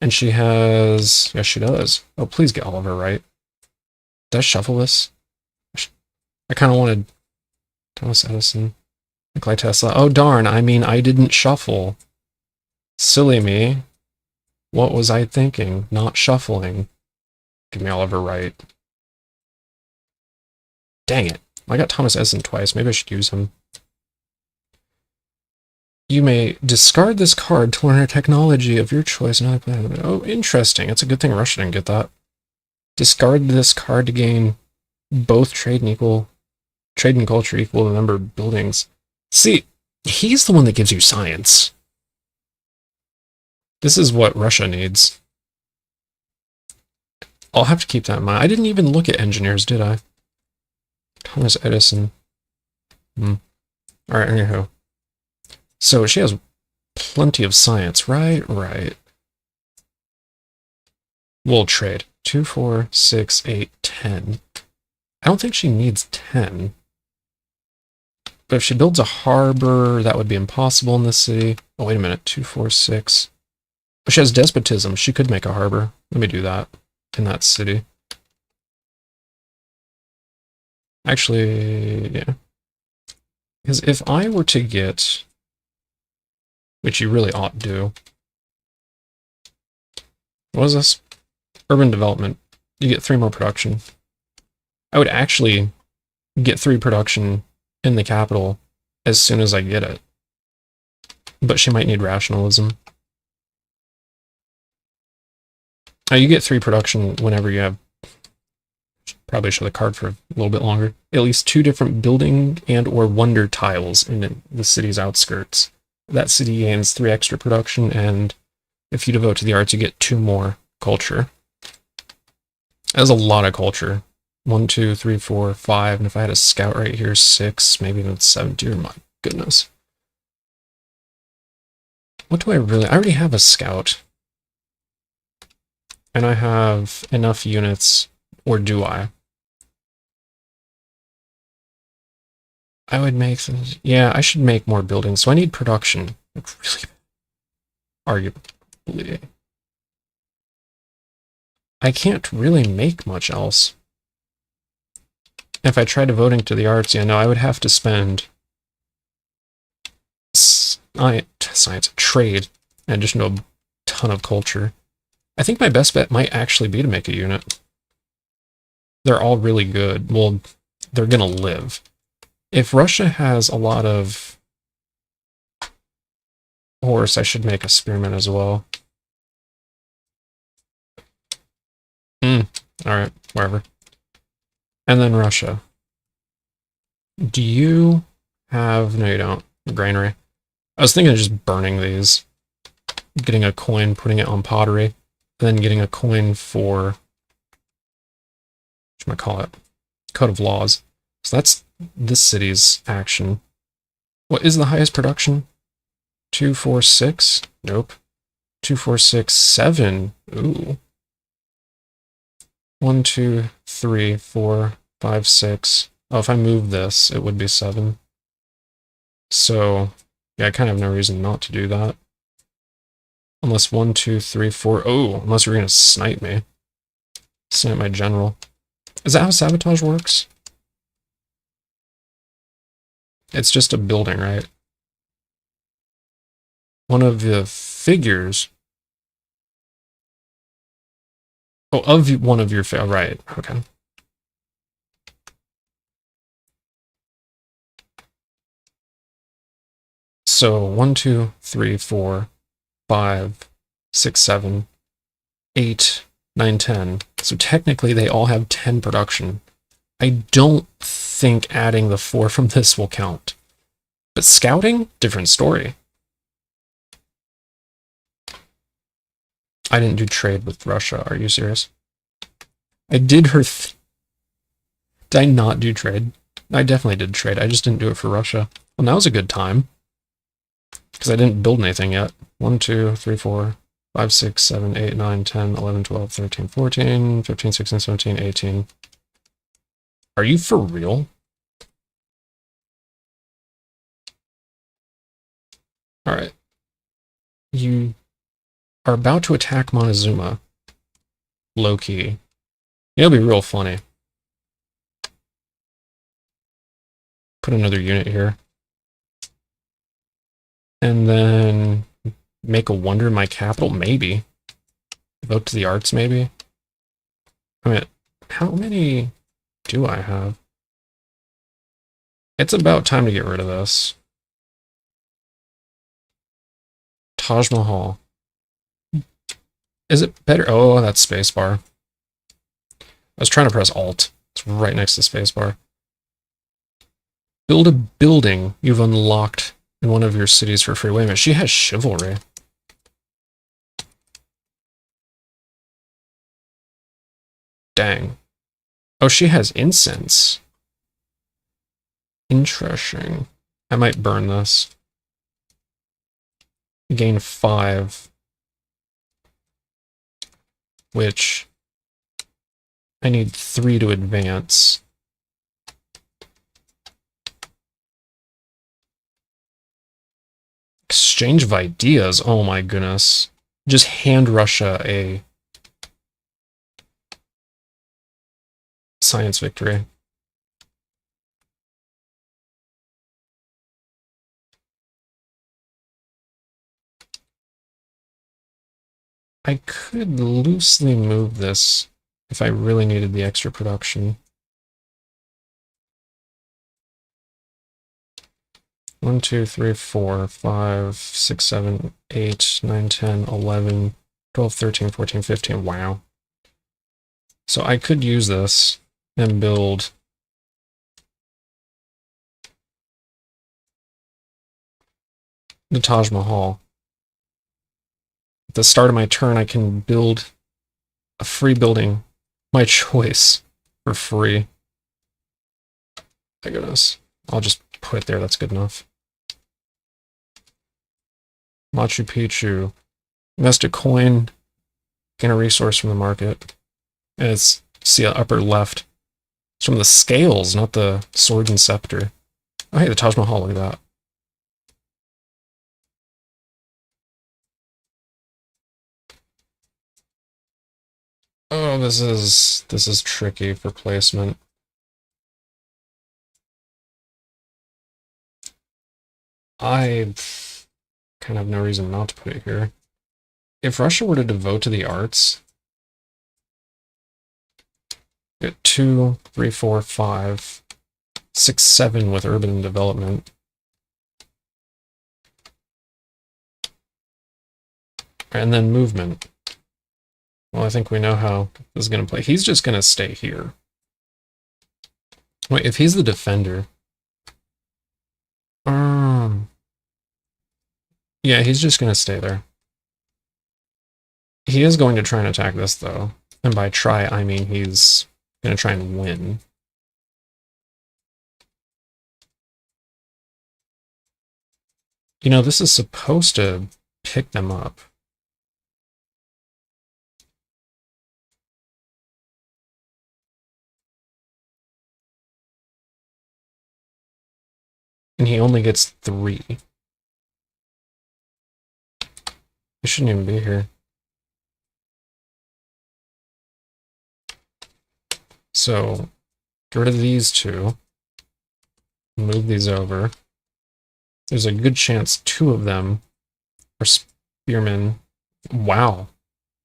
A: And she has... Yes, she does. Oh, please get Oliver right. Did I shuffle this? I kind of wanted... Thomas Edison. Nikolai Tesla. Oh, darn. I mean, I didn't shuffle. Silly me. What was I thinking? Not shuffling. Give me Oliver right. Dang it. I got Thomas Edison twice. Maybe I should use him. You may discard this card to learn a technology of your choice. Oh, interesting. It's a good thing Russia didn't get that. Discard this card to gain both trade and culture equal to the number of buildings. See, he's the one that gives you science. This is what Russia needs. I'll have to keep that in mind. I didn't even look at engineers, did I? Thomas Edison. Alright, anyhow. So she has plenty of science. Right. We'll trade. 2, 4, 6, 8, 10. I don't think she needs 10. But if she builds a harbor, that would be impossible in this city. Oh, wait a minute. 2, 4, 6. But she has despotism. She could make a harbor. Let me do that in that city. Actually, yeah. Because if I were to get, which you really ought to do, what is this? Urban development. You get 3 more production. I would actually get 3 production in the capital as soon as I get it. But she might need rationalism. Now you get 3 production whenever you have, probably show the card for a little bit longer, at least 2 different building and or wonder tiles in the city's outskirts. That city gains 3 extra production, and if you devote to the arts, you get 2 more culture. That's a lot of culture. 1, 2, 3, 4, 5, and if I had a scout right here, 6, maybe even 7. Dear my goodness. What do I really... I already have a scout. And I have enough units, or do I? I would make... Yeah, I should make more buildings, so I need production. Really... Arguably. I can't really make much else. If I tried devoting to the arts, yeah, no, I would have to spend science, trade, in addition to a ton of culture. I think my best bet might actually be to make a unit. They're all really good. Well, they're gonna live. If Russia has a lot of horse, I should make a spearman as well. Alright, wherever. And then Russia. Do you have... No, you don't. Granary. I was thinking of just burning these. Getting a coin, putting it on pottery. Then getting a coin for... What should I call it? Code of Laws. So that's this city's action. What is the highest production? 2, 4, 6? Nope. 2, 4, 6, 7. Ooh. 1, 2, 3, 4, 5, 6. Oh, if I move this, it would be 7. So, yeah, I kind of have no reason not to do that. Unless 1, 2, 3, 4. Oh, unless you're going to snipe me. Snipe my general. Is that how sabotage works? It's just a building, right? One of the figures... Oh, of one of your... Right, okay. So 1, 2, 3, 4, 5, 6, 7, 8, 9, 10. So technically they all have 10 production. I don't think adding the 4 from this will count. But scouting, different story. I didn't do trade with Russia. Are you serious? I did her... Did I not do trade? I definitely did trade. I just didn't do it for Russia. Well, now's a good time. Because I didn't build anything yet. 1, 2, 3, 4, 5, 6, 7, 8, 9, 10, 11, 12, 13, 14, 15, 16, 17, 18. Are you for real? Alright. You are about to attack Montezuma. Low-key. It'll be real funny. Put another unit here. And then make a wonder in my capital? Maybe. Devote to the arts, maybe? I mean, how many do I have? It's about time to get rid of this. Taj Mahal. Is it better? Oh, that's spacebar. I was trying to press Alt. It's right next to spacebar. Build a building you've unlocked in one of your cities for free. Wait a minute, she has chivalry. Dang. Oh, she has incense. Interesting. I might burn this. gain 5, which I need 3 to advance. Exchange of ideas, oh my goodness. Just hand Russia a science victory. I could loosely move this if I really needed the extra production. 1, 2, 3, 4, 5, 6, 7, 8, 9, 10, 11, 12, 13, 14, 15. Wow. So I could use this and build the Taj Mahal. At the start of my turn, I can build a free building, my choice, for free. My goodness. I'll just put it there, that's good enough. Machu Picchu. Invest a coin, gain a resource from the market. And it's, see, upper left. It's from the scales, not the sword and scepter. Oh, hey, the Taj Mahal, look at that. Oh, this is tricky for placement. I kind of have no reason not to put it here. If Russia were to devote to the arts, get 2, 3, 4, 5, 6, 7 with urban development. And then movement. Well, I think we know how this is going to play. He's just going to stay here. Wait, if he's the defender... yeah, he's just going to stay there. He is going to try and attack this, though. And by try, I mean he's going to try and win. You know, this is supposed to pick them up. And he only gets 3. He shouldn't even be here. So, get rid of these 2. Move these over. There's a good chance 2 of them are spearmen. Wow.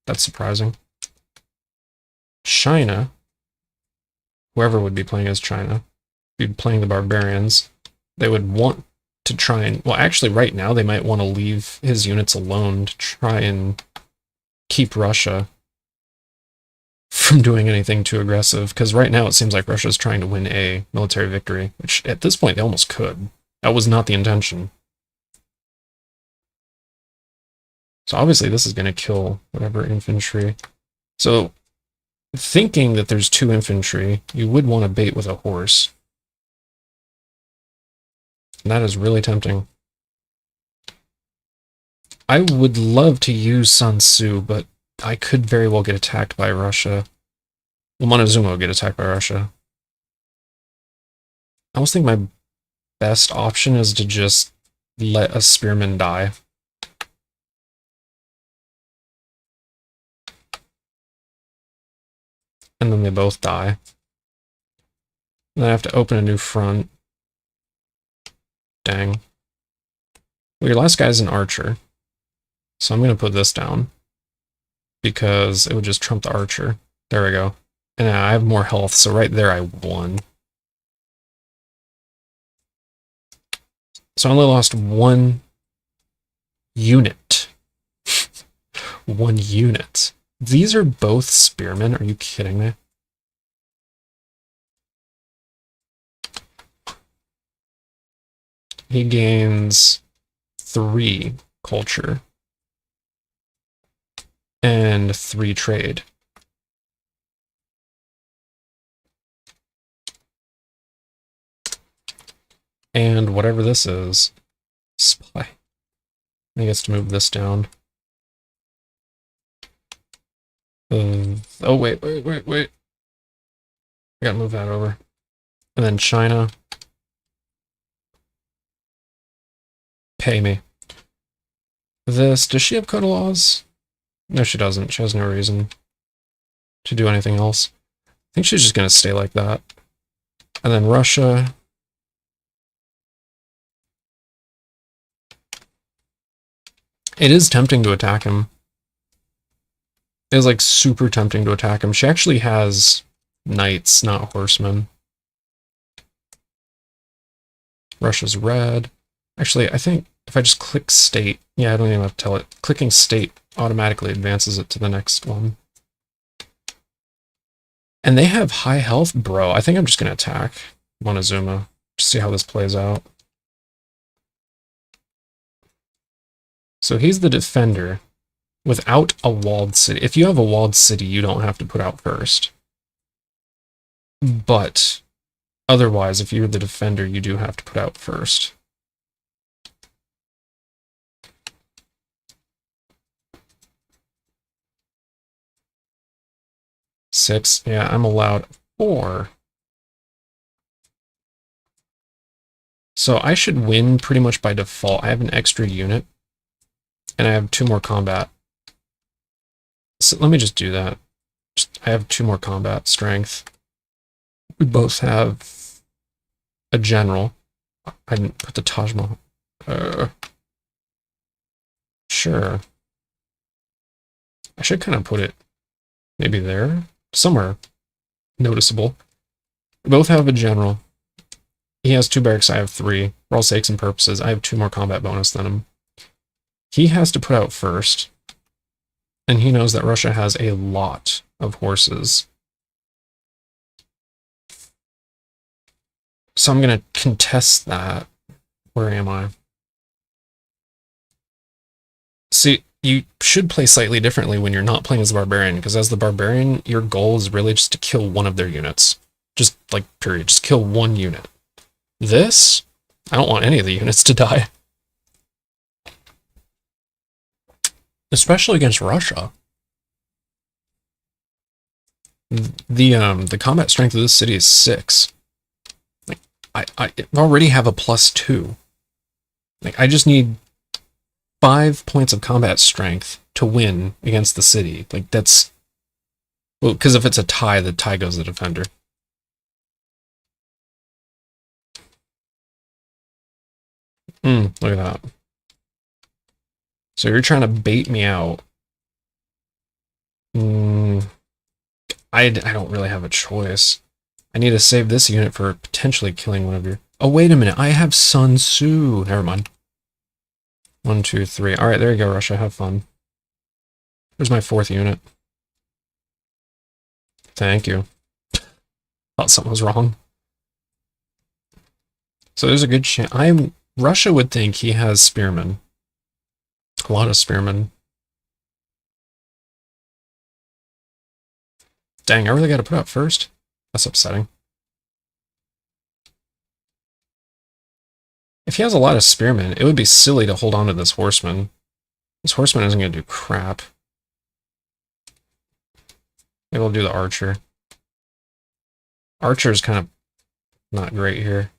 A: That's surprising. China. Whoever would be playing as China. Be playing the barbarians. They would want to try and... well, actually, right now, they might want to leave his units alone to try and keep Russia from doing anything too aggressive, because right now it seems like Russia's trying to win a military victory, which at this point they almost could. That was not the intention. So obviously this is going to kill whatever infantry. So thinking that there's 2 infantry, you would want to bait with a horse. And that is really tempting. I would love to use Sun Tzu, but I could very well get attacked by Russia. Well, Montezuma will get attacked by Russia. I almost think my best option is to just let a spearman die. And then they both die. Then I have to open a new front. Dang. Well, your last guy's an archer. So I'm going to put this down. Because it would just trump the archer. There we go. And I have more health, so right there I won. So I only lost 1 unit. 1 unit. These are both spearmen? Are you kidding me? He gains 3 culture. And 3 trade. And whatever this is, spy. he gets to move this down. Oh, wait. I gotta move that over. And then China. Pay me. This, does she have code of laws? No, she doesn't. She has no reason to do anything else. I think she's just gonna stay like that. And then Russia. It is tempting to attack him. It is like super tempting to attack him. She actually has knights, not horsemen. Russia's red. Actually, I think if I just click state, yeah, I don't even have to tell it. Clicking state automatically advances it to the next one. And they have high health, bro. I think I'm just going to attack Montezuma to see how this plays out. So he's the defender without a walled city. If you have a walled city, you don't have to put out first. But otherwise, if you're the defender, you do have to put out first. Six. Yeah, I'm allowed 4. So I should win pretty much by default. I have an extra unit. And I have 2 more combat. So let me just do that. I have 2 more combat strength. We both have a general. I didn't put the Taj Mahal. Sure. I should kind of put it maybe there. Somewhere noticeable. We both have a general. He has 2 barracks, I have 3. For all sakes and purposes, I have 2 more combat bonus than him. He has to put out first. And he knows that Russia has a lot of horses. So I'm going to contest that. Where am I? See, you should play slightly differently when you're not playing as the barbarian, because as the barbarian, your goal is really just to kill one of their units. Just, like, period. Just kill 1 unit. This, I don't want any of the units to die. Especially against Russia. The combat strength of this city is 6. Like, I already have a +2. Like, I just need 5 points of combat strength to win against the city. Like, that's... Well, because if it's a tie, the tie goes to the defender. Look at that. So you're trying to bait me out. I don't really have a choice. I need to save this unit for potentially killing one of your... Oh, wait a minute. I have Sun Tzu. Never mind. 1, 2, 3. All right, there you go, Russia. Have fun. There's my 4th unit. Thank you. Thought something was wrong. So there's a good chance. Russia would think he has spearmen. A lot of spearmen. Dang, I really got to put out first? That's upsetting. If he has a lot of spearmen, it would be silly to hold on to this horseman. This horseman isn't going to do crap. Maybe we'll do the archer. Archer is kind of not great here.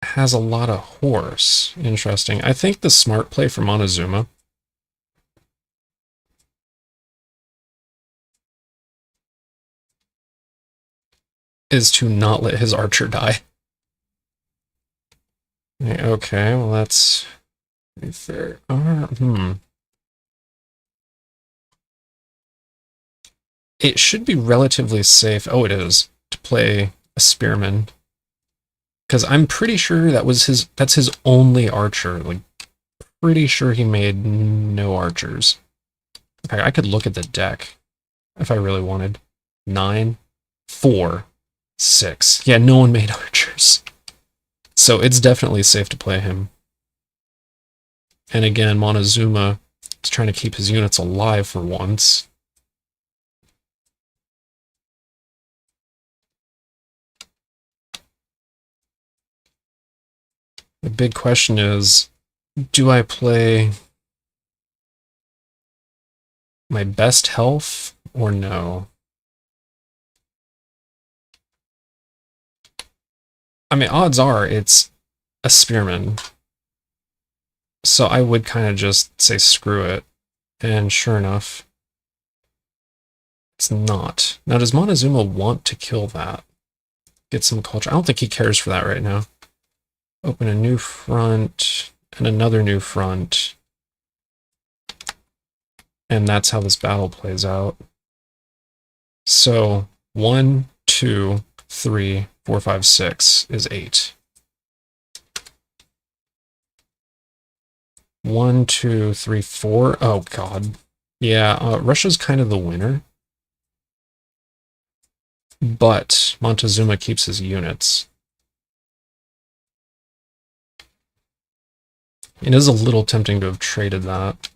A: Has a lot of horse. Interesting. I think the smart play for Montezuma is to not let his archer die. Okay, well that's fair. It should be relatively safe. Oh, it is. To play a spearman. Because I'm pretty sure that's his only archer. Like, pretty sure he made no archers. Okay, I could look at the deck if I really wanted. 9, 4, 6. Yeah, no one made archers. So it's definitely safe to play him. And again, Montezuma is trying to keep his units alive for once. big question is, do I play my best health or no? I mean, odds are it's a spearman. So I would kind of just say screw it. And sure enough, it's not. Now, does Montezuma want to kill that? Get some culture? I don't think he cares for that right now. Open a new front and another new front. And that's how this battle plays out. So 1, 2, 3, 4, 5, 6 is 8. 1, 2, 3, 4. Oh god. Yeah, Russia's kind of the winner. But Montezuma keeps his units. It is a little tempting to have traded that.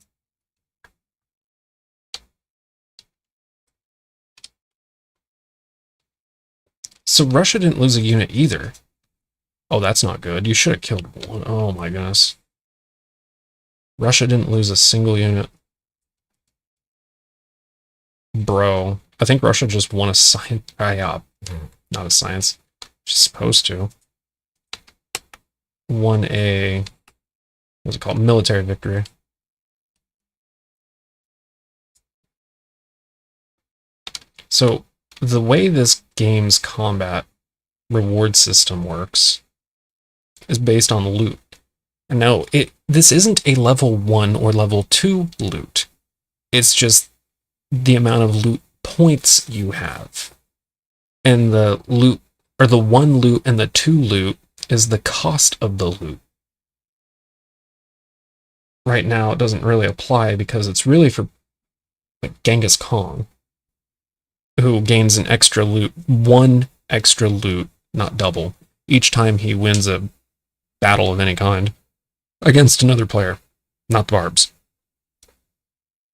A: So Russia didn't lose a unit either. Oh, that's not good. You should have killed one. Oh my goodness. Russia didn't lose a single unit. Bro. I think Russia just won a science. Not a science. She's supposed to. Won a... what's it called? Military victory. So, the way this game's combat reward system works is based on loot. And no, this isn't a level 1 or level 2 loot. It's just the amount of loot points you have. And the loot, or the 1 loot and the 2 loot, is the cost of the loot. Right now, it doesn't really apply because it's really for like Genghis Khan, who gains an extra loot, 1 extra loot, not double, each time he wins a battle of any kind against another player, not the barbs.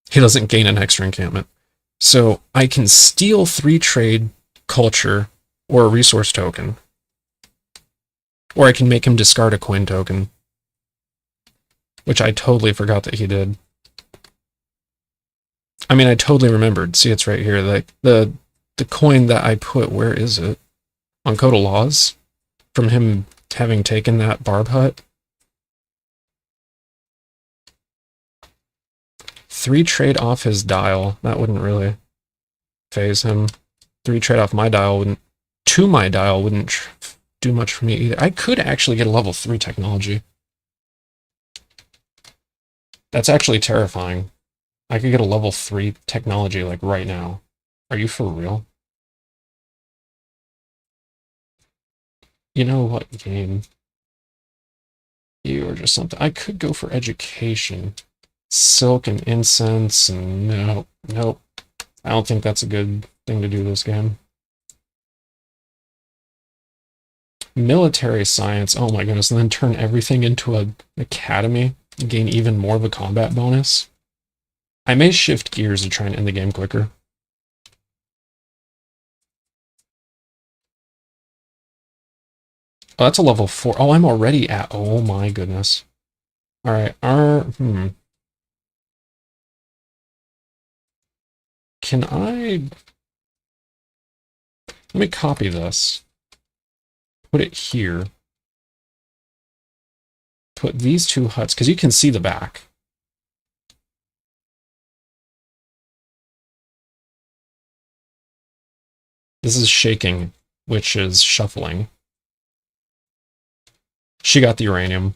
A: He doesn't gain an extra encampment. So I can steal 3 trade, culture, or a resource token. Or I can make him discard a coin token, which I totally forgot that he did. I mean, I totally remembered. See, it's right here. The coin that I put, where is it? On Code of Laws, from him having taken that barb hut. 3 trade off his dial. That wouldn't really phase him. 3 trade off my dial wouldn't. 2 my dial wouldn't do much for me either. I could actually get a level 3 technology. That's actually terrifying. I could get a level 3 technology like right now. Are you for real? You know what game? You are just something. I could go for education. Silk and incense and nope. I don't think that's a good thing to do this game. Military science, oh my goodness, and then turn everything into an academy and gain even more of a combat bonus. I may shift gears to try and end the game quicker. Oh, that's a level 4. Oh, I'm already at... oh my goodness. Alright, Can I... let me copy this. Put it here. Put these 2 huts, because you can see the back. This is shaking, which is shuffling. She got the uranium.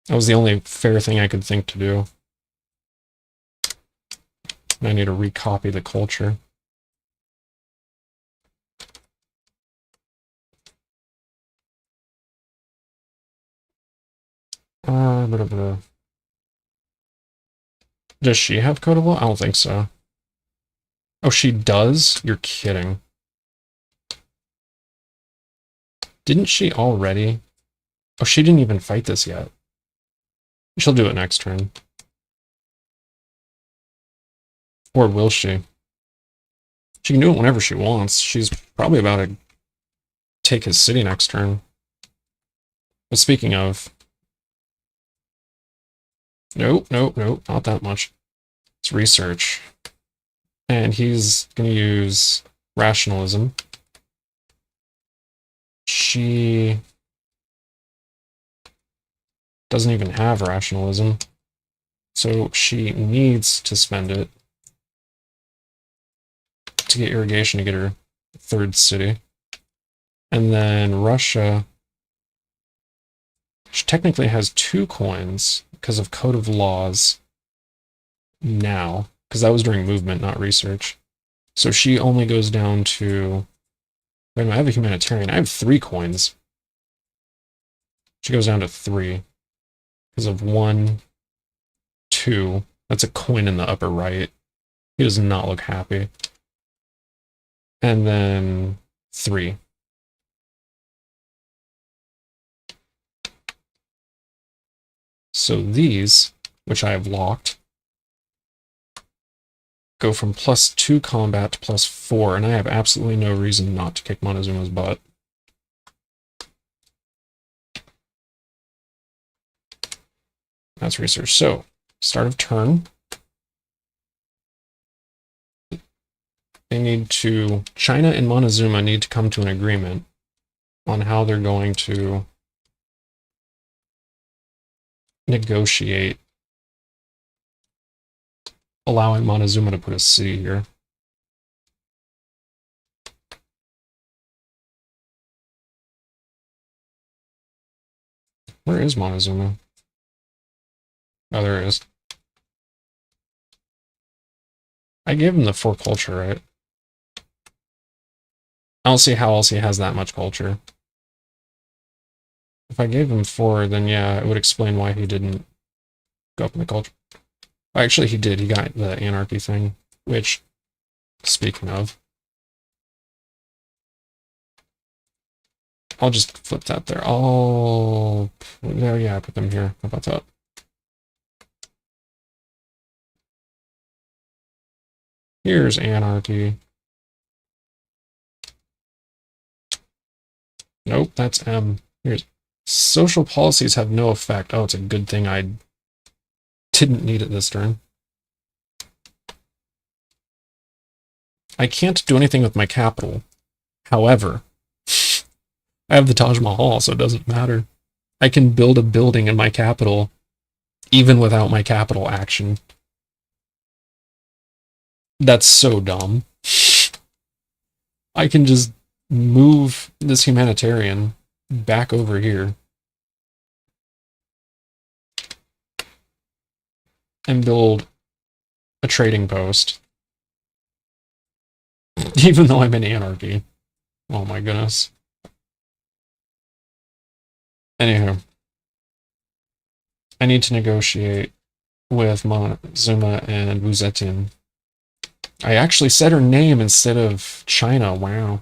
A: That was the only fair thing I could think to do. I need to recopy the culture. Does she have Code of Law? I don't think so. Oh, she does? You're kidding. Didn't she already? Oh, she didn't even fight this yet. She'll do it next turn. Or will she? She can do it whenever she wants. She's probably about to take his city next turn. But speaking of, nope, nope, nope, not that much. It's research. And he's going to use rationalism. She doesn't even have rationalism, so she needs to spend it to get irrigation to get her third city. And then Russia, she technically has 2 coins because of Code of Laws now, because that was during movement, not research. So she only goes down to... Wait a minute, I have a humanitarian. I have 3 coins. She goes down to 3 because of 1, 2. That's a coin in the upper right. He does not look happy. And then 3. So these, which I have locked, go from +2 combat to +4, and I have absolutely no reason not to kick Montezuma's butt. That's research. So, start of turn. They need to... China and Montezuma need to come to an agreement on how they're going to negotiate allowing Montezuma to put a city here. Where is Montezuma? Oh, there it is. I gave him the 4 culture, right? I don't see how else he has that much culture. If I gave him 4, then yeah, it would explain why he didn't go up in the culture. Actually, he did. He got the anarchy thing, which, speaking of, I'll just flip that there. Oh, yeah, I put them here. How about that? Here's anarchy. Nope, that's M. Here's social policies have no effect. Oh, it's a good thing I didn't need it this turn. I can't do anything with my capital. However, I have the Taj Mahal, so it doesn't matter. I can build a building in my capital even without my capital action. That's so dumb. I can just move this humanitarian back over here and build a trading post. Even though I'm in anarchy. Oh my goodness. Anywho. I need to negotiate with Montezuma and Whitten. I actually said her name instead of China. Wow.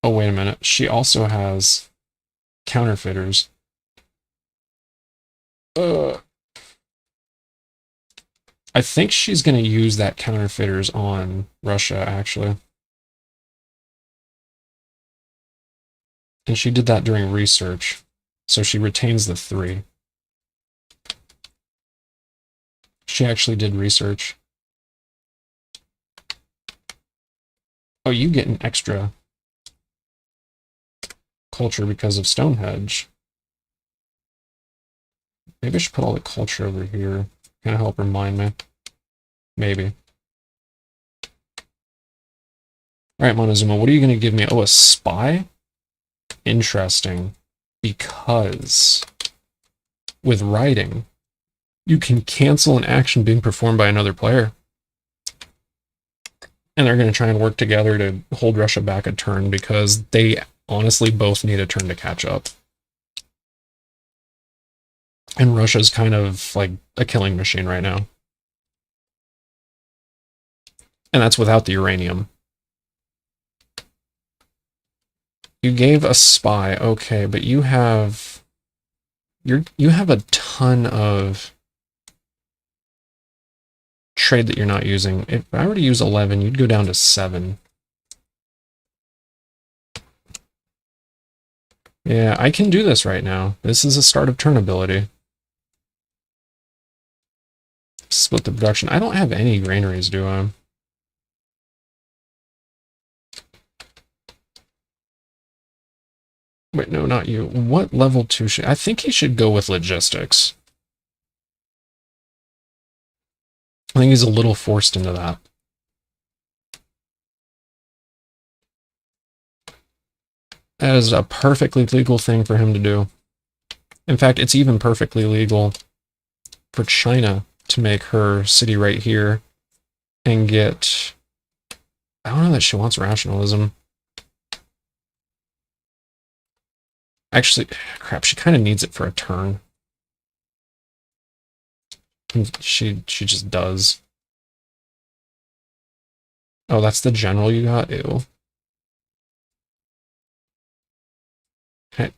A: Oh, wait a minute. She also has counterfeiters. I think she's going to use that counterfeiters on Russia, actually. And she did that during research. So she retains the 3. She actually did research. Oh, you get an extra culture because of Stonehenge. Maybe I should put all the culture over here. Kind of help remind me. Maybe. Alright, Montezuma, what are you going to give me? Oh, a spy? Interesting. Because with writing, you can cancel an action being performed by another player. And they're going to try and work together to hold Russia back a turn because they honestly both need a turn to catch up. And Russia's kind of like a killing machine right now. And that's without the uranium. You gave a spy, okay, but you have a ton of trade that you're not using. If I were to use 11, you'd go down to 7. Yeah, I can do this right now. This is a start of turn ability. Split the production. I don't have any granaries, do I? Wait, no, not you. What level 2 should... I think he should go with logistics. I think he's a little forced into that. That is a perfectly legal thing for him to do. In fact, it's even perfectly legal for China to make her city right here and get... I don't know that she wants rationalism. Actually, crap, she kind of needs it for a turn. She just does. Oh, that's the general you got? Ew.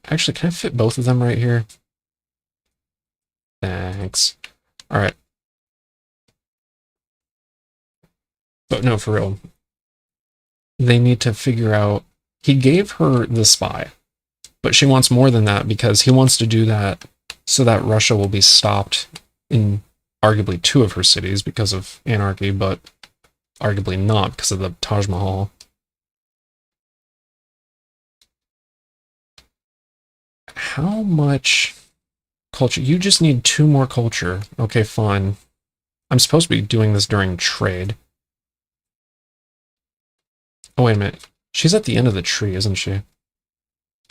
A: Actually, can I fit both of them right here? Thanks. Alright. But no, for real. They need to figure out... He gave her the spy, but she wants more than that because he wants to do that so that Russia will be stopped in arguably 2 of her cities because of anarchy, but arguably not because of the Taj Mahal. How much culture? You just need 2 more culture. Okay, fine. I'm supposed to be doing this during trade. Oh, wait a minute. She's at the end of the tree, isn't she?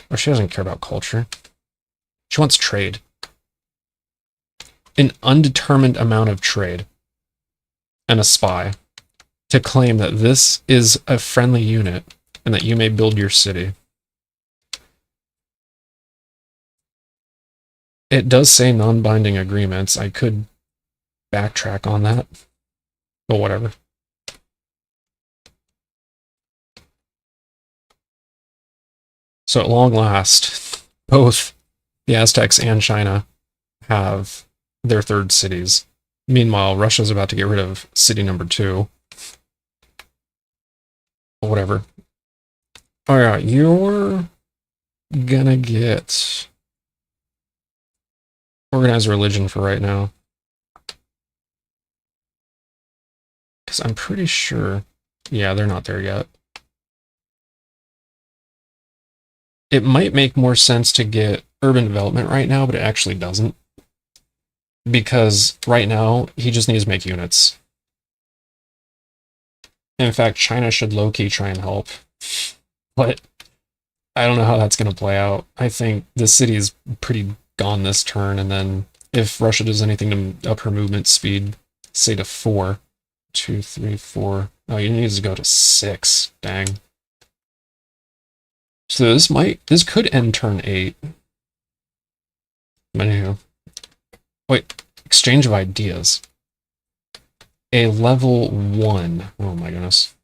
A: Or she doesn't care about culture. She wants trade. An undetermined amount of trade. And a spy. To claim that this is a friendly unit and that you may build your city. It does say non-binding agreements. I could backtrack on that. But whatever. So at long last, both the Aztecs and China have their 3rd cities. Meanwhile, Russia's about to get rid of city number 2. But whatever. Alright, you're gonna get organized religion for right now. Because I'm pretty sure... Yeah, they're not there yet. It might make more sense to get urban development right now, but it actually doesn't. Because right now, he just needs to make units. In fact, China should low-key try and help. But I don't know how that's going to play out. I think the city is pretty gone this turn, and then if Russia does anything to up her movement speed, say to 4. 2, 3, 4. Oh, you need to go to 6. Dang. So this could end turn 8. But anywho. Wait, exchange of ideas. A level 1. Oh my goodness.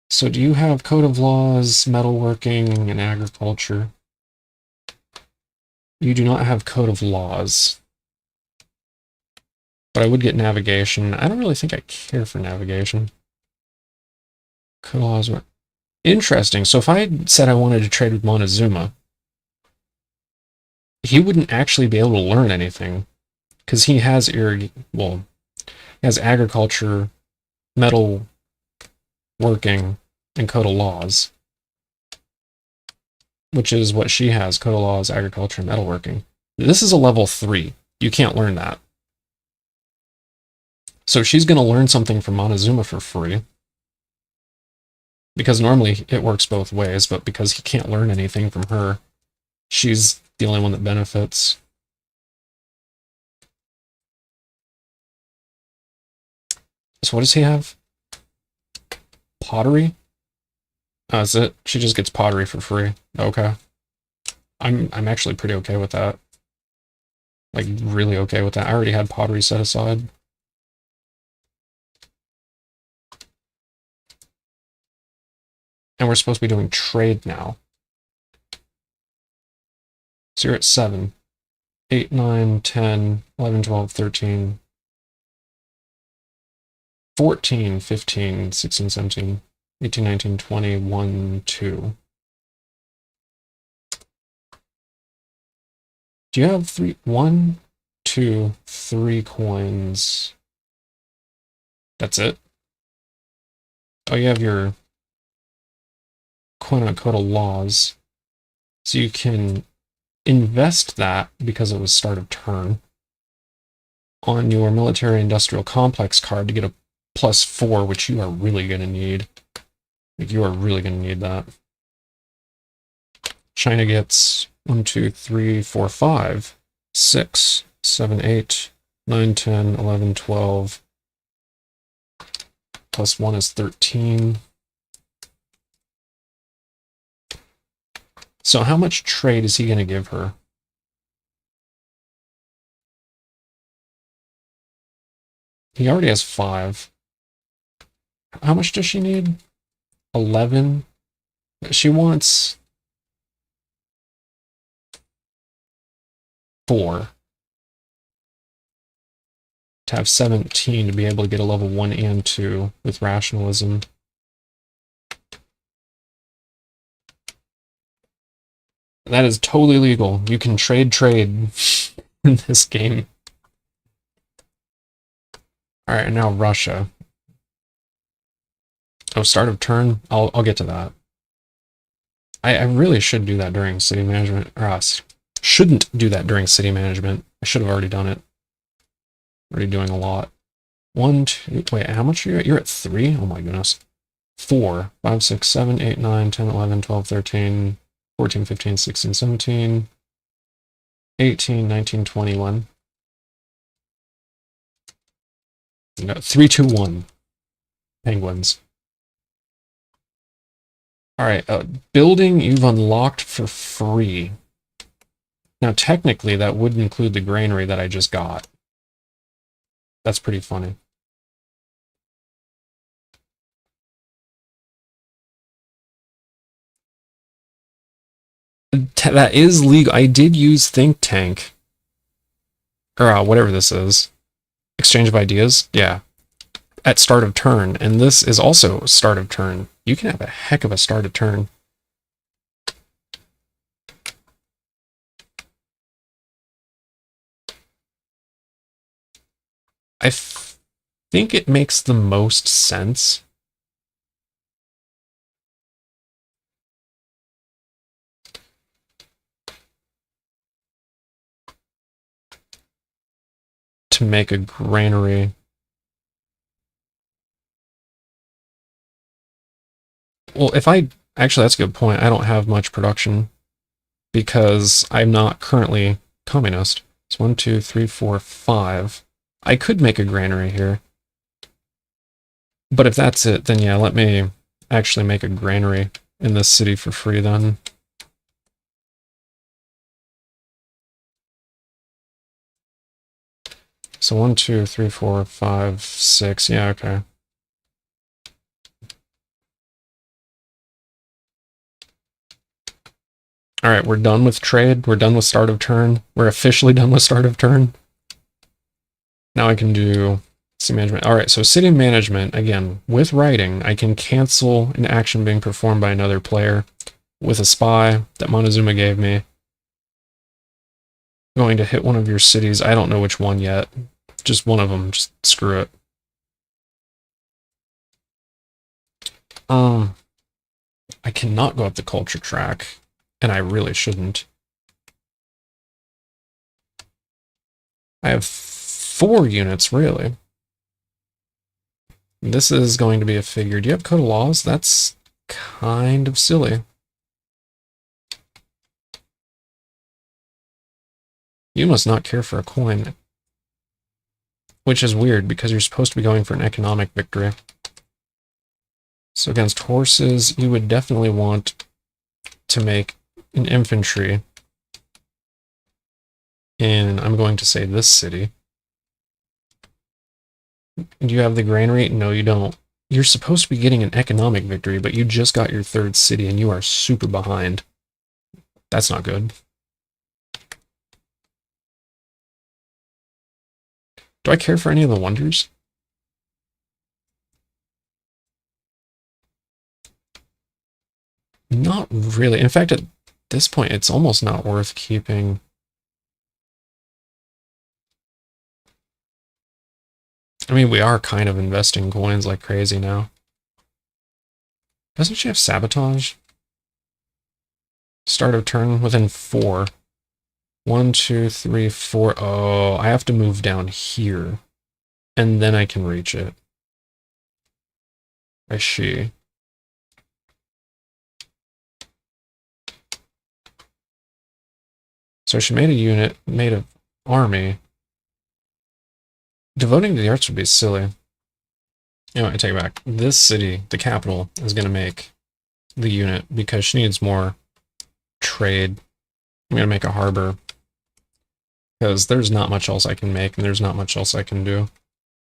A: So do you have code of laws, metalworking, and agriculture? You do not have code of laws. But I would get navigation. I don't really think I care for navigation. Code of laws. Interesting. So if I said I wanted to trade with Montezuma, he wouldn't actually be able to learn anything. Because he has he has agriculture, metal working, and code of laws. Which is what she has, code of laws, agriculture, and metalworking. This is a level 3. You can't learn that. So she's going to learn something from Montezuma for free. Because normally it works both ways, but because he can't learn anything from her, she's the only one that benefits. So what does he have? Pottery? That's it. She just gets pottery for free. Okay. I'm actually pretty okay with that. Like, really okay with that. I already had pottery set aside. And we're supposed to be doing trade now. So you're at 7. 8, 9, 10, 11, 12, 13, 14, 15, 16, 17, 18, 19, 20, 1, 2. Do you have three? One, two, three coins. That's it? Oh, you have your quote unquote laws. So you can invest that because it was start of turn on your military industrial complex card to get a +4, which you are really going to need. Like, you are really going to need that. China gets 1, 2, 3, 4, 5, 6, 7, 8, 9, 10, 11, 12. +1 is 13. So how much trade is he going to give her? He already has 5. How much does she need? 11. She wants 4 to have 17 to be able to get a level 1 and 2 with rationalism. That is totally legal. You can trade in this game. Alright, and now Russia. Oh, start of turn? I'll get to that. I really should do that during city management. Or shouldn't do that during city management. I should have already done it. Already doing a lot. 1, 2, wait, how much are you at? You're at 3? Oh my goodness. 4, 5, 6, 7, 8, 9, 10, 11, 12, 13, 14, 15, 16, 17, 18, 19, 21. No, 3, 2, 1. Penguins. Alright, building you've unlocked for free. Now, technically, that would include the granary that I just got. That's pretty funny. That is legal. I did use Think Tank. Or whatever this is. Exchange of ideas? Yeah. At start of turn. And this is also start of turn. You can have a heck of a start of turn. I think it makes the most sense to make a granary. Well, actually, that's a good point. I don't have much production because I'm not currently communist. It's 1, 2, 3, 4, 5. I could make a granary here. But if that's it, then yeah, let me actually make a granary in this city for free then. So 1, 2, 3, 4, 5, 6. Yeah, okay. Alright, we're done with trade. We're done with start of turn. We're officially done with start of turn. Now I can do city management. Alright, so city management, again, with writing, I can cancel an action being performed by another player with a spy that Montezuma gave me. I'm going to hit one of your cities. I don't know which one yet. Just one of them. Just screw it. I cannot go up the culture track, and I really shouldn't. I have 4 units, really. This is going to be a figure. Do you have code of laws? That's kind of silly. You must not care for a coin. Which is weird, because you're supposed to be going for an economic victory. So against horses, you would definitely want to make an infantry in, I'm going to say, this city. Do you have the granary? No, you don't. You're supposed to be getting an economic victory, but you just got your 3rd city and you are super behind. That's not good. Do I care for any of the wonders? Not really. In fact, at this point, it's almost not worth keeping. I mean, we are kind of investing coins like crazy now. Doesn't she have sabotage? Start of turn within 4. 1, 2, 3, 4. Oh, I have to move down here. And then I can reach it. I see. So she made a unit, made an army. Devoting to the arts would be silly. You know, I take it back. This city, the capital, is going to make the unit because she needs more trade. I'm going to make a harbor because there's not much else I can make and there's not much else I can do.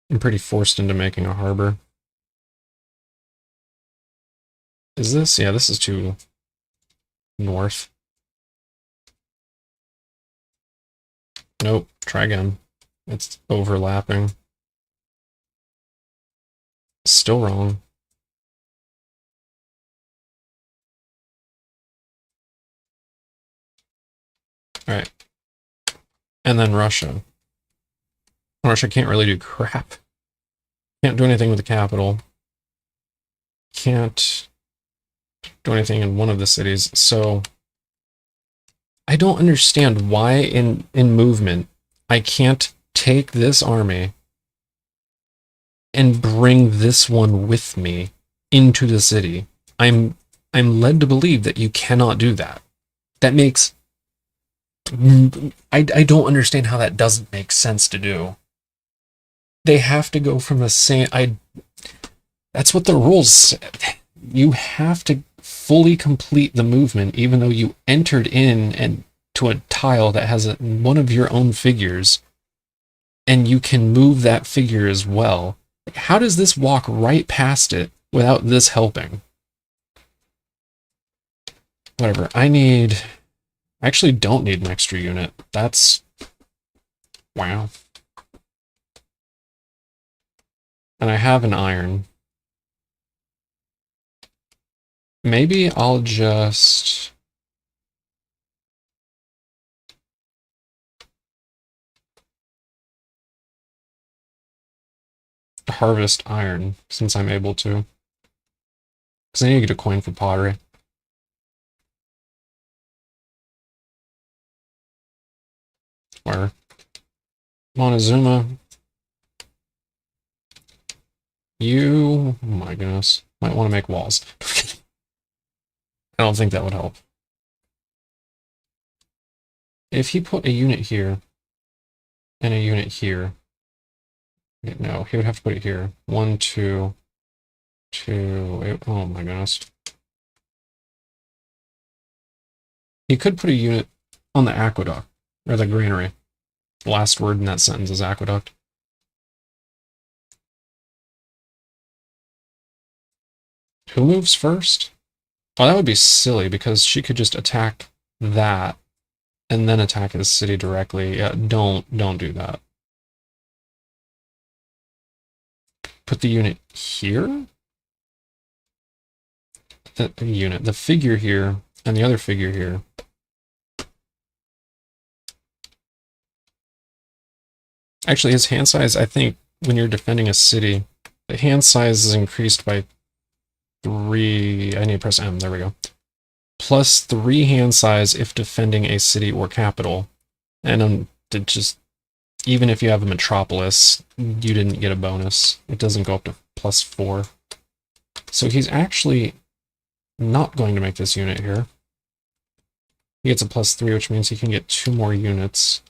A: I'm pretty forced into making a harbor. Is this? Yeah, this is too north. Nope, try again. It's overlapping. Still wrong. Alright. And then Russia. Russia can't really do crap. Can't do anything with the capital. Can't do anything in one of the cities. So I don't understand why in movement I can't take this army and bring this one with me into the city. I'm led to believe that you cannot do that. That makes... I don't understand how that doesn't make sense to do. They have to go from the same... That's what the rules said. You have to fully complete the movement even though you entered in and to a tile that has one of your own figures and you can move that figure as well. How does this walk right past it without this helping? Whatever. I actually don't need an extra unit. That's... wow. And I have an iron. Maybe I'll just... harvest iron, since I'm able to. Because I need to get a coin for pottery. Where? Montezuma. You... oh my goodness. Might want to make walls. I don't think that would help. If he put a unit here, and a unit here... no, he would have to put it here. 1, 2, 2, 8, oh my goodness. He could put a unit on the aqueduct, or the granary. The last word in that sentence is aqueduct. Who moves first? Oh, that would be silly, because she could just attack that, and then attack his city directly. Yeah, don't do that. Put the unit here? The figure here, and the other figure here. Actually, his hand size, I think, when you're defending a city, the hand size is increased by 3... I need to press M, there we go. Plus 3 hand size if defending a city or capital. And just... even if you have a metropolis, you didn't get a bonus. It doesn't go up to plus 4. So he's actually not going to make this unit here. He gets a plus 3, which means he can get 2 more units.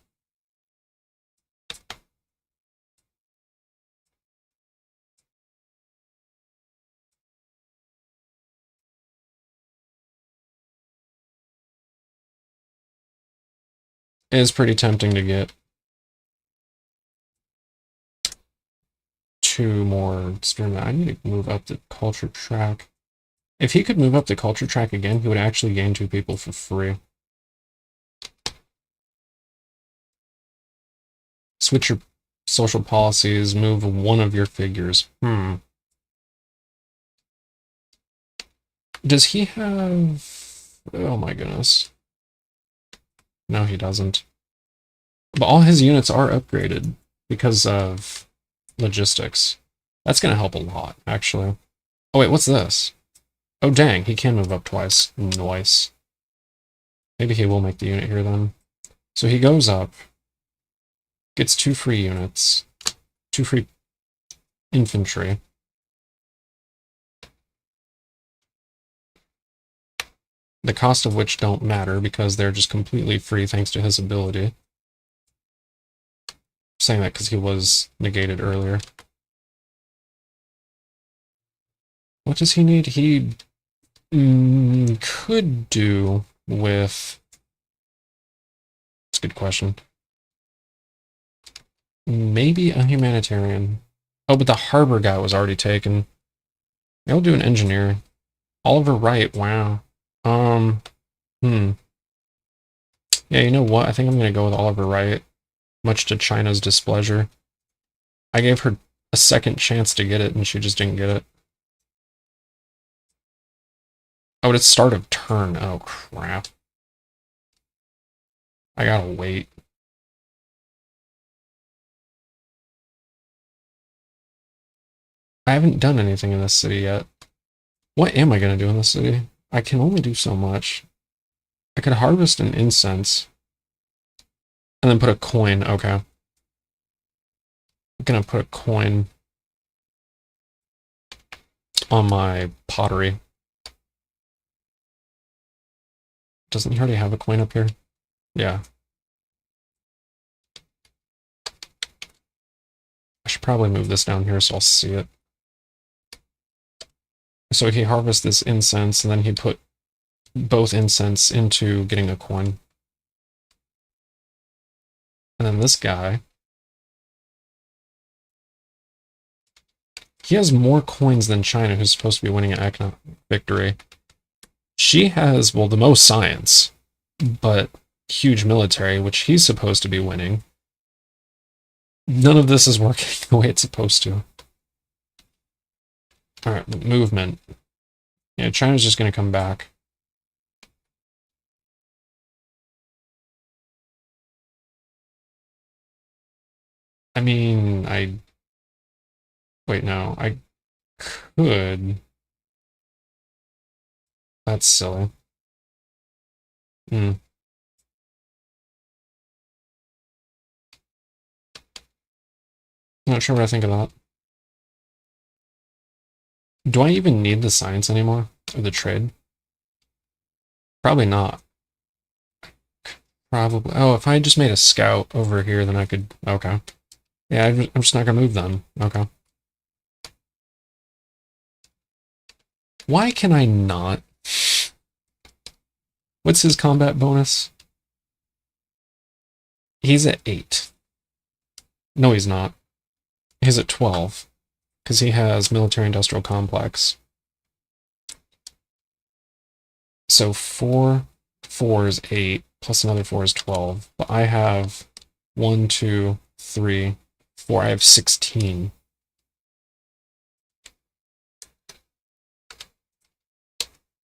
A: It is pretty tempting to get 2 more experiment. I need to move up the culture track. If he could move up the culture track again, he would actually gain 2 people for free. Switch your social policies, move 1 of your figures. Does he have... oh my goodness. No, he doesn't. But all his units are upgraded because of logistics. That's going to help a lot, actually. Oh, wait, what's this? Oh, dang, he can move up twice. Nice. Maybe he will make the unit here, then. So he goes up, gets 2 free units, 2 free infantry. The cost of which don't matter because they're just completely free thanks to his ability. I'm saying that because he was negated earlier. What does he need? He could do with... That's a good question. Maybe a humanitarian. Oh, but the harbor guy was already taken. I'll do an engineer. Oliver Wright, wow. Yeah, you know what? I think I'm going to go with Oliver Wright, much to China's displeasure. I gave her a second chance to get it, and she just didn't get it. Oh, it's start of turn. Oh, crap. I gotta wait. I haven't done anything in this city yet. What am I going to do in this city? I can only do so much. I could harvest an incense. And then put a coin. Okay. I'm going to put a coin on my pottery. Doesn't he already have a coin up here? Yeah. I should probably move this down here so I'll see it. So he harvests this incense, and then he put both incense into getting a coin. And then this guy, he has more coins than China, who's supposed to be winning an economic victory. She has, well, the most science, but huge military, which he's supposed to be winning. None of this is working the way it's supposed to. Alright, movement. Yeah, China's just going to come back. I mean, wait, no, I could... That's silly. Hmm. I'm not sure what I think of that. Do I even need the science anymore? Or the trade? Probably not. Probably. Oh, if I just made a scout over here, then I could... Okay. Yeah, I'm just not gonna move then. Okay. Why can I not? What's his combat bonus? He's at 8. No, he's not. He's at 12. Because he has military-industrial complex. So 4 is 8, plus another 4 is 12. But I have 1, 2, 3, 4. I have 16.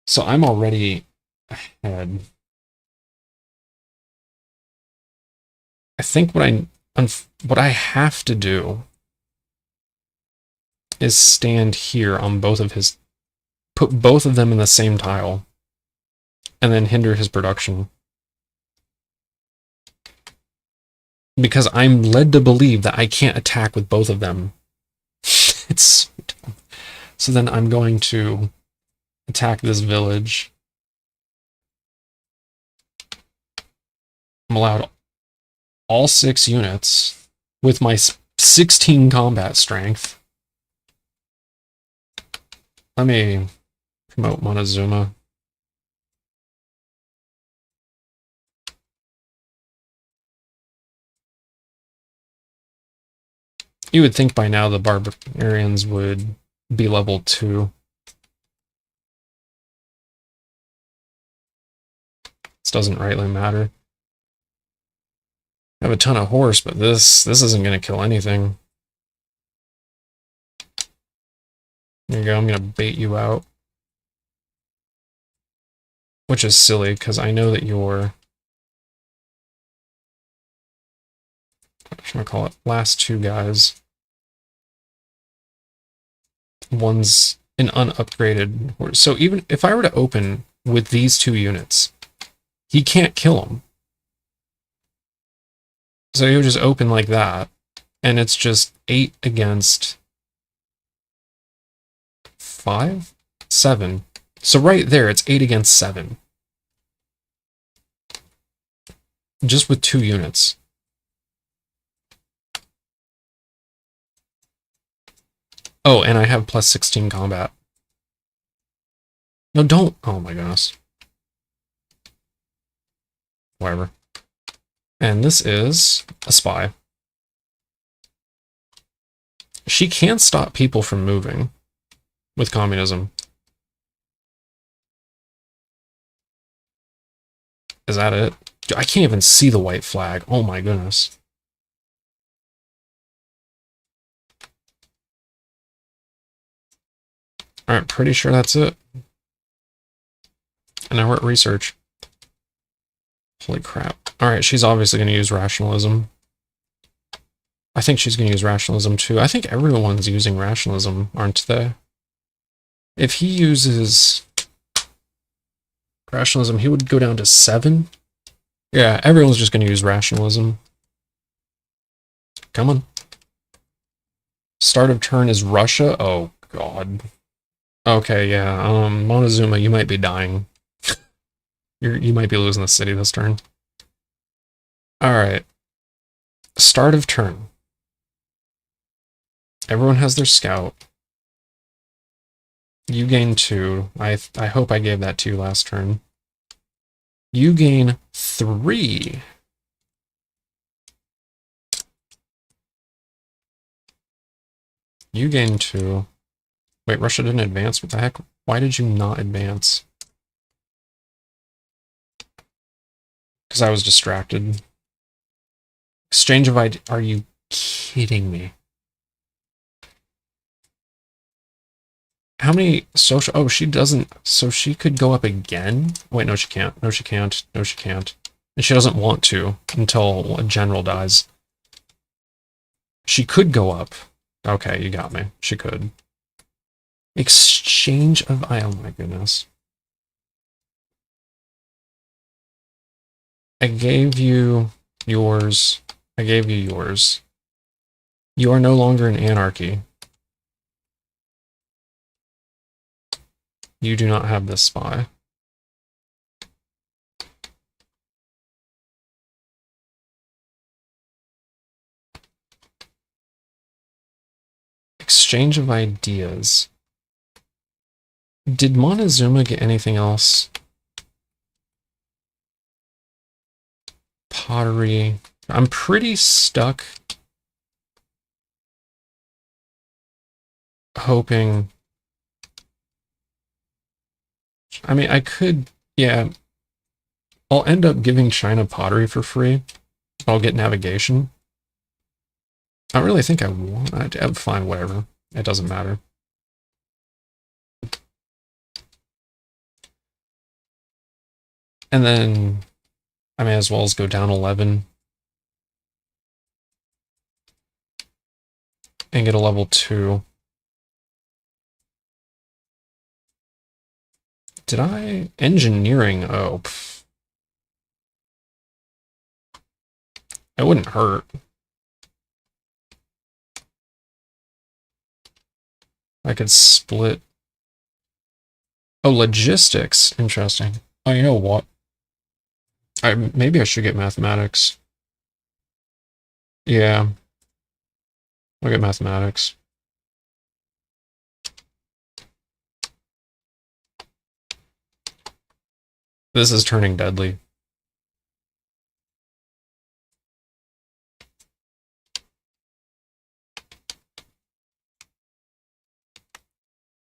A: So I'm already ahead. I think what I have to do is stand here on both of his... Put both of them in the same tile. And then hinder his production. Because I'm led to believe that I can't attack with both of them. It's so dumb. So then I'm going to attack this village. I'm allowed all 6 units with my 16 combat strength. Let me promote Montezuma. You would think by now the barbarians would be level 2. This doesn't rightly matter. I have a ton of horse, but this isn't going to kill anything. There you go, I'm going to bait you out. Which is silly, because I know that you're... What should I call it? Last 2 guys one's an unupgraded. So even if I were to open with these 2 units, he can't kill them. So he would just open like that, and it's just 8 against 5? 7. So right there, it's 8 against 7. Just with 2 units. Oh, and I have plus 16 combat. No, don't. Oh my goodness. Whatever. And this is a spy. She can't stop people from moving with communism. Is that it? I can't even see the white flag. Oh my goodness. Alright, pretty sure that's it. And now we're at research. Holy crap. Alright, she's obviously going to use rationalism. I think she's going to use rationalism too. I think everyone's using rationalism, aren't they? If he uses rationalism, he would go down to 7. Yeah, everyone's just going to use rationalism. Come on. Start of turn is Russia. Oh, God. Okay, yeah. Montezuma, you might be dying. You might be losing the city this turn. Alright. Start of turn. Everyone has their scout. You gain 2. I hope I gave that to you last turn. You gain 3. You gain 2. Wait, Russia didn't advance? What the heck? Why did you not advance? Because I was distracted. Exchange of ideas. Are you kidding me? How many social... Oh, she doesn't... So she could go up again? Wait, no, she can't. No, she can't. No, she can't. And she doesn't want to until a general dies. She could go up. Okay, you got me. She could. Exchange of... Oh my goodness. I gave you yours. I gave you yours. You are no longer an anarchy. You do not have this spy. Exchange of ideas. Did Montezuma get anything else? Pottery. I'm pretty stuck hoping... I mean, I could... Yeah. I'll end up giving China pottery for free. I'll get navigation. I don't really think I want... Fine, whatever. It doesn't matter. And then I may as well as go down 11 and get a level 2. Did I? Engineering. Oh, pff. It wouldn't hurt. I could split. Oh, logistics. Interesting. Oh, you know what? Maybe I should get mathematics. Yeah. I'll get mathematics. This is turning deadly.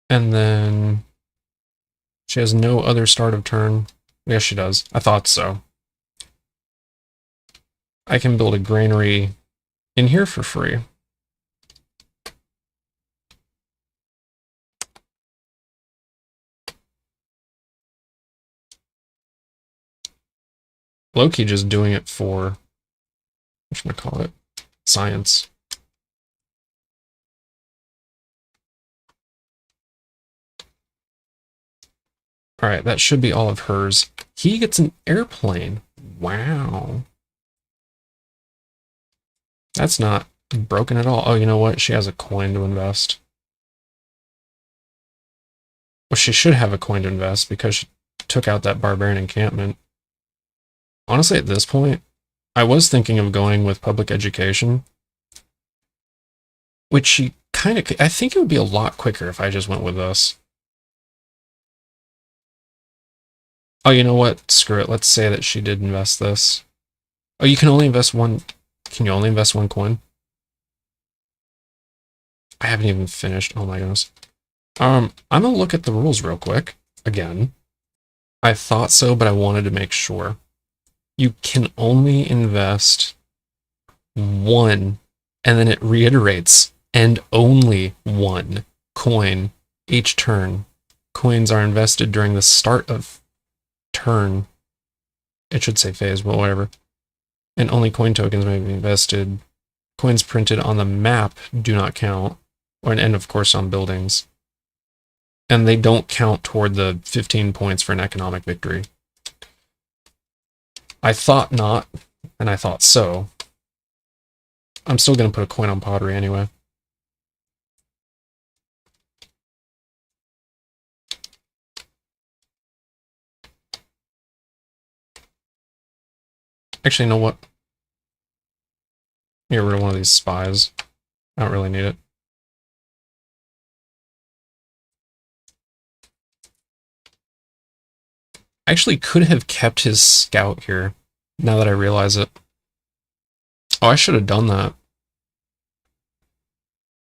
A: And then she has no other start of turn. Yes, she does. I thought so. I can build a granary in here for free. Loki just doing it for, whatchamacallit, science. All right, that should be all of hers. He gets an airplane. Wow. That's not broken at all. Oh, you know what? She has a coin to invest. Well, she should have a coin to invest because she took out that barbarian encampment. Honestly, at this point, I was thinking of going with public education, which she kind of, I think it would be a lot quicker if I just went with this. Oh, you know what? Screw it. Let's say that she did invest this. Oh, you can only invest one. Can you only invest one coin? I haven't even finished. Oh my goodness. I'm gonna look at the rules real quick. Again. I thought so, but I wanted to make sure. You can only invest one, and then it reiterates, and only one coin each turn. Coins are invested during the start of turn. It should say phase, but whatever. And only coin tokens may be invested. Coins printed on the map do not count. And of course on buildings. And they don't count toward the 15 points for an economic victory. I thought not, and I thought so. I'm still going to put a coin on pottery anyway. Actually, you know what? Get rid of one of these spies. I don't really need it. I actually could have kept his scout here, now that I realize it. Oh, I should have done that.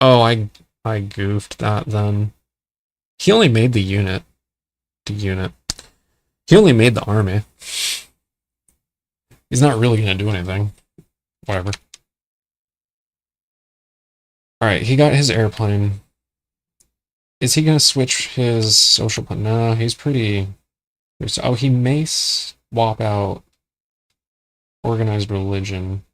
A: Oh, I goofed that then. He only made the unit. He only made the army. He's not really going to do anything. Whatever. Alright, he got his airplane. Is he going to switch his social plan? No, he's pretty... Oh, he may swap out organized religion.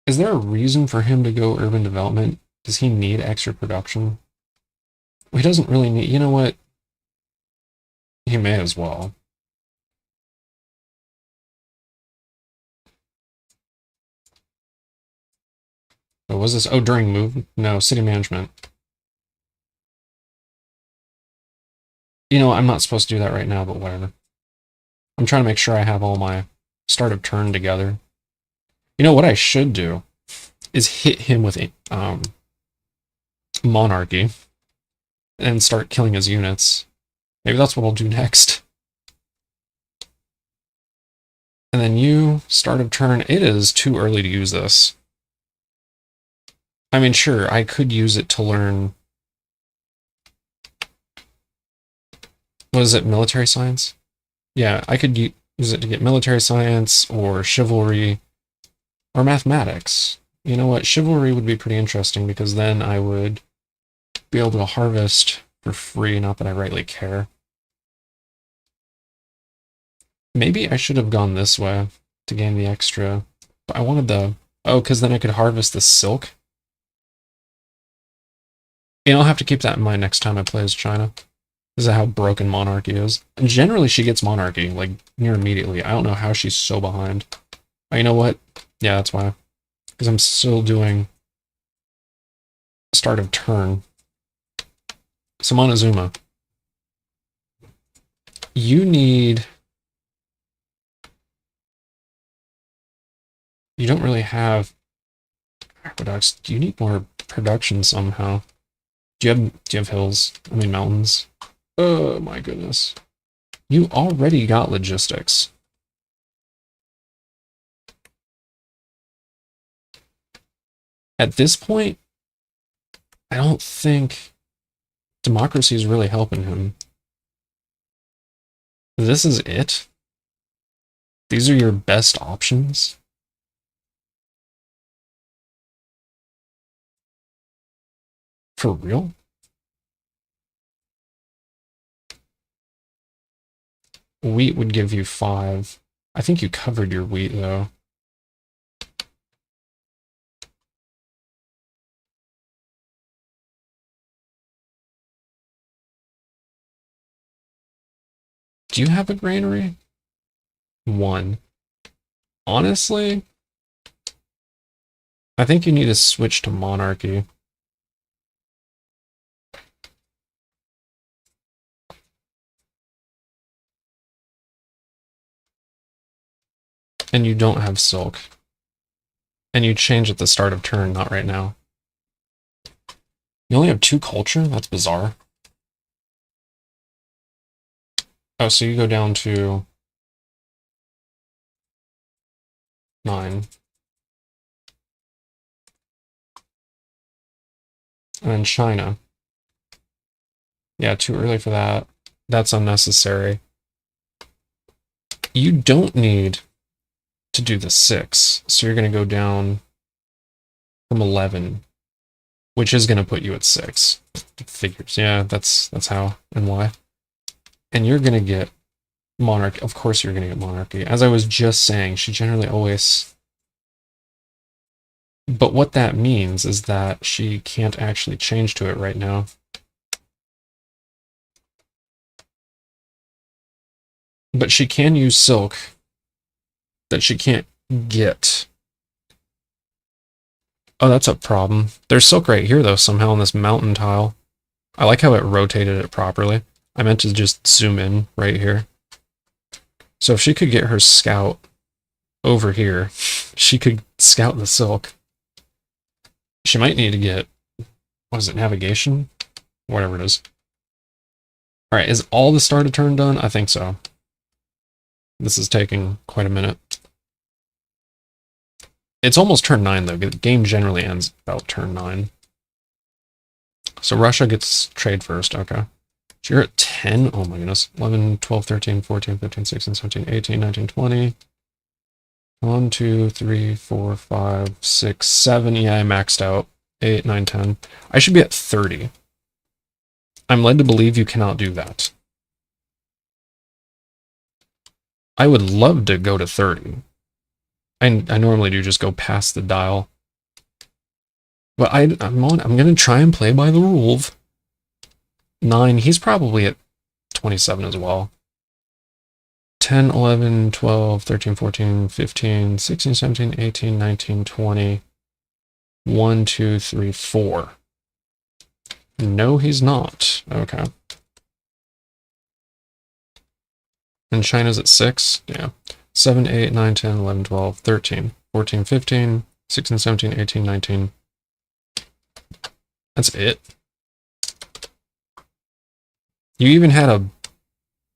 A: Is there a reason for him to go urban development? Does he need extra production? He doesn't really need... You know what? He may as well. What was this? Oh, during move? No, city management. You know, I'm not supposed to do that right now, but whatever. I'm trying to make sure I have all my start of turn together. You know what I should do is hit him with monarchy and start killing his units. Maybe that's what I'll do next. And then you, start of turn. It is too early to use this. I mean, sure, I could use it to learn... What is it, military science? Yeah, I could use it to get military science, or chivalry, or mathematics. You know what, chivalry would be pretty interesting, because then I would be able to harvest for free, not that I rightly care. Maybe I should have gone this way to gain the extra. But I wanted the... Oh, because then I could harvest the silk. And I'll have to keep that in mind next time I play as China. This is how broken monarchy is. And generally she gets monarchy, like, near immediately. I don't know how she's so behind. Oh, you know what? Yeah, that's why. Because I'm still doing start of turn. So Montezuma. You need... You don't really have aqueducts. Do you need more production somehow? Do you have hills? I mean mountains? Oh my goodness. You already got logistics. At this point, I don't think democracy is really helping him. This is it? These are your best options? For real? Wheat would give you 5. I think you covered your wheat, though. Do you have a granary? 1. Honestly, I think you need to switch to monarchy. And you don't have silk. And you change at the start of turn, not right now. You only have 2 culture? That's bizarre. Oh, so you go down to 9. And then China. Yeah, too early for that. That's unnecessary. You don't need to do the 6. So you're going to go down from 11, which is going to put you at 6. Figures. Yeah, that's how and why. And you're going to get monarchy. Of course you're going to get monarchy. As I was just saying, she generally always... But what that means is that she can't actually change to it right now. But she can use silk that she can't get. Oh, that's a problem. There's silk right here, though, somehow on this mountain tile. I like how it rotated it properly. I meant to just zoom in right here. So if she could get her scout over here, she could scout the silk. She might need to get, what is it, navigation? Whatever it is. Alright, is all the start of turn done? I think so. This is taking quite a minute. It's almost turn 9, though. The game generally ends about turn 9. So Russia gets trade first, okay. So you're at 10? Oh my goodness. 11, 12, 13, 14, 15, 16, 17, 18, 19, 20. 1, 2, 3, 4, 5, 6, 7. Yeah, I maxed out. 8, 9, 10. I should be at 30. I'm led to believe you cannot do that. I would love to go to 30. I normally do just go past the dial. But I'm going to try and play by the rule. 9, he's probably at 27 as well. 10, 11, 12, 13, 14, 15, 16, 17, 18, 19, 20. 1, 2, 3, 4. No, he's not. Okay. And China's at 6? Yeah. 7, 8, 9, 10, 11, 12, 13, 14, 15, 16, 17, 18, 19. That's it. You even had a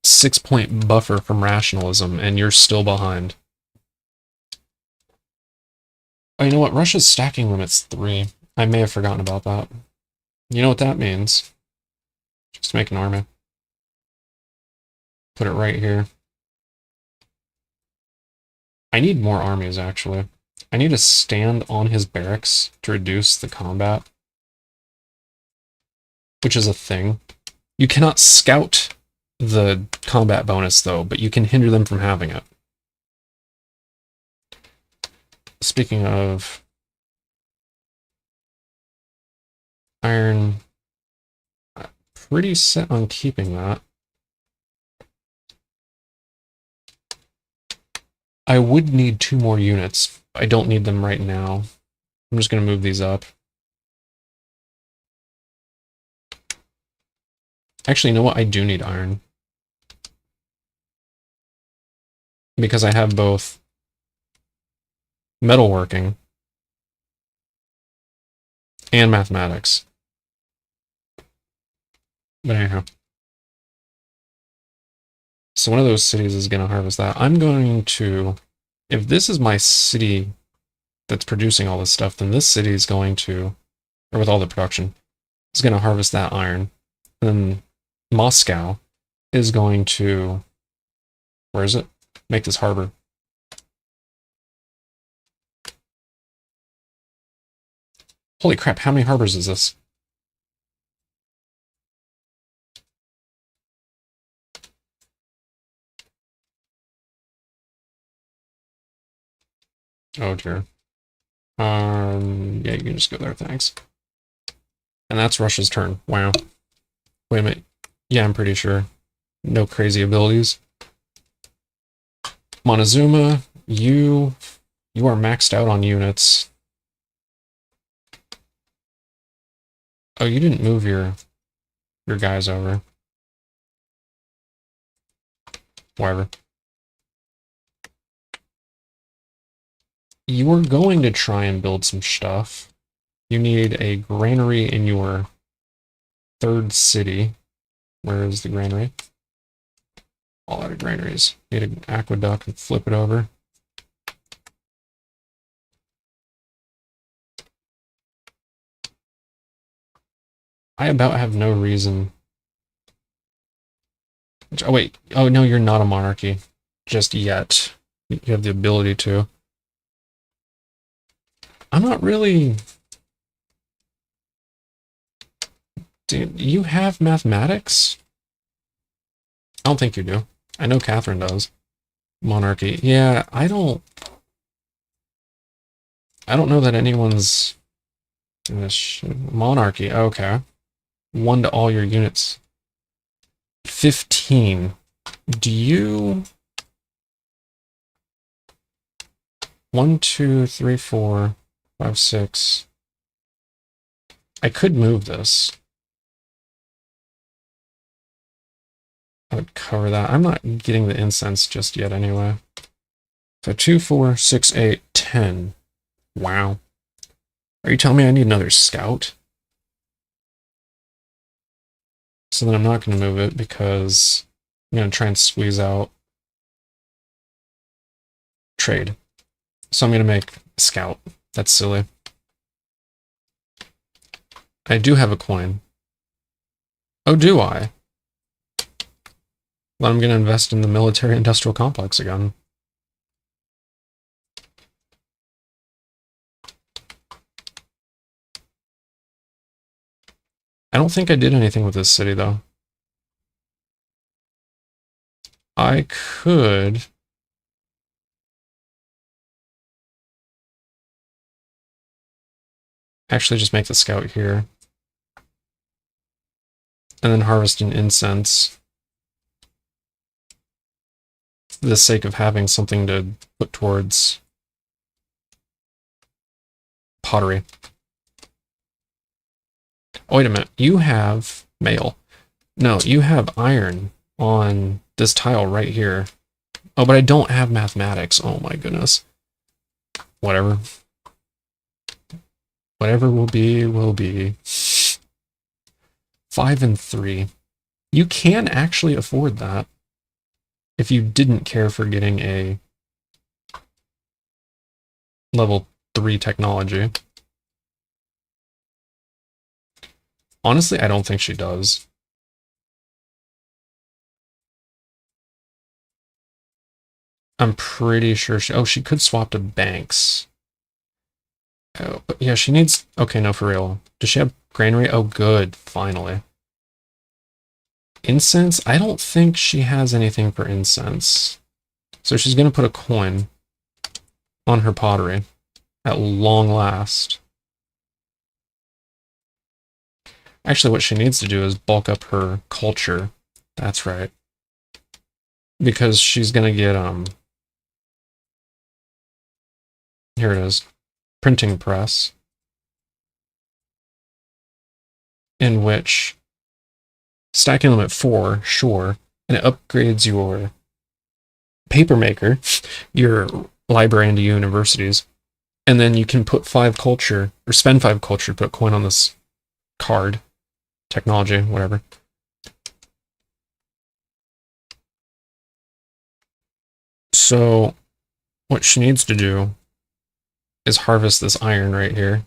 A: 6-point buffer from rationalism, and you're still behind. Oh, you know what? Russia's stacking limit's 3. I may have forgotten about that. You know what that means? Just make an army. Put it right here. I need more armies, actually. I need to stand on his barracks to reduce the combat. Which is a thing. You cannot scout the combat bonus, though, but you can hinder them from having it. Speaking of iron, I'm pretty set on keeping that. I would need 2 more units. I don't need them right now. I'm just going to move these up. Actually, you know what? I do need iron. Because I have both metalworking and mathematics. But anyhow. So one of those cities is going to harvest that. I'm going to... If this is my city that's producing all this stuff, then this city is going to... Or with all the production, is going to harvest that iron. And then Moscow is going to... Where is it? Make this harbor. Holy crap, how many harbors is this? Oh dear. Yeah, you can just go there, thanks. And that's Russia's turn. Wow. Wait a minute. Yeah, I'm pretty sure. No crazy abilities. Montezuma, you are maxed out on units. Oh, you didn't move your guys over. Whatever. You were going to try and build some stuff. You need a granary in your third city. Where is the granary? All out of granaries. Need an aqueduct and flip it over. I about have no reason. Oh, wait. Oh, no, you're not a monarchy. Just yet. You have the ability to. I'm not really... Do you have mathematics? I don't think you do. I know Catherine does. Monarchy. Yeah, I don't know that anyone's in this monarchy. Okay. 1 to all your units. 15. Do you... 1, 2, 3, 4, 5, 6. I could move this. I would cover that. I'm not getting the incense just yet anyway. So 2, 4, 6, 8, 10. Wow. Are you telling me I need another scout? So then I'm not going to move it because I'm going to try and squeeze out trade. So I'm going to make a scout. That's silly. I do have a coin. Oh, do I? Well, I'm going to invest in the military-industrial complex again. I don't think I did anything with this city, though. I could... actually just make the scout here. And then harvest an incense. For the sake of having something to put towards pottery. Oh, wait a minute. You have mail. No, you have iron on this tile right here. Oh, but I don't have mathematics. Oh my goodness. Whatever. Whatever will be, will be. 5 and 3. You can actually afford that if you didn't care for getting a level 3 technology. Honestly, I don't think she does. I'm pretty sure she... oh, she could swap to banks. Oh, but yeah, she needs... okay, no, for real. Does she have granary? Oh, good. Finally. Incense? I don't think she has anything for incense. So she's going to put a coin on her pottery at long last. Actually, what she needs to do is bulk up her culture. That's right. Because she's going to get, here it is. Printing press. In which stacking limit 4, sure, and it upgrades your paper maker, your library into universities, and then you can put 5 culture, or spend 5 culture to put a coin on this card, technology, whatever. So what she needs to do is harvest this iron right here.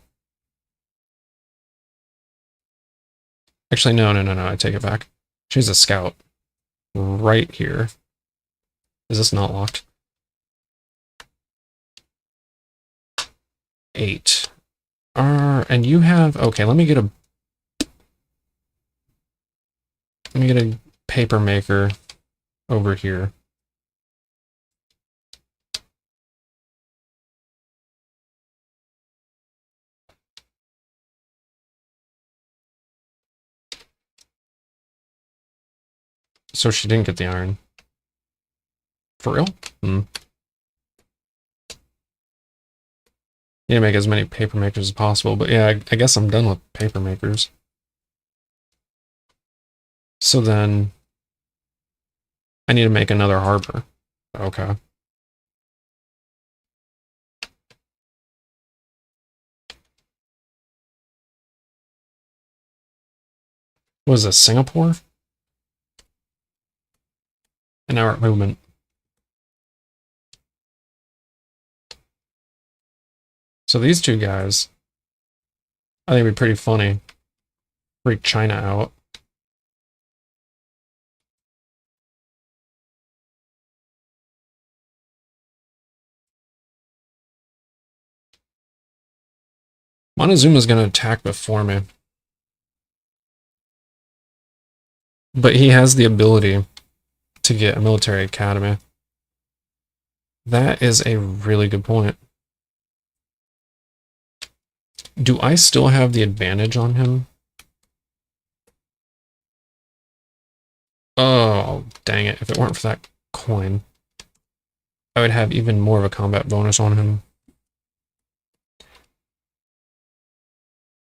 A: Actually, no, I take it back. She's a scout right here. Is this not locked? 8. And you have... okay, let me get a paper maker over here. So she didn't get the iron. For real? Hmm. Need to make as many paper makers as possible, but yeah, I guess I'm done with paper makers. So then I need to make another harbor. Okay. What is this, Singapore? An hour movement. So these two guys, I think it'd be pretty funny. Freak China out. Montezuma's gonna attack before me. But he has the ability to get a military academy. That is a really good point. Do I still have the advantage on him? Oh, dang it. If it weren't for that coin, I would have even more of a combat bonus on him.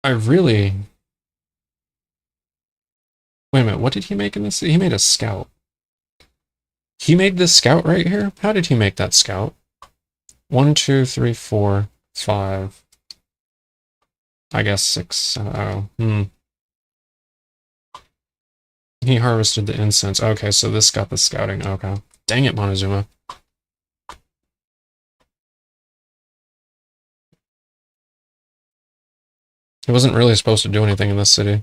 A: I really... Wait a minute, what did he make in this? He made a scout. He made this scout right here? How did he make that scout? 1, 2, 3, 4, 5. I guess 6. He harvested the incense. Okay, so this got the scouting. Okay. Dang it, Montezuma. He wasn't really supposed to do anything in this city.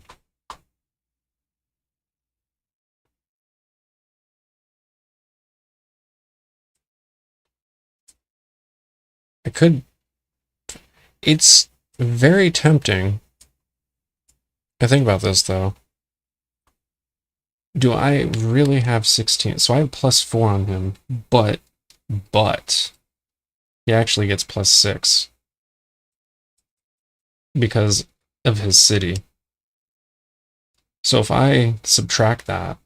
A: I could... It's very tempting. I think about this, though. Do I really have 16? So I have +4 on him, but he actually gets +6 because of his city. So if I subtract that,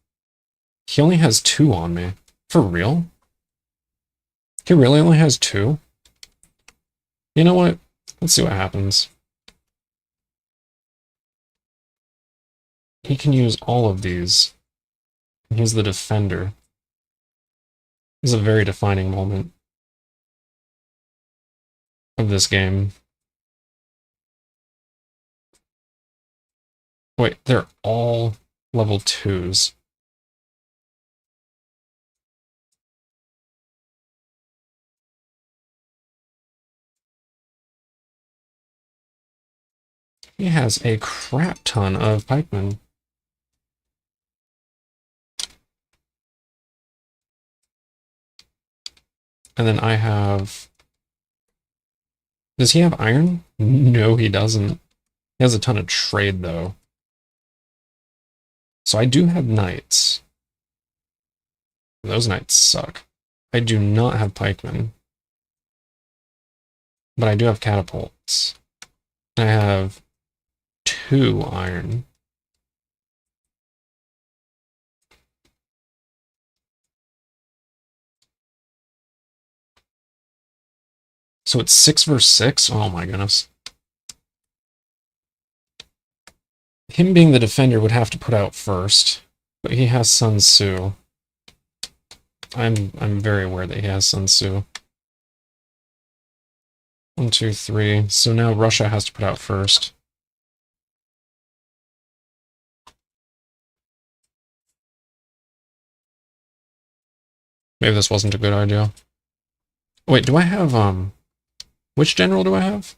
A: he only has 2 on me. For real? He really only has 2? You know what? Let's see what happens. He can use all of these. He's the defender. This is a very defining moment of this game. Wait, they're all level 2s. He has a crap ton of pikemen. And then I have... Does he have iron? No, he doesn't. He has a ton of trade, though. So I do have knights. Those knights suck. I do not have pikemen. But I do have catapults. I have 2 iron. So it's 6 versus 6? Oh my goodness. Him being the defender would have to put out first, but he has Sun Tzu. I'm very aware that he has Sun Tzu. 1, 2, 3. So now Russia has to put out first. Maybe this wasn't a good idea. Wait, do I have, which general do I have?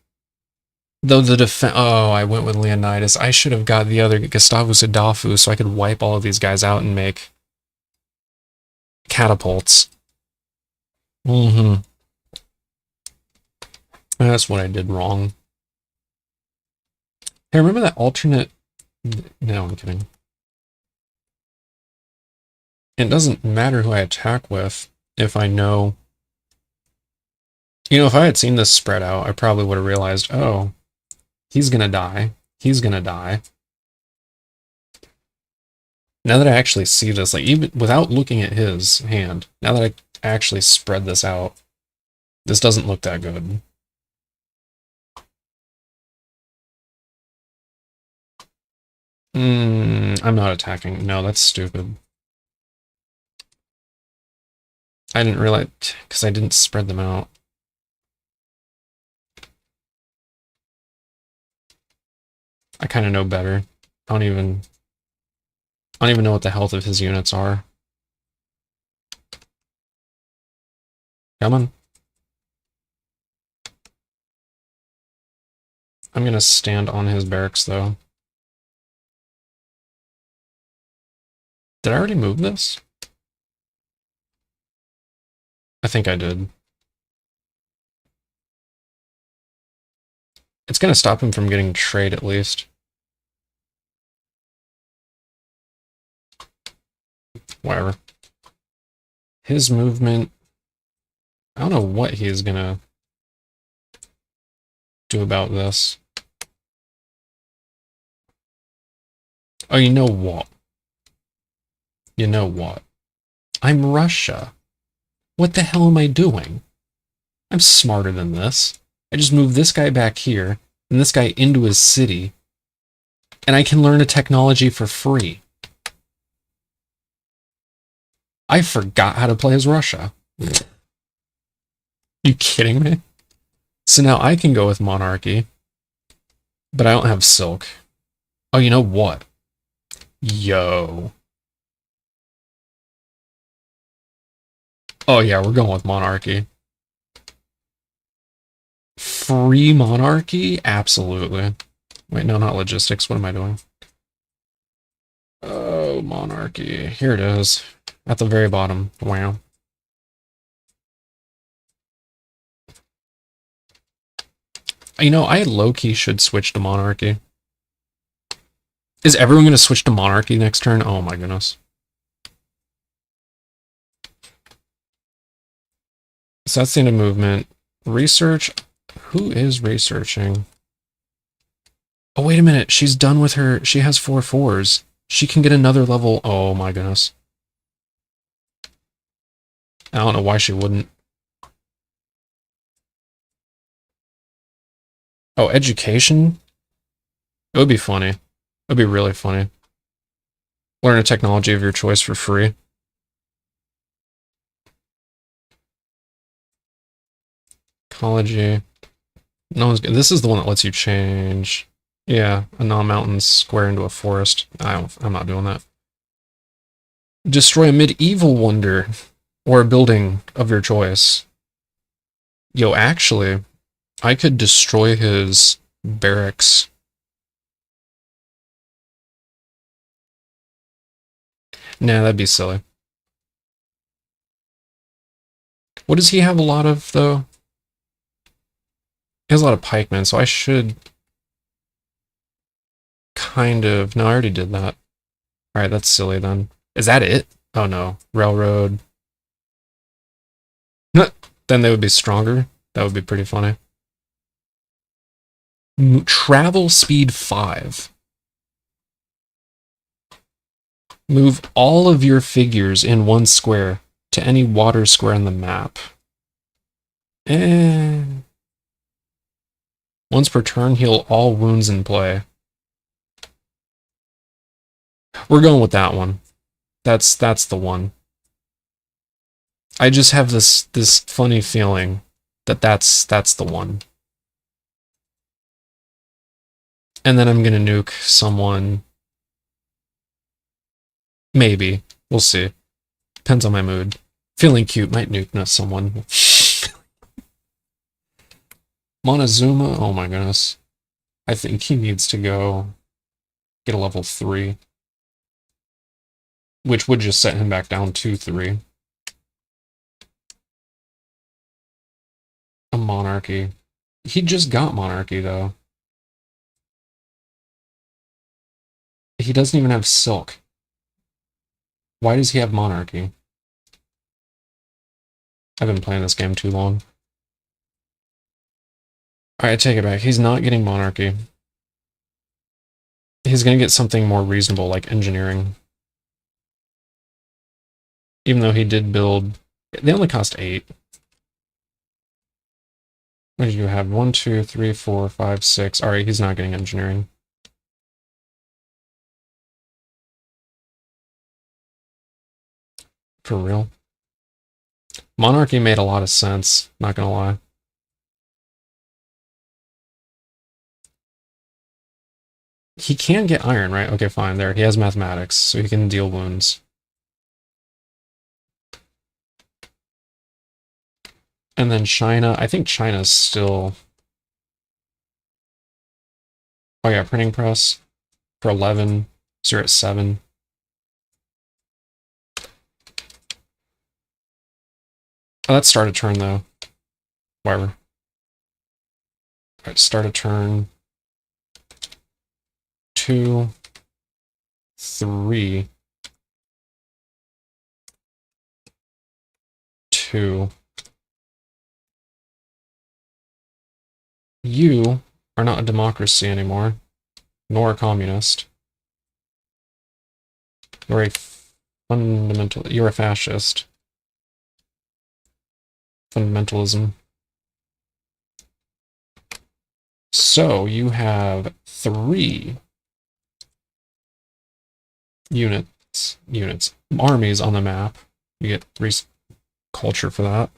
A: Though the oh, I went with Leonidas. I should have got the other Gustavus Adolphus so I could wipe all of these guys out and make catapults. That's what I did wrong. Hey, remember that alternate... No, I'm kidding. It doesn't matter who I attack with if I know... You know, if I had seen this spread out, I probably would have realized, oh, he's gonna die. He's gonna die. Now that I actually see this, like, even without looking at his hand, now that I actually spread this out, this doesn't look that good. I'm not attacking. No, that's stupid. I didn't realize, because I didn't spread them out. I kind of know better. I don't even know what the health of his units are. Come on. I'm gonna stand on his barracks, though. Did I already move this? I think I did. It's gonna stop him from getting trade, at least. Whatever. His movement... I don't know what he's gonna do about this. Oh, you know what? You know what? I'm Russia. What the hell am I doing? I'm smarter than this. I just moved this guy back here, and this guy into his city, and I can learn a technology for free. I forgot how to play as Russia. You kidding me? So now I can go with monarchy, but I don't have silk. Oh, you know what? Yo. Oh yeah, we're going with monarchy. Free monarchy? Absolutely. Wait, no, not logistics. What am I doing? Oh, monarchy. Here it is. At the very bottom. Wow. You know, I low-key should switch to monarchy. Is everyone going to switch to monarchy next turn? Oh my goodness. So that's the end of movement. Research. Who is researching? Oh, wait a minute. She's done with her. She has 4 4s. She can get another level. Oh my goodness. I don't know why she wouldn't. Oh, education? It would be funny. It would be really funny. Learn a technology of your choice for free. Ecology. No one's. This is the one that lets you change. Yeah, a non-mountain square into a forest. I'm not doing that. Destroy a medieval wonder or a building of your choice. Yo, actually, I could destroy his barracks. Nah, that'd be silly. What does he have a lot of, though? He has a lot of pikemen, so I should kind of... No, I already did that. Alright, that's silly then. Is that it? Oh no. Railroad. Then they would be stronger. That would be pretty funny. Travel speed 5. Move all of your figures in one square to any water square on the map. Once per turn, heal all wounds in play. We're going with that one. That's the one. I just have this funny feeling that that's the one. And then I'm gonna nuke someone. Maybe. We'll see. Depends on my mood. Feeling cute might nuke someone. Montezuma, oh my goodness. I think he needs to go get a level 3. Which would just set him back down to 3. A monarchy. He just got monarchy, though. He doesn't even have silk. Why does he have monarchy? I've been playing this game too long. Alright, I take it back. He's not getting monarchy. He's gonna get something more reasonable, like engineering. Even though he did build... They only cost 8. What did you have? 1, 2, 3, 4, 5, 6. Alright, he's not getting engineering. For real. Monarchy made a lot of sense, not gonna lie. He can get iron, right? Okay, fine. There, he has mathematics, so he can deal wounds. And then China, I think China's still... Oh yeah, printing press for 11, so you're at 7. Oh, let's start a turn though. Whatever. Alright, start a turn. 2, 3, 2. You are not a democracy anymore, nor a communist. You're a fundamental. You're a fascist. Fundamentalism. So you have 3 armies on the map. You get 3 culture for that.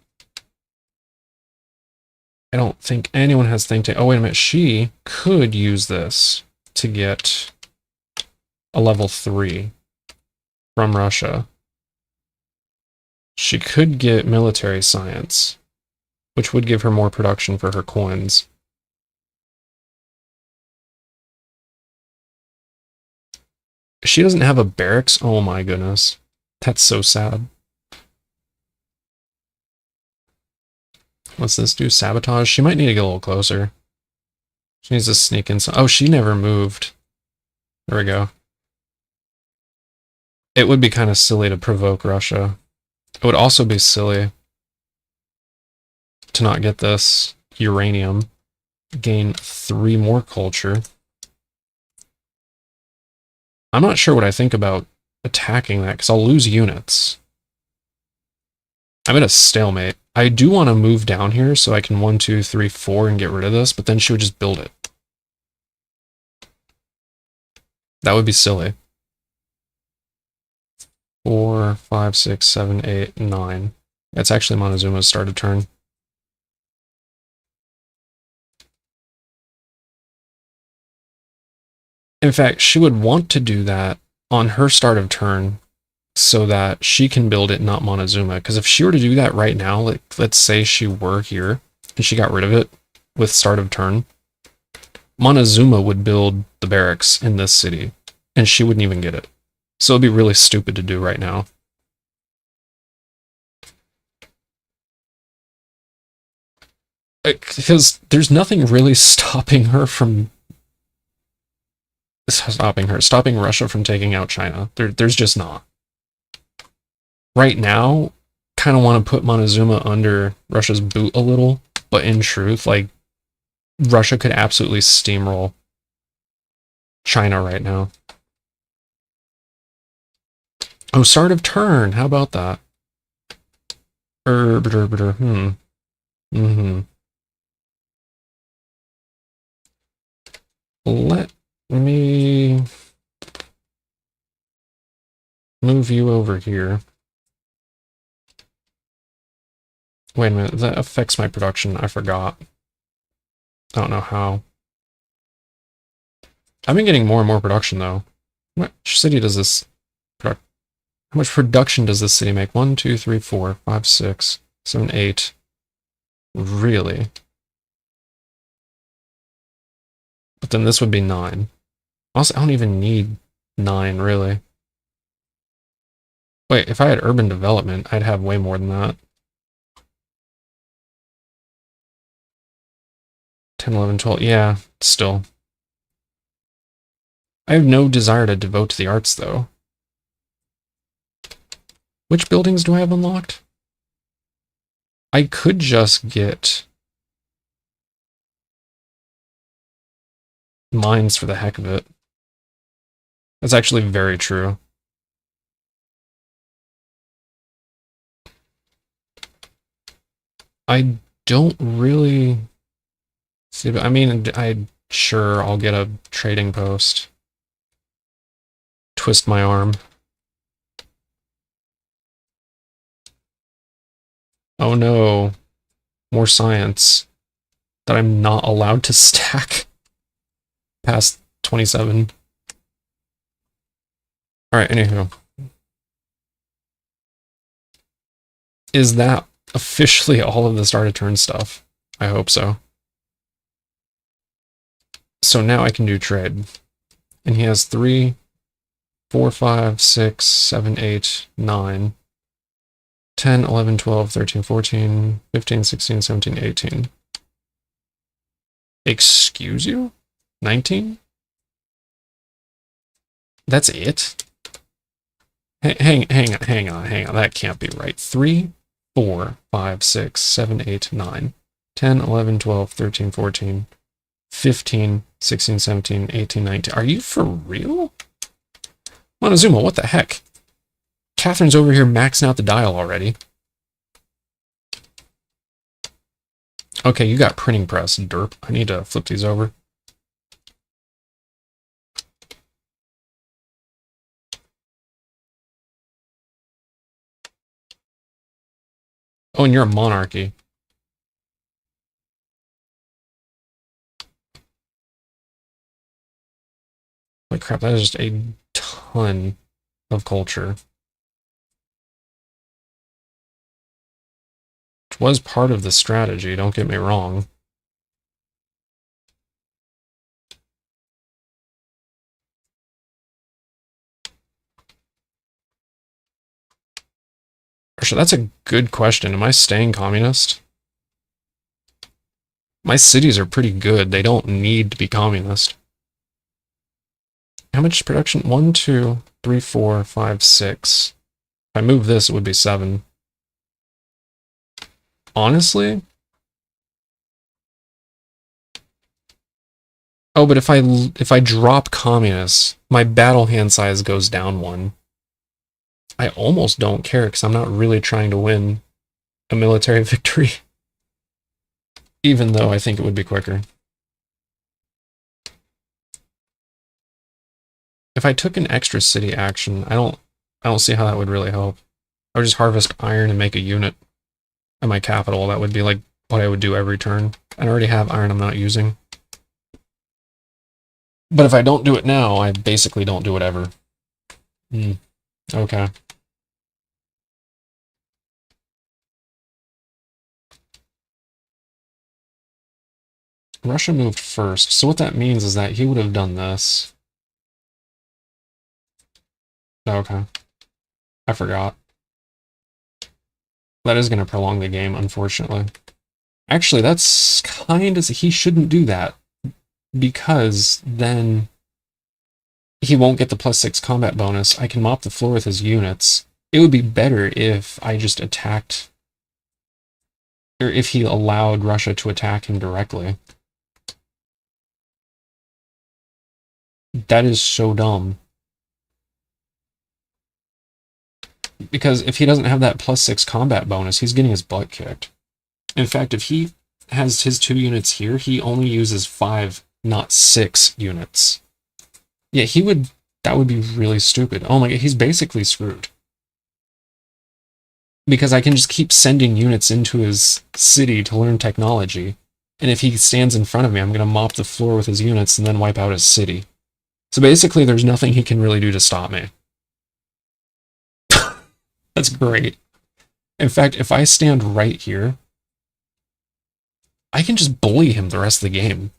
A: I don't think anyone has think tank. Oh, wait a minute. She could use this to get a level 3 from Russia. She could get military science, which would give her more production for her coins. She doesn't have a barracks? Oh my goodness. That's so sad. What's this do? Sabotage? She might need to get a little closer. She needs to sneak in. Oh, she never moved. There we go. It would be kind of silly to provoke Russia. It would also be silly to not get this uranium. Gain 3 more culture. I'm not sure what I think about attacking that, because I'll lose units. I'm at a stalemate. I do want to move down here so I can 1, 2, 3, 4 and get rid of this, but then she would just build it. That would be silly. 4, 5, 6, 7, 8, 9. That's actually Montezuma's started turn. In fact, she would want to do that on her start of turn so that she can build it, not Montezuma. Because if she were to do that right now, like, let's say she were here and she got rid of it with start of turn, Montezuma would build the barracks in this city and she wouldn't even get it. So it'd be really stupid to do right now. Because there's nothing really stopping Russia from taking out China. There's just not. Right now, kind of want to put Montezuma under Russia's boot a little, but in truth, like, Russia could absolutely steamroll China right now. Oh, start of turn. How about that? Let me move you over here. Wait a minute, that affects my production. I forgot. I don't know how. I've been getting more and more production, though. Which city does this... How much production does this city make? 1, 2, 3, 4, 5, 6, 7, 8. Really? But then this would be 9. Also, I don't even need 9, really. Wait, if I had urban development, I'd have way more than that. 10, 11, 12. Yeah, still. I have no desire to devote to the arts, though. Which buildings do I have unlocked? I could just get mines for the heck of it. That's actually very true. I don't really see. I mean, sure, I'll get a trading post. Twist my arm. Oh no, more science that I'm not allowed to stack past 27. Alright, anywho. Is that officially all of the start of turn stuff? I hope so. So now I can do trade. And he has 3, 4, 5, 6, 7, 8, 9, 10, 11, 12, 13, 14, 15, 16, 17, 18. Excuse you? 19? That's it? Hang on. That can't be right. 3, 4, 5, 6, 7, 8, 9, 10, 11, 12, 13, 14, 15, 16, 17, 18, 19. Are you for real? Montezuma, what the heck? Catherine's over here maxing out the dial already. Okay, you got printing press, derp. I need to flip these over. Oh, and you're a monarchy. Holy crap, that is just a ton of culture. Which was part of the strategy, don't get me wrong. Actually, that's a good question. Am I staying communist? My cities are pretty good. They don't need to be communist. How much production? 1, 2, 3, 4, 5, 6. If I move this, it would be 7. Honestly? Oh, but if I drop communists, my battle hand size goes down 1. I almost don't care because I'm not really trying to win a military victory. Even though I think it would be quicker. If I took an extra city action, I don't see how that would really help. I would just harvest iron and make a unit at my capital. That would be like what I would do every turn. I already have iron I'm not using. But if I don't do it now, I basically don't do it ever. Okay. Russia moved first, so what that means is that he would have done this. Okay. I forgot. That is going to prolong the game, unfortunately. Actually, that's kind of... He shouldn't do that, because then he won't get the +6 combat bonus. I can mop the floor with his units. It would be better if I just attacked... Or if he allowed Russia to attack him directly. That is so dumb. Because if he doesn't have that +6 combat bonus, he's getting his butt kicked. In fact, if he has his 2 units here, he only uses 5, not 6 units. Yeah, that would be really stupid. Oh my god, he's basically screwed. Because I can just keep sending units into his city to learn technology. And if he stands in front of me, I'm going to mop the floor with his units and then wipe out his city. So basically, there's nothing he can really do to stop me. That's great. In fact, if I stand right here, I can just bully him the rest of the game.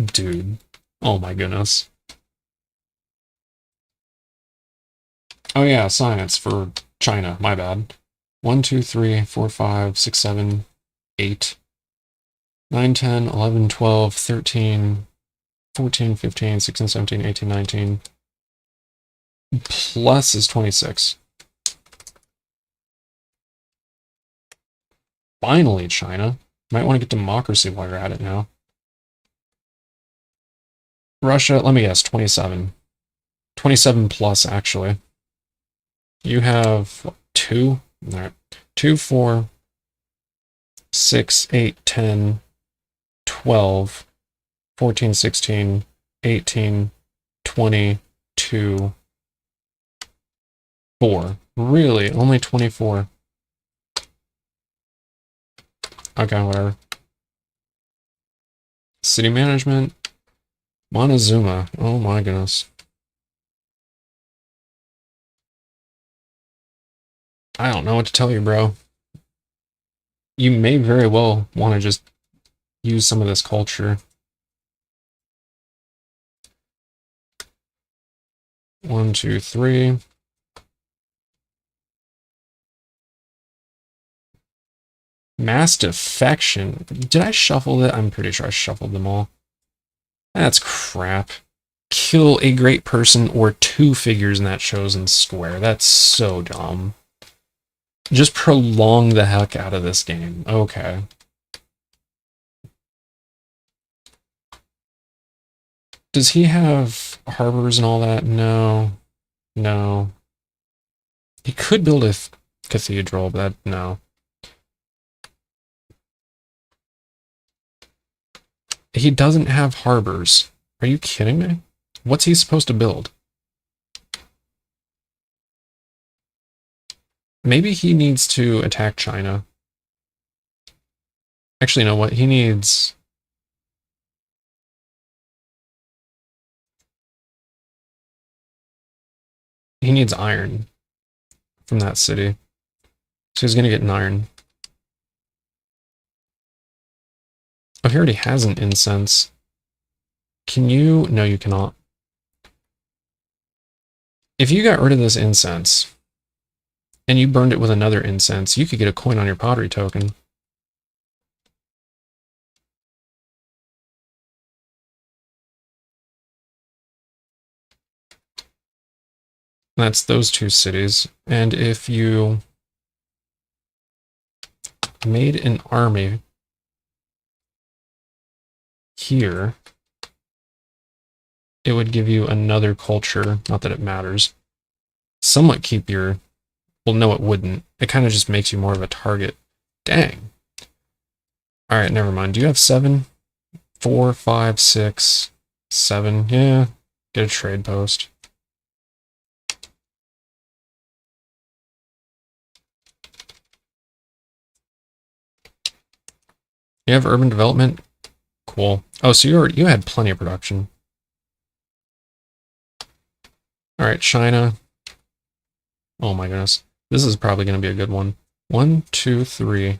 A: Dude. Oh my goodness. Oh yeah, science for China. My bad. 1, 2, 3, 4, 5, 6, 7, 8, 9, 10, 11, 12, 13, 14, 15, 16, 17, 18, 19. Plus is 26. Finally, China. Might want to get democracy while you're at it now. Russia, let me guess, 27. 27 plus, actually. You have, what, 2? Alright. 2, 4, 6, 8, 10, 12, 14, 16, 18, 20, 2, 4. Really? Only 24. Okay, whatever. City management. Montezuma. Oh my goodness. I don't know what to tell you, bro. You may very well want to just use some of this culture. 1, 2, 3. Mass defection. Did I shuffle it? I'm pretty sure I shuffled them all. That's crap. Kill a great person or 2 figures in that chosen square. That's so dumb. Just prolong the heck out of this game. Okay. Does he have harbors and all that? No. No. He could build a cathedral, but no. He doesn't have harbors. Are you kidding me? What's he supposed to build? Maybe he needs to attack China. Actually, you know what? He needs... iron from that city. So he's going to get an iron. Oh, he already has an incense. Can you? No, you cannot. If you got rid of this incense and you burned it with another incense, you could get a coin on your pottery token. That's those 2 cities. And if you made an army here, it would give you another culture. Not that it matters. Somewhat keep your... Well, no, it wouldn't. It kind of just makes you more of a target. Dang. Alright, never mind. Do you have 7? 4, 5, 6, 7. Yeah. Get a trade post. You have urban development? Cool. Oh, so you had plenty of production. Alright, China. Oh my goodness. This is probably going to be a good one. 1, 2, 3,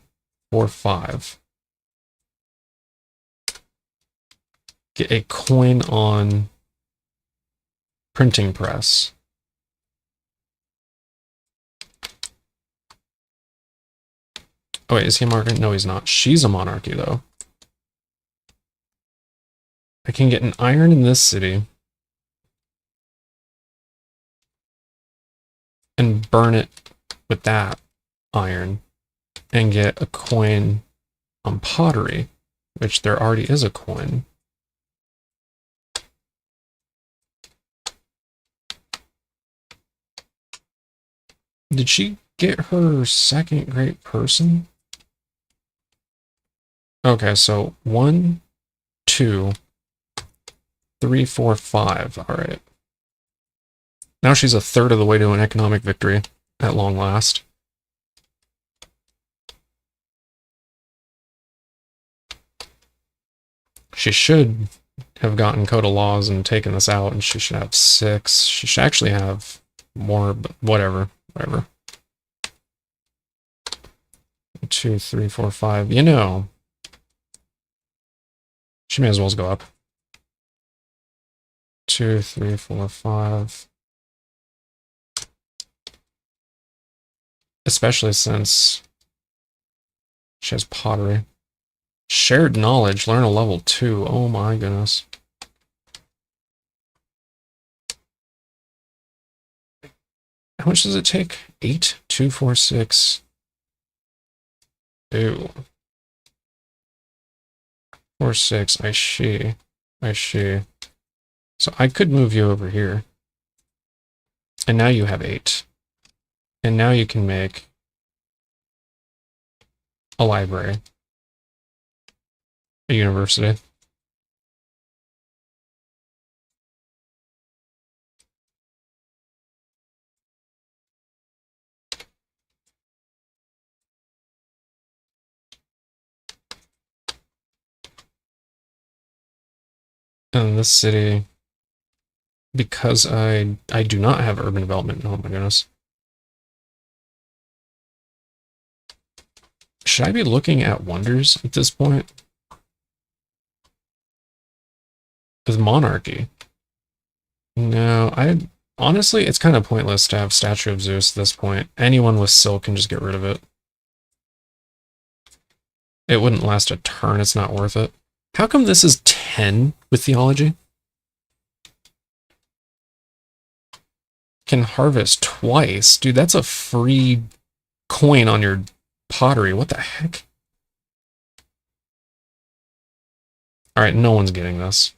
A: 4, 5. Get a coin on printing press. Oh wait, is he a monarchy? No, he's not. She's a monarchy, though. I can get an iron in this city and burn it with that iron and get a coin on pottery, which there already is a coin. Did she get her second great person? Okay, so 1, 2, 3, 4, 5. All right. Now she's a third of the way to an economic victory at long last. She should have gotten Code of Laws and taken this out, and she should have 6. She should actually have more, but whatever. Whatever. 2, 3, 4, 5. You know, she may as well go up. 2, 3, 4, 5. Especially since she has pottery. Shared knowledge, learn a level 2. Oh my goodness. How much does it take? 8, 2, 4, 6. Ew. 4, 6. I see. I see. So I could move you over here. And now you have 8. And now you can make a library. A university. And this city, because I do not have urban development. Oh my goodness. Should I be looking at wonders at this point? With monarchy? No, I honestly, it's kind of pointless to have Statue of Zeus at this point. Anyone with silk can just get rid of it. It wouldn't last a turn, it's not worth it. How come this is 10 with theology? Can harvest twice? Dude, that's a free coin on your pottery. What the heck? Alright, no one's getting this.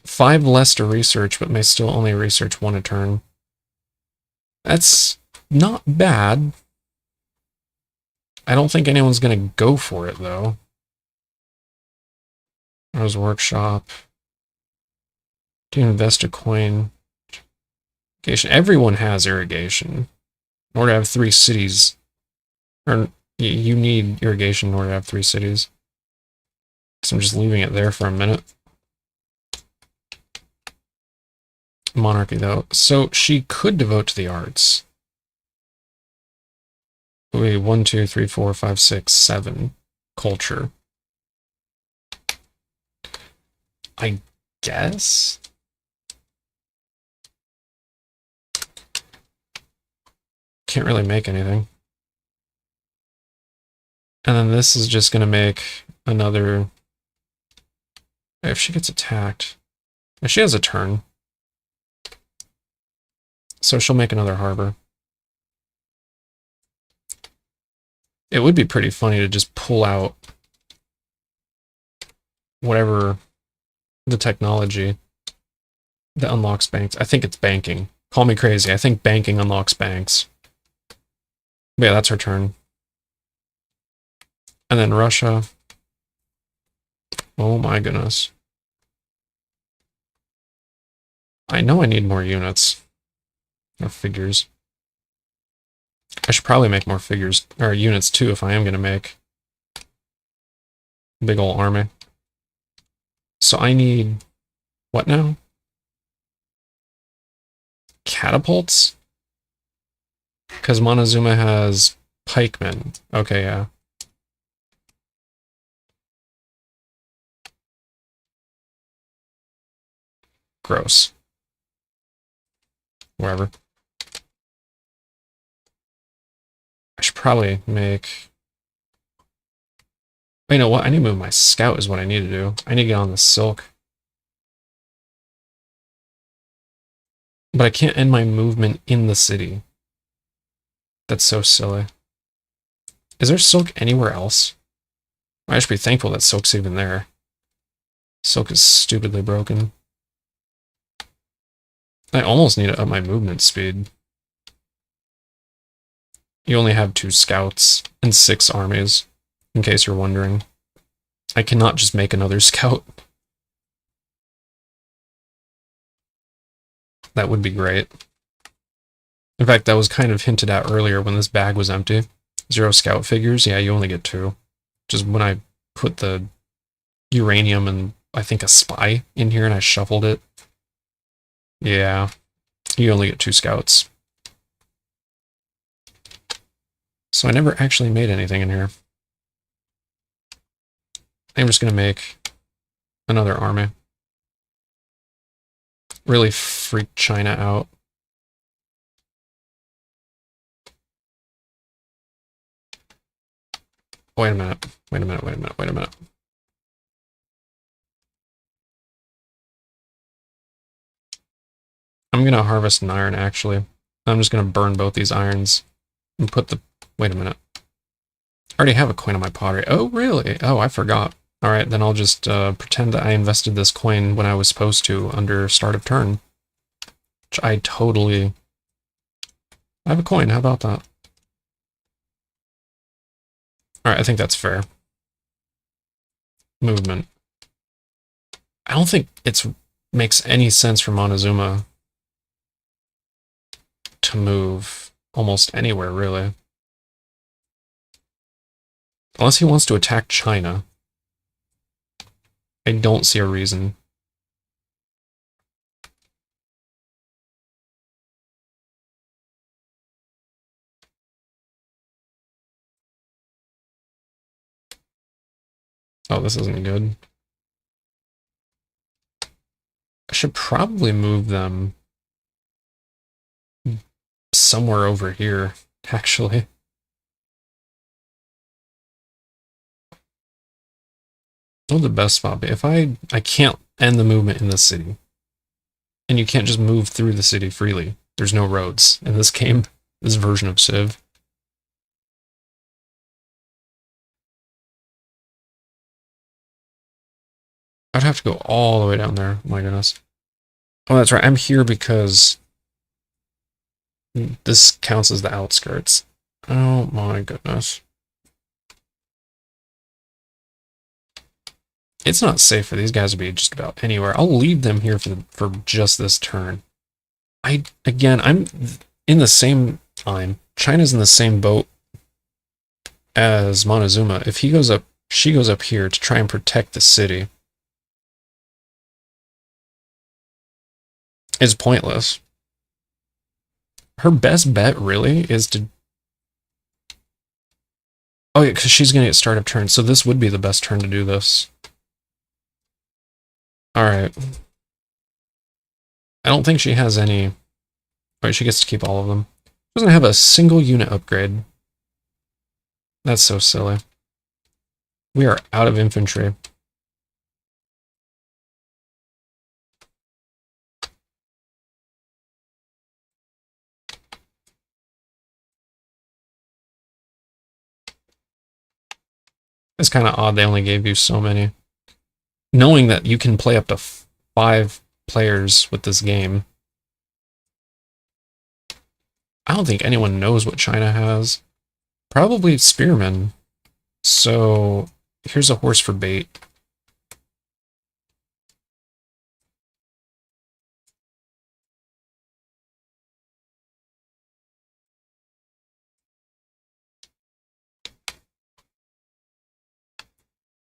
A: 5 less to research, but may still only research 1 a turn. That's not bad. I don't think anyone's gonna go for it, though. Rose Workshop. To invest a coin. Irrigation. Everyone has irrigation. In order to have 3 cities. Or you need irrigation in order to have 3 cities. So I'm just leaving it there for a minute. Monarchy, though. So she could devote to the arts. Wait, 1, 2, 3, 4, 5, 6, 7. Culture. I guess? Can't really make anything. And then this is just going to make another... If she gets attacked... If she has a turn. So she'll make another harbor. It would be pretty funny to just pull out whatever the technology that unlocks banks. I think it's banking. Call me crazy. I think banking unlocks banks. But yeah, that's her turn. And then Russia. Oh my goodness. I know I need more units. Or figures. I should probably make more figures, or units too, if I am going to make big ol' army. So I need, what now? Catapults? Because Montezuma has pikemen. Okay, yeah. Gross. Wherever. I should probably make... Oh, you know what? I need to move my scout is what I need to do. I need to get on the silk. But I can't end my movement in the city. That's so silly. Is there silk anywhere else? I should be thankful that silk's even there. Silk is stupidly broken. I almost need to up my movement speed. You only have 2 scouts and 6 armies, in case you're wondering. I cannot just make another scout. That would be great. In fact, that was kind of hinted at earlier when this bag was empty. 0 scout figures, yeah, you only get 2. Just when I put the uranium and I think a spy in here and I shuffled it. Yeah, you only get 2 scouts. So I never actually made anything in here. I'm just going to make another army. Really freak China out. Wait a minute. Wait a minute. Wait a minute. Wait a minute. I'm going to harvest an iron, actually. I'm just going to burn both these irons and put the... Wait a minute. I already have a coin on my pottery. Oh, really? Oh, I forgot. All right, then I'll just pretend that I invested this coin when I was supposed to under start of turn. Which I totally... I have a coin. How about that? All right, I think that's fair. Movement. I don't think it makes any sense for Montezuma to move almost anywhere, really. Unless he wants to attack China. I don't see a reason. Oh, this isn't good. I should probably move them somewhere over here, actually. What would the best spot be? If I can't end the movement in the city. And you can't just move through the city freely. There's no roads in this game, this version of Civ. I'd have to go all the way down there. Oh my goodness. Oh, that's right. I'm here because this counts as the outskirts. Oh my goodness. It's not safe for these guys to be just about anywhere. I'll leave them here for just this turn. I'm in the same time. China's in the same boat as Montezuma. If he goes up, she goes up here to try and protect the city. It's pointless. Her best bet really is to... Oh yeah, because she's going to get startup turn, so this would be the best turn to do this. Alright. I don't think she has any... Alright, she gets to keep all of them. She doesn't have a single unit upgrade. That's so silly. We are out of infantry. It's kind of odd they only gave you so many. Knowing that you can play up to 5 players with this game. I don't think anyone knows what China has. Probably spearmen. So here's a horse for bait.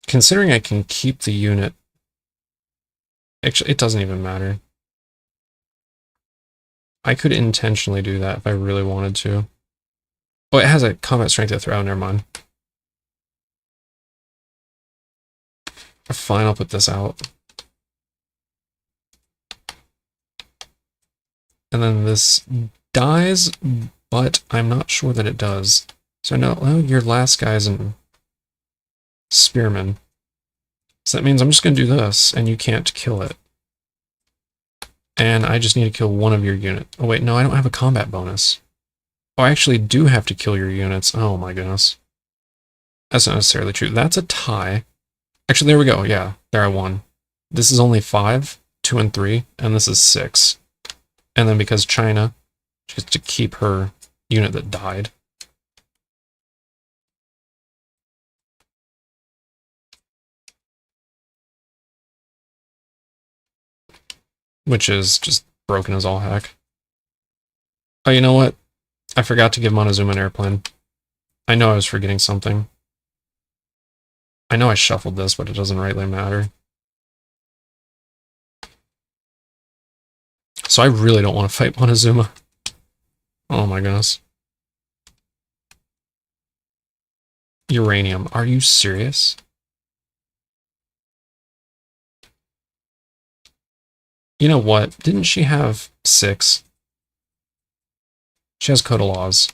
A: Considering I can keep the unit... Actually, it doesn't even matter. I could intentionally do that if I really wanted to. Oh, it has a combat strength to throw. Never mind. Fine, I'll put this out. And then this dies, but I'm not sure that it does. So no, well, your last guy's in spearman. So that means I'm just going to do this, and you can't kill it. And I just need to kill one of your units. Oh wait, no, I don't have a combat bonus. Oh, I actually do have to kill your units. Oh my goodness. That's not necessarily true. That's a tie. Actually, there we go. Yeah, there I won. This is only 5, 2 and 3, and this is 6. And then because China, she gets to keep her unit that died. Which is just broken as all heck. Oh, you know what? I forgot to give Montezuma an airplane. I know I was forgetting something. I know I shuffled this, but it doesn't rightly matter. So I really don't want to fight Montezuma. Oh my goodness. Uranium. Are you serious? You know what? Didn't she have 6? She has Code of Laws.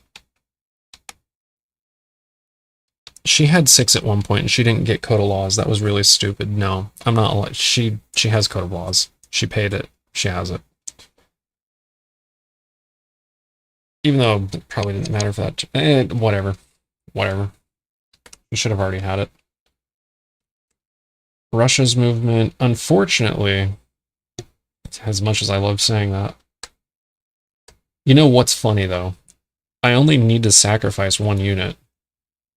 A: She had 6 at one point, and she didn't get Code of Laws. That was really stupid. No, I'm not... She has Code of Laws. She paid it. She has it. Even though it probably didn't matter for that. Whatever. Whatever. We should have already had it. Russia's movement, unfortunately, as much as I love saying that. You know what's funny, though? I only need to sacrifice 1 unit.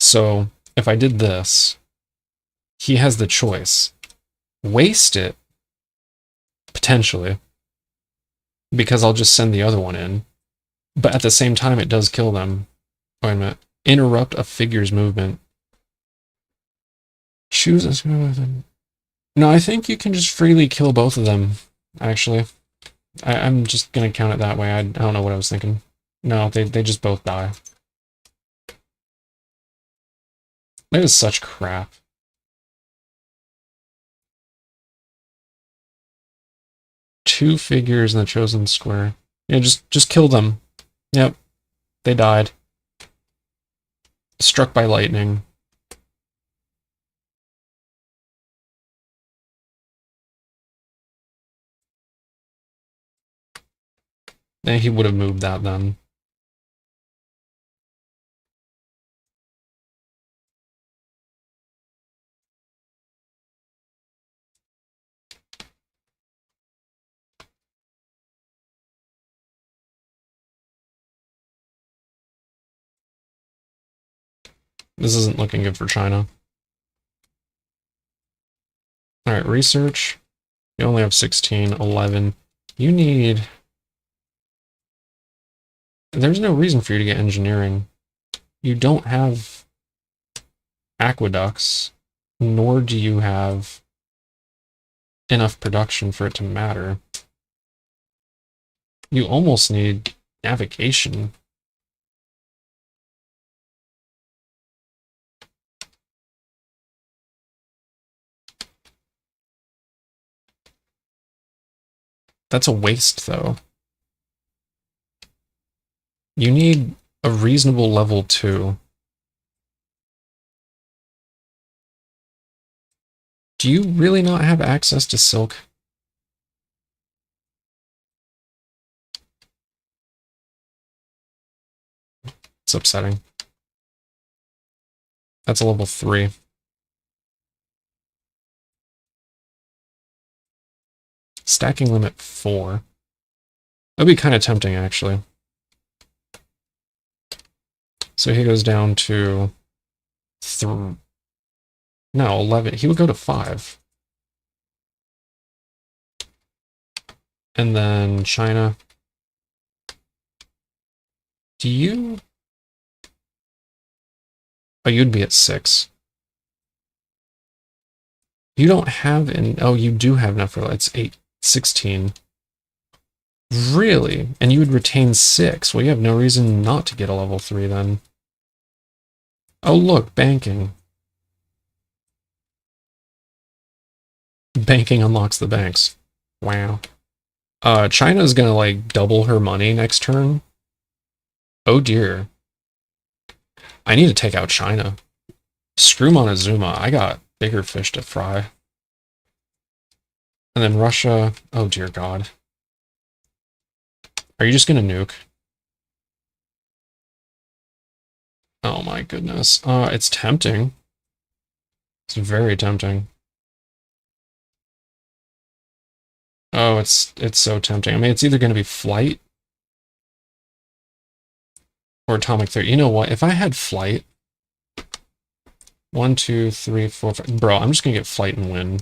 A: So, if I did this, he has the choice. Waste it, potentially, because I'll just send the other one in. But at the same time, it does kill them. Wait a minute. Interrupt a figure's movement. Choose a... No, I think you can just freely kill both of them, actually. I'm just gonna count it that way. I don't know what I was thinking. No, they just both die. That is such crap. Two figures in the chosen square. Yeah, just kill them. Yep, they died. Struck by lightning. Then he would have moved that then. This isn't looking good for China. Alright, research. You only have 16, 11. You need... There's no reason for you to get engineering. You don't have aqueducts, nor do you have enough production for it to matter. You almost need navigation. That's a waste, though. You need a reasonable level 2. Do you really not have access to silk? It's upsetting. That's a level 3. Stacking limit 4. That'd be kind of tempting, actually. So he goes down to 3. No, 11. He would go to 5. And then China. Do you... Oh, you'd be at 6. You don't have any... Oh, you do have enough for... It's 8, 16. Really? And you would retain 6. Well, you have no reason not to get a level 3 then. Oh, look, banking. Banking unlocks the banks. Wow. China's gonna, like, double her money next turn. Oh, dear. I need to take out China. Screw Montezuma. I got bigger fish to fry. And then Russia. Oh, dear God. Are you just gonna nuke? Oh, my goodness. It's tempting. It's very tempting. Oh, it's so tempting. I mean, it's either going to be flight or atomic 30. You know what? If I had flight, 1, 2, 3, 4, 5. Bro, I'm just going to get flight and win.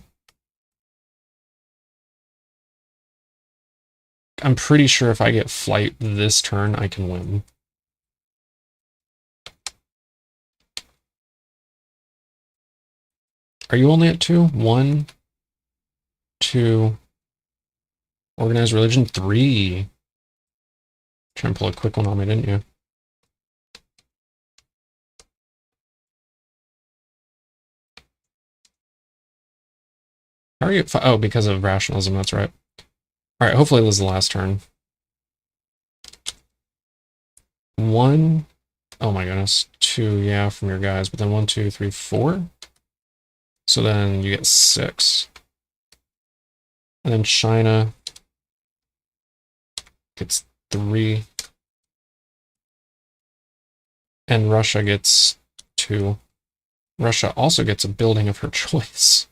A: I'm pretty sure if I get flight this turn, I can win. Are you only at 2? 1, 2. Organized religion 3. Trying to pull a quick one on me, didn't you? How are you? Oh, because of rationalism, that's right. Alright, hopefully this is the last turn. 1. Oh my goodness. 2, yeah, from your guys. But then 1, 2, 3, 4. So then you get 6. And then China gets 3. And Russia gets 2. Russia also gets a building of her choice.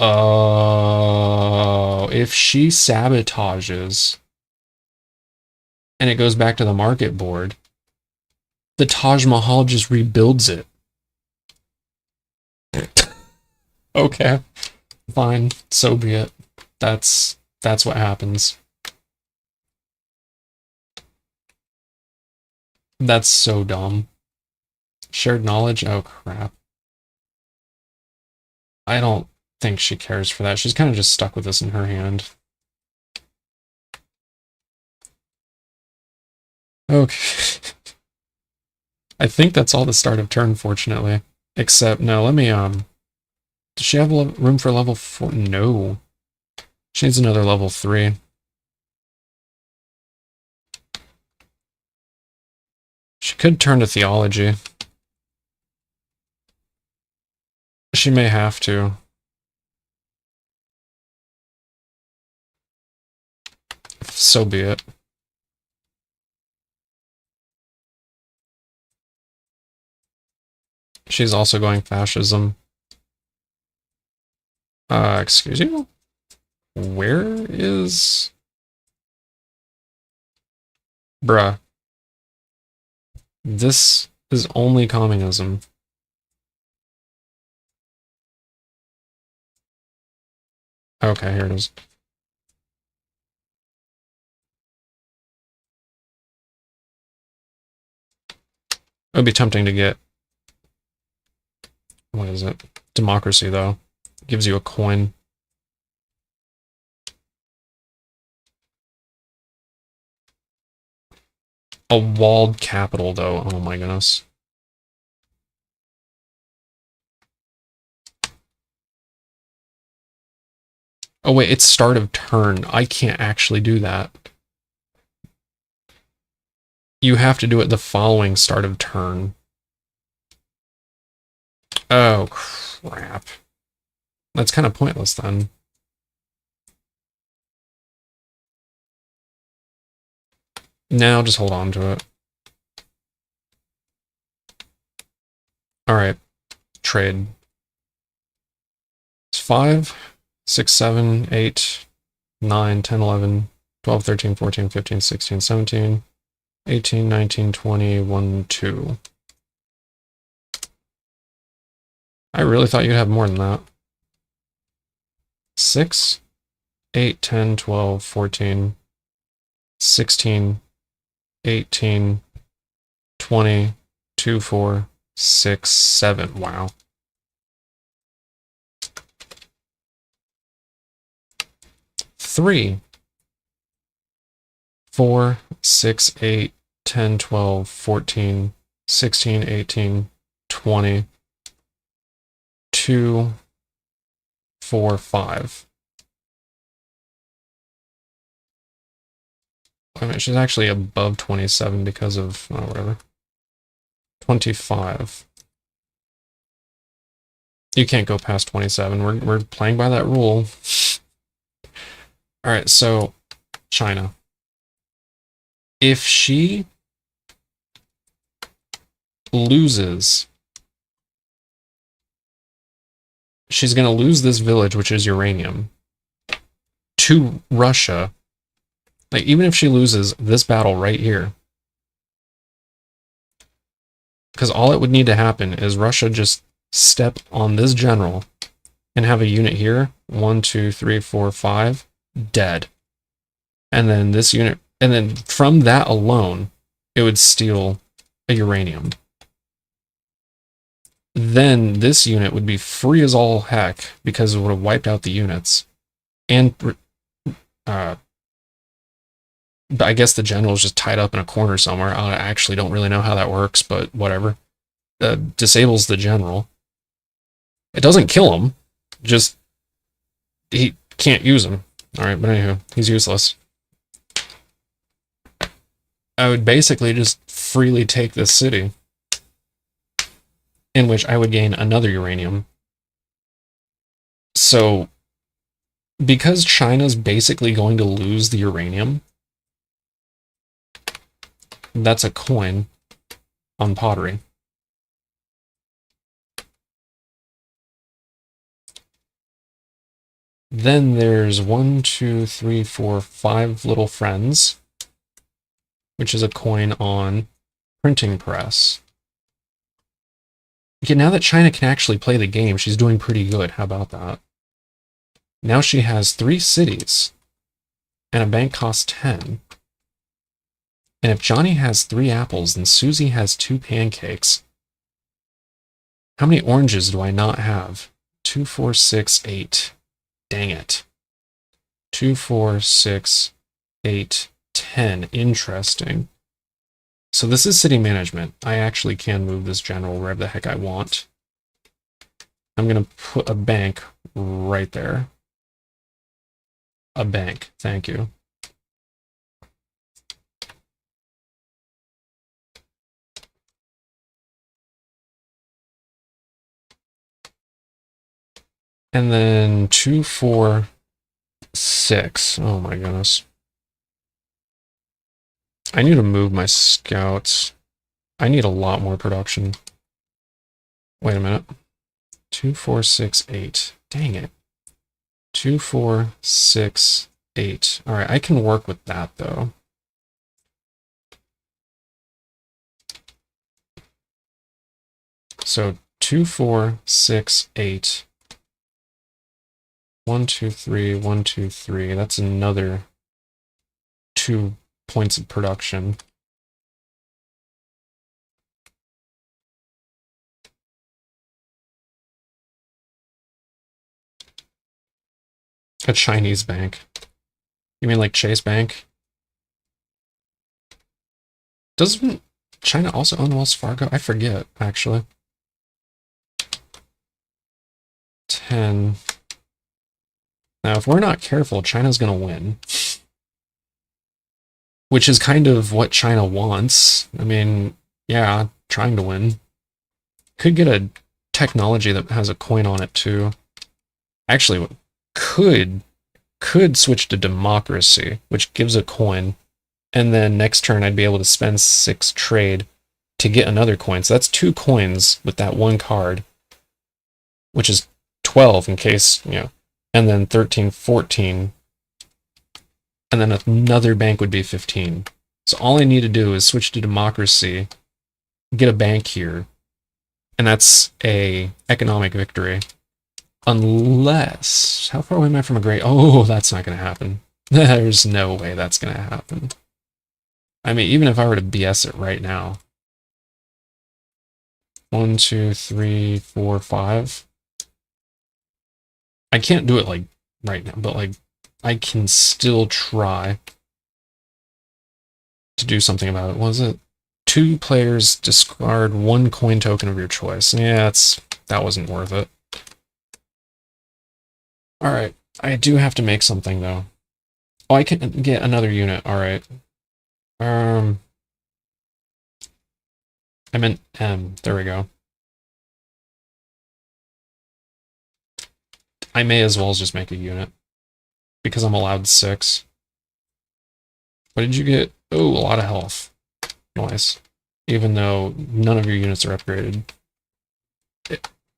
A: Oh, if she sabotages and it goes back to the market board, the Taj Mahal just rebuilds it. Okay, fine, so be it. That's what happens. That's so dumb. Shared knowledge? Oh, crap. I don't think she cares for that. She's kind of just stuck with this in her hand. Okay. I think that's all the start of turn, fortunately. Except, no, let me, does she have room for level 4? No. She needs another level 3. She could turn to theology. She may have to. So be it. She's also going fascism. Excuse you? Where is... Bruh. This is only communism. Okay, here it is. It would be tempting to get... What is it? Democracy, though. It gives you a coin. A walled capital, though. Oh my goodness. Oh wait, it's start of turn. I can't actually do that. You have to do it the following start of turn. Oh, crap. That's kind of pointless, then. Now just hold on to it. Alright. Trade. It's 5, 6, 7, 8, 9, 10, 11, 12, 13, 14, 15, 16, 17, 18, 19, 20, 1, 2. I really thought you'd have more than that. 6, 8, 10, 12, 14, 16, 18, 20, 2, 4, 6, 7. Wow. 3, 4, 6, 8, 10, 12, 14, 16, 18, 20, 2, 4, 5. I mean, she's actually above 27 because of, oh, whatever. 25. You can't go past 27. We're playing by that rule. Alright, so China. If she loses, she's going to lose this village, which is uranium, to Russia. Like, even if she loses this battle right here, because all it would need to happen is Russia just step on this general and have a unit here. 1, 2, 3, 4, 5. Dead. And then this unit, and then from that alone, it would steal a uranium. Then this unit would be free as all heck because it would have wiped out the units. And I guess the general's just tied up in a corner somewhere. I actually don't really know how that works, but whatever. Disables the general. It doesn't kill him, just he can't use him. Alright, but anywho, he's useless. I would basically just freely take this city, in which I would gain another uranium. So, because China's basically going to lose the uranium, that's a coin on pottery. Then there's 1, 2, 3, 4, 5 little friends, which is a coin on printing press. Okay, now that China can actually play the game, she's doing pretty good. How about that? Now she has 3 cities, and a bank costs 10. And if Johnny has 3 apples, then Susie has 2 pancakes. How many oranges do I not have? 2, 4, 6, 8. Dang it. 2, 4, 6, 8, 10. Interesting. So this is city management. I actually can move this general wherever the heck I want. I'm going to put a bank right there. A bank. Thank you. And then 2, 4, 6. Oh my goodness. I need to move my scouts. I need a lot more production. Wait a minute. 2, 4, 6, 8. Dang it. 2, 4, 6, 8. All right, I can work with that though. So 2, 4, 6, 8. 1, 2, 3, 1, 2, 3. That's another 2 points of production. A Chinese bank. You mean like Chase Bank? Doesn't China also own Wells Fargo? I forget, actually. 10. Now, if we're not careful, China's going to win. Which is kind of what China wants. I mean, yeah, trying to win. Could get a technology that has a coin on it, too. Actually, could switch to democracy, which gives a coin. And then next turn, I'd be able to spend 6 trade to get another coin. So that's 2 coins with that one card, which is 12 in case, and then 13, 14. And then another bank would be 15. So all I need to do is switch to democracy, get a bank here, and that's a economic victory. Unless, how far away am I from a great? Oh, that's not going to happen. There's no way that's going to happen. I mean, even if I were to BS it right now. 1, 2, 3, 4, 5. I can't do it like right now, but like I can still try to do something about it. Was it 2 players discard 1 coin token of your choice? Yeah, that wasn't worth it. All right, I do have to make something though. Oh, I can get another unit. All right. I meant M. There we go. I may as well just make a unit because I'm allowed 6. What did you get? Oh, a lot of health. Nice. Even though none of your units are upgraded.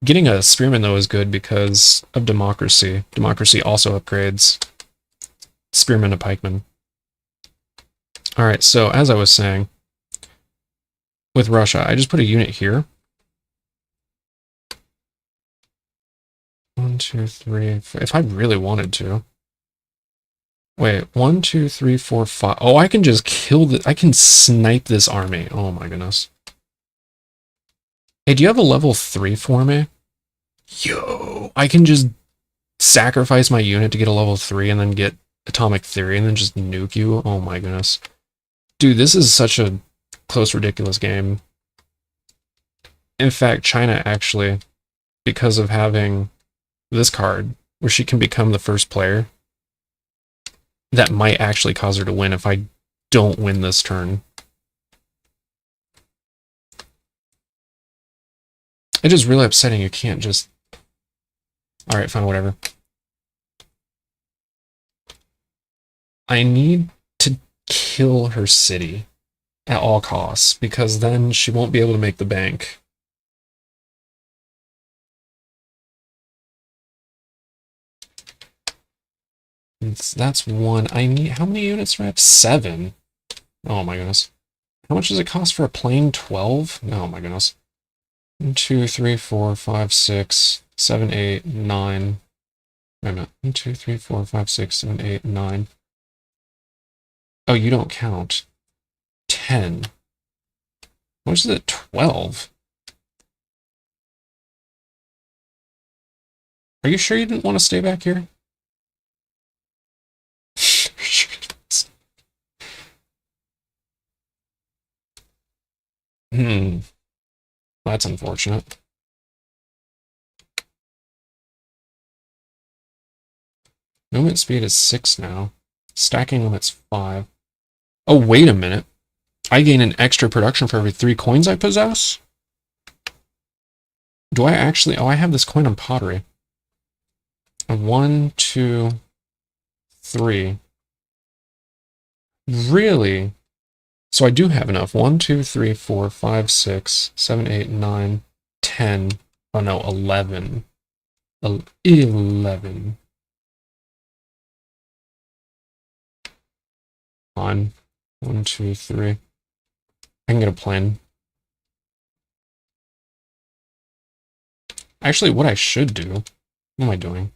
A: Getting a spearman though is good because of democracy. Democracy also upgrades spearman to pikeman. All right, so as I was saying, with Russia, I just put a unit here. 1, 2, 3, 4. If I really wanted to. Wait, 1, 2, 3, 4, 5. Oh, I can just kill I can snipe this army. Oh my goodness. Hey, do you have a level 3 for me? Yo, I can just sacrifice my unit to get a level 3 and then get atomic theory and then just nuke you. Oh my goodness. Dude, this is such a close, ridiculous game. In fact, China actually, because of having this card, where she can become the first player, that might actually cause her to win if I don't win this turn. It is really upsetting you can't just... Alright, fine, whatever. I need to kill her city at all costs, because then she won't be able to make the bank. That's 1. I need... How many units do I have? 7. Oh my goodness. How much does it cost for a plain 12? Oh my goodness. 1, 2, 3, 4, 5, 6, 7, 8, 9. Wait a minute. 1, 2, 3, 4, 5, 6, 7, 8, 9. Oh, you don't count. 10. What is it? 12. Are you sure you didn't want to stay back here? Hmm. That's unfortunate. Movement speed is 6 now. Stacking limit's 5. Oh, wait a minute. I gain an extra production for every 3 coins I possess? Do I actually... Oh, I have this coin on pottery. 1, 2, 3. Really? So I do have enough. 1, 2, 3, 4, 5, 6, 7, 8, 9, 10. Oh no, 11. 11. On. 1, 2, 3. I can get a plane. Actually, what I should do... What am I doing?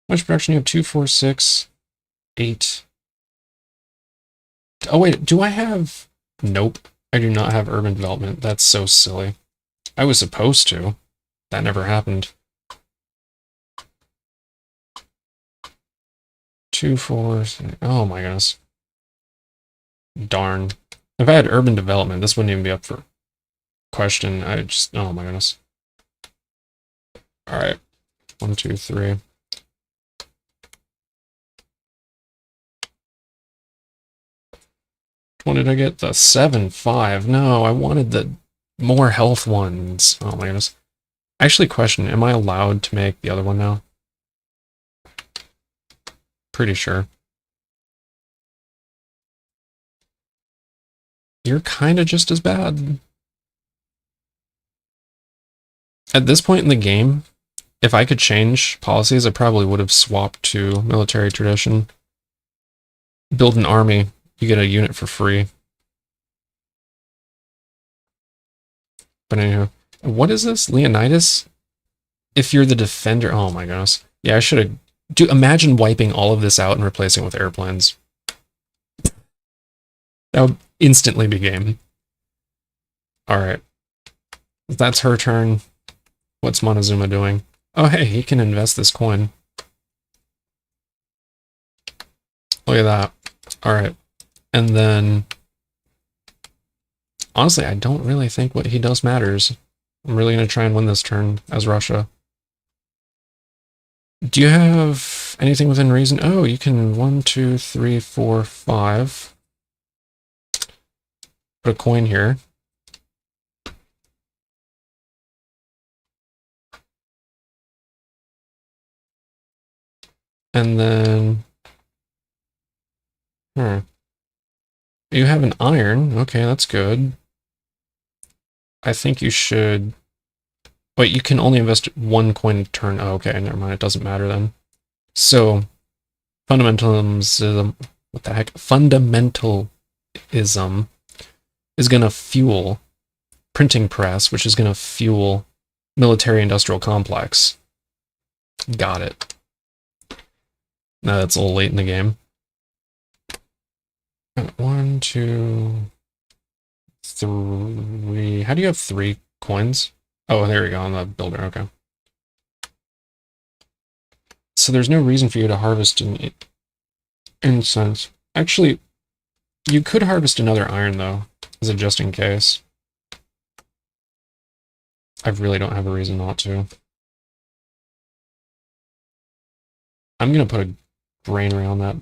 A: How much production do you have? 2, 4, 6, 8. Oh wait, do I have... Nope. I do not have urban development. That's so silly. I was supposed to. That never happened. 2, 4... Oh my goodness. Darn. If I had urban development, this wouldn't even be up for question. I just... Oh my goodness. Alright. 1, 2, 3. What did I get? The 7, 5. No, I wanted the more health ones. Oh my goodness. Actually, question, am I allowed to make the other one now? Pretty sure. You're kind of just as bad. At this point in the game, if I could change policies, I probably would have swapped to military tradition. Build an army, you get a unit for free. But anyhow, what is this? Leonidas? If you're the defender... Oh my goodness. Yeah, I should have... Imagine wiping all of this out and replacing it with airplanes. That would instantly be game. Alright. That's her turn. What's Montezuma doing? Oh hey, he can invest this coin. Look at that. Alright. And then... Honestly, I don't really think what he does matters. I'm really going to try and win this turn as Russia. Do you have anything within reason? Oh, you can 1, 2, 3, 4, 5. Put a coin here. And then... You have an iron. Okay, that's good. I think you should... Wait, you can only invest 1 coin a turn. Oh, okay, never mind. It doesn't matter then. So, fundamentalism... What the heck? Fundamentalism is going to fuel printing press, which is going to fuel military-industrial complex. Got it. Now that's a little late in the game. 1, 2, 3. How do you have 3 coins? Oh, there we go on the builder. Okay. So there's no reason for you to harvest an incense. Actually, you could harvest another iron though, as a just in case. I really don't have a reason not to. I'm gonna put a granary on that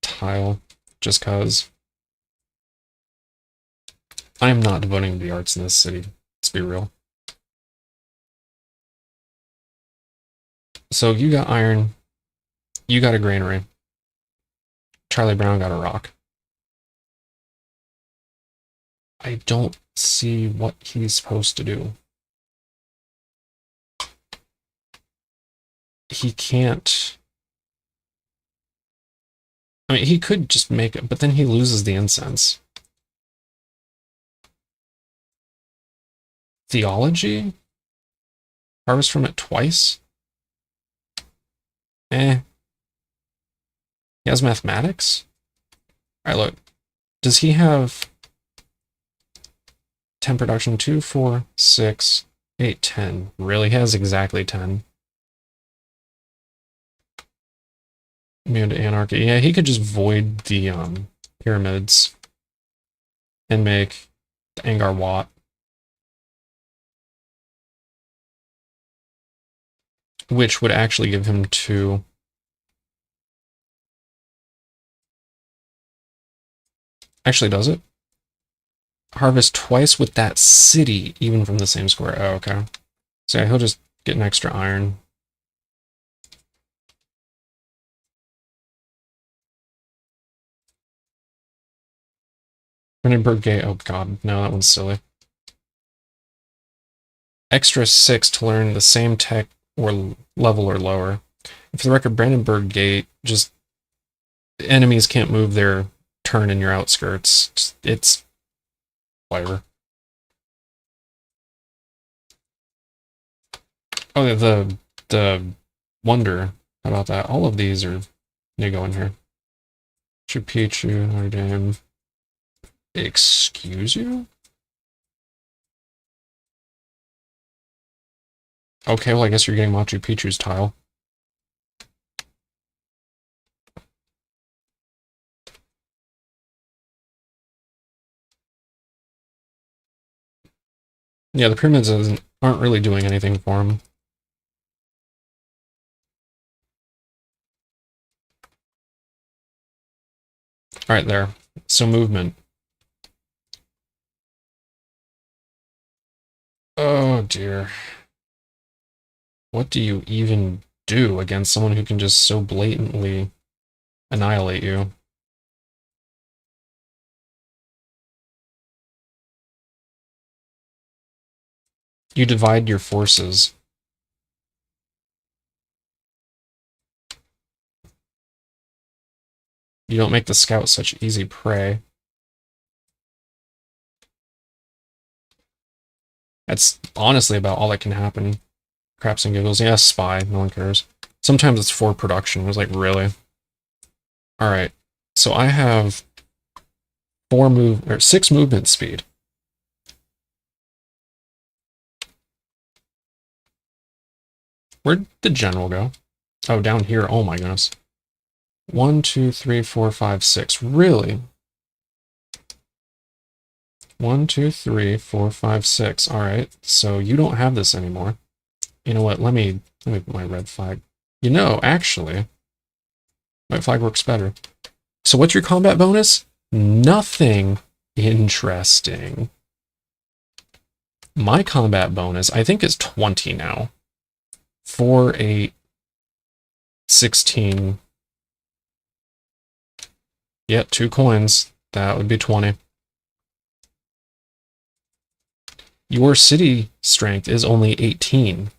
A: tile, just cause. I am not devoting to the arts in this city, let's be real. So you got iron, you got a granary. Charlie Brown got a rock. I don't see what he's supposed to do. He can't... I mean, he could just make it, but then he loses the incense. Theology? Harvest from it twice? Eh. He has mathematics? Alright, look. Does he have 10 production? 2, 4, 6, 8, 10. Really? He has exactly 10. Immune to anarchy. Yeah, he could just void the pyramids and make Angar Wat. Which would actually give him 2. Actually, does it? Harvest twice with that city, even from the same square. Oh, okay. So yeah, he'll just get an extra iron. Brandenburg Gate. Oh god, no, that one's silly. Extra 6 to learn the same tech or level or lower. And for the record, Brandenburg Gate, just enemies can't move their turn in your outskirts. It's whatever. Oh, the wonder. How about that? All of these are need to go in here. Machu Picchu, Notre Dame. Excuse you? Okay, well I guess you're getting Machu Picchu's tile. Yeah, the pyramids aren't really doing anything for him. Alright, there. So movement. Oh dear. What do you even do against someone who can just so blatantly annihilate you? You divide your forces. You don't make the scouts such easy prey. That's honestly about all that can happen. Craps and giggles. Yeah, spy. No one cares. Sometimes it's for production. It was like, really? Alright. So I have 6 movement speed. Where'd the general go? Oh, down here. Oh my goodness. 1, 2, 3, 4, 5, 6. Really? 1, 2, 3, 4, 5, 6. Alright. So you don't have this anymore. You know what? Let me put my red flag. You know, actually, white flag works better. So what's your combat bonus? Nothing interesting. My combat bonus, I think, is 20 now. 4, 8, 16. Yep, 2 coins. That would be 20. Your city strength is only 18.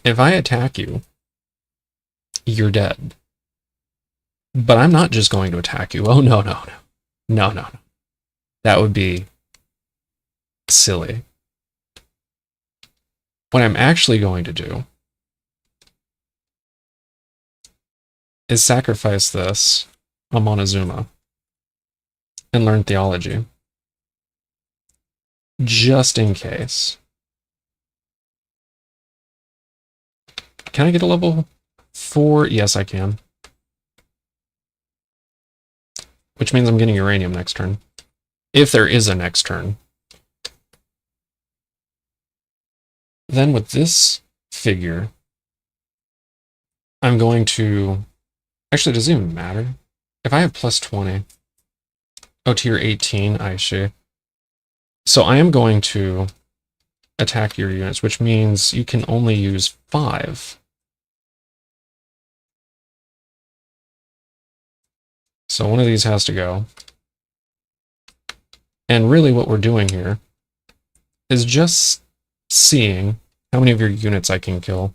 A: If I attack you, you're dead. But I'm not just going to attack you. Oh, no, no, no. No, no, no. That would be silly. What I'm actually going to do is sacrifice this on Montezuma and learn theology. Just in case. Can I get a level 4? Yes, I can. Which means I'm getting uranium next turn. If there is a next turn. Then with this figure, I'm going to... Actually, does it even matter? If I have plus 20... Oh, tier 18, I see. So I am going to attack your units, which means you can only use 5. So one of these has to go. And really what we're doing here is just seeing how many of your units I can kill.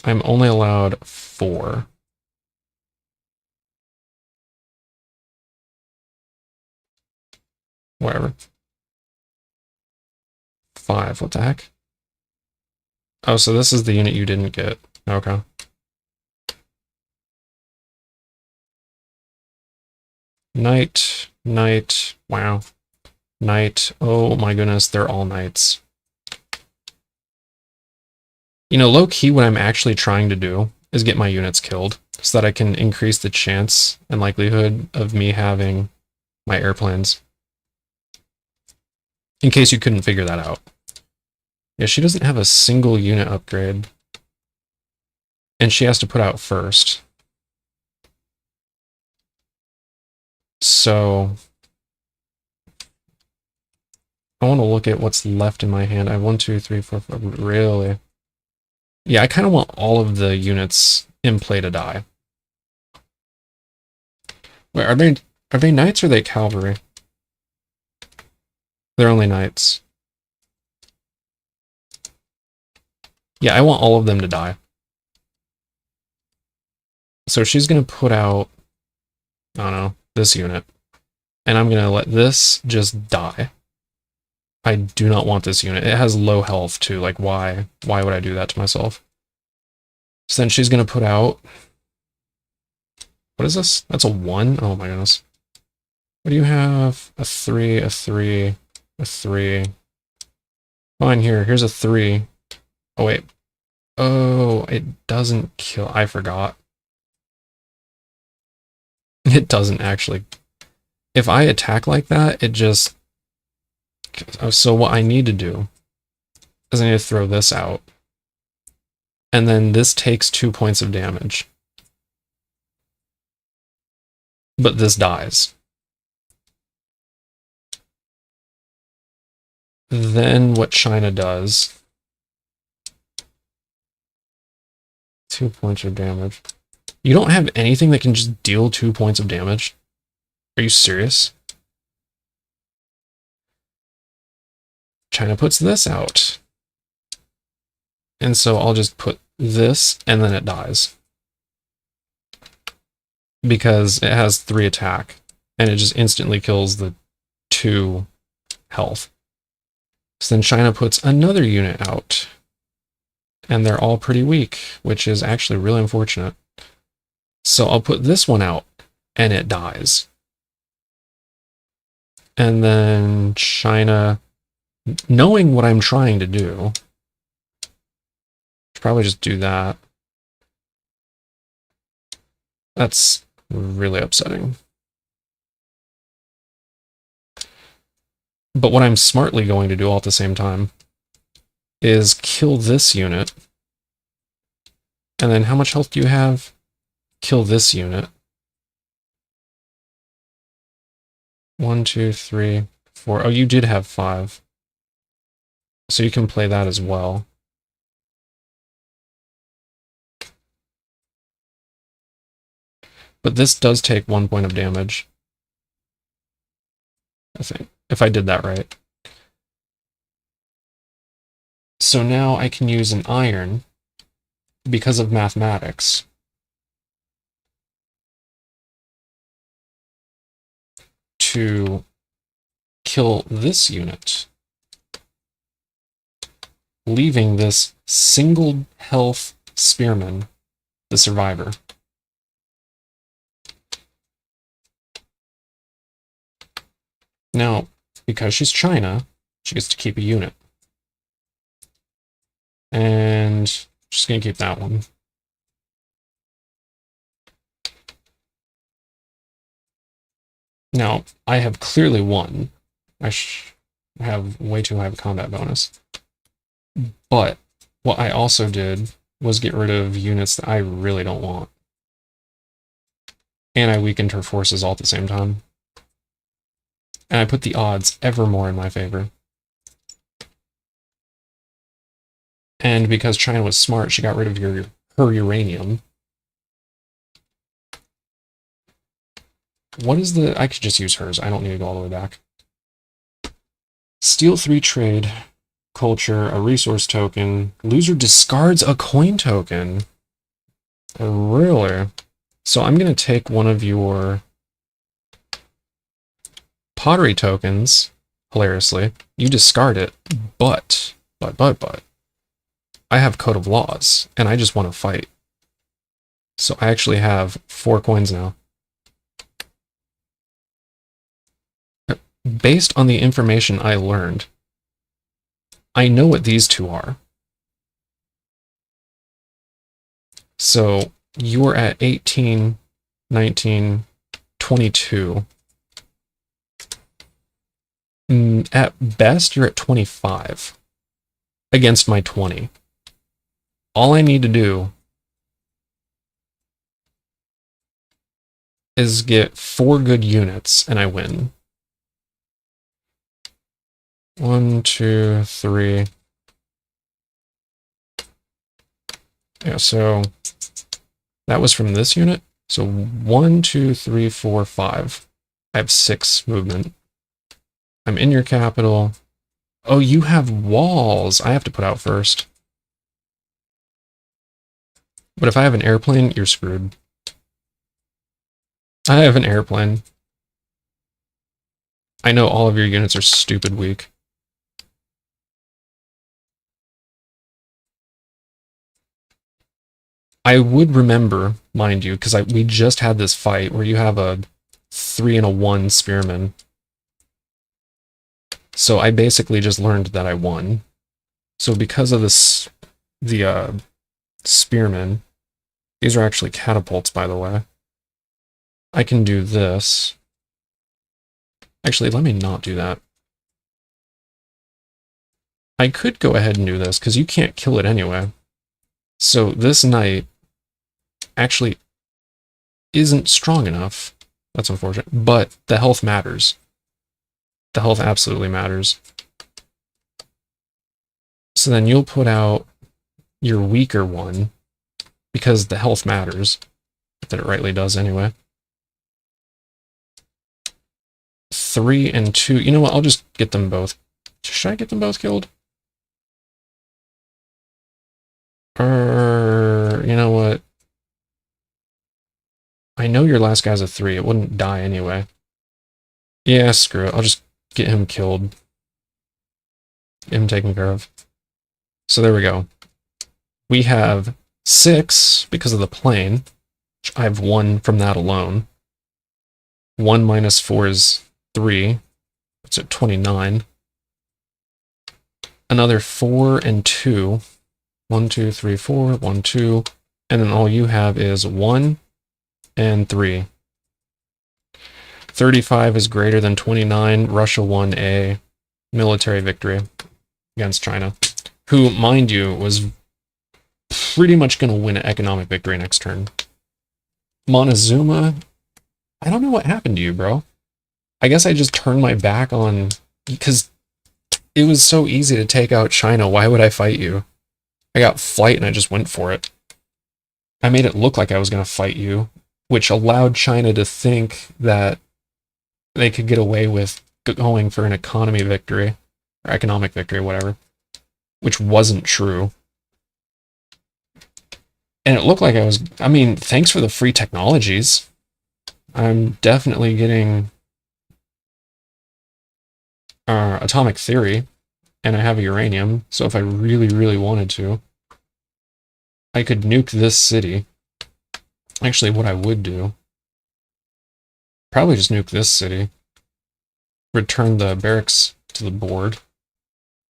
A: I'm only allowed 4. Whatever. 5, what the heck? Oh, so this is the unit you didn't get. Okay. Knight, knight, wow. Knight, oh my goodness, they're all knights. You know, low-key, what I'm actually trying to do is get my units killed so that I can increase the chance and likelihood of me having my airplanes. In case you couldn't figure that out. Yeah, she doesn't have a single unit upgrade. And she has to put out first. So I want to look at what's left in my hand. I have 1, 2, 3, 4, 5. Really? Yeah, I kind of want all of the units in play to die. Wait, are they knights or are they cavalry? They're only knights. Yeah, I want all of them to die. So she's going to put out, I don't know, this unit. And I'm going to let this just die. I do not want this unit. It has low health too. Like, why? Why would I do that to myself? So then she's going to put out... What is this? That's a 1? Oh my goodness. What do you have? A 3, a 3, a 3. Fine, here's a 3. Oh, wait. Oh, it doesn't kill. I forgot. It doesn't actually. If I attack like that, it just... So what I need to do is I need to throw this out. And then this takes 2 points of damage. But this dies. Then what China does... 2 points of damage. You don't have anything that can just deal 2 points of damage? Are you serious? China puts this out. And so I'll just put this, and then it dies. Because it has 3 attack, and it just instantly kills the 2 health. So then China puts another unit out. And they're all pretty weak, which is actually really unfortunate. So I'll put this one out, and it dies. And then China, knowing what I'm trying to do, should probably just do that. That's really upsetting. But what I'm smartly going to do all at the same time is kill this unit. And then how much health do you have? Kill this unit. 1, 2, 3, 4. Oh, you did have 5. So you can play that as well. But this does take 1 point of damage. I think, if I did that right. So now I can use an iron, because of mathematics, to kill this unit, leaving this single health spearman the survivor. Now, because she's China, she gets to keep a unit. And she's going to keep that one. Now, I have clearly won. I have way too high of a combat bonus. But what I also did was get rid of units that I really don't want. And I weakened her forces all at the same time. And I put the odds ever more in my favor. And because China was smart, she got rid of her uranium. What is the... I could just use hers. I don't need to go all the way back. Steal 3 trade. Culture, a resource token. Loser discards a coin token. Really? So I'm going to take one of your pottery tokens, hilariously. You discard it, but, I have Code of Laws, and I just want to fight. So I actually have 4 coins now. based on the information I learned, I know what these two are. So you're at 18, 19, 22. At best, you're at 25 against my 20. All I need to do is get 4 good units and I win. 1, 2, 3. Yeah, so that was from this unit. So 1, 2, 3, 4, 5. I have 6 movement. I'm in your capital. Oh, you have walls I have to put out first. But if I have an airplane, you're screwed. I have an airplane. I know all of your units are stupid weak. I would remember, mind you, because we just had this fight where you have a 3 and a 1 spearman. So I basically just learned that I won. So because of this, the spearmen, these are actually catapults, by the way. I can do this. Actually, let me not do that. I could go ahead and do this, because you can't kill it anyway. So this knight actually isn't strong enough. That's unfortunate. But the health matters. The health absolutely matters. So then you'll put out your weaker one, because the health matters. That it rightly does anyway. 3 and 2. You know what? I'll just get them both. Should I get them both killed? You know what? I know your last guy's a 3. It wouldn't die anyway. Yeah, screw it. I'll just get him killed. Get him taken care of. So there we go. We have 6 because of the plane. I have 1 from that alone. 1 minus 4 is 3. It's at 29. Another 4 and 2. 1, 2, 3, 4. 1, 2. And then all you have is 1 and 3. 35 is greater than 29. Russia won a military victory against China, who, mind you, was pretty much going to win an economic victory next turn. Montezuma, I don't know what happened to you, bro. I guess I just turned my back on, because it was so easy to take out China. Why would I fight you? I got flight and I just went for it. I made it look like I was going to fight you, which allowed China to think that they could get away with going for an economy victory, or economic victory, whatever, which wasn't true. And it looked like I was, I mean, thanks for the free technologies. I'm definitely getting atomic theory, and I have uranium, so if I really, really wanted to, I could nuke this city. Actually, what I would do, probably just nuke this city. Return the barracks to the board.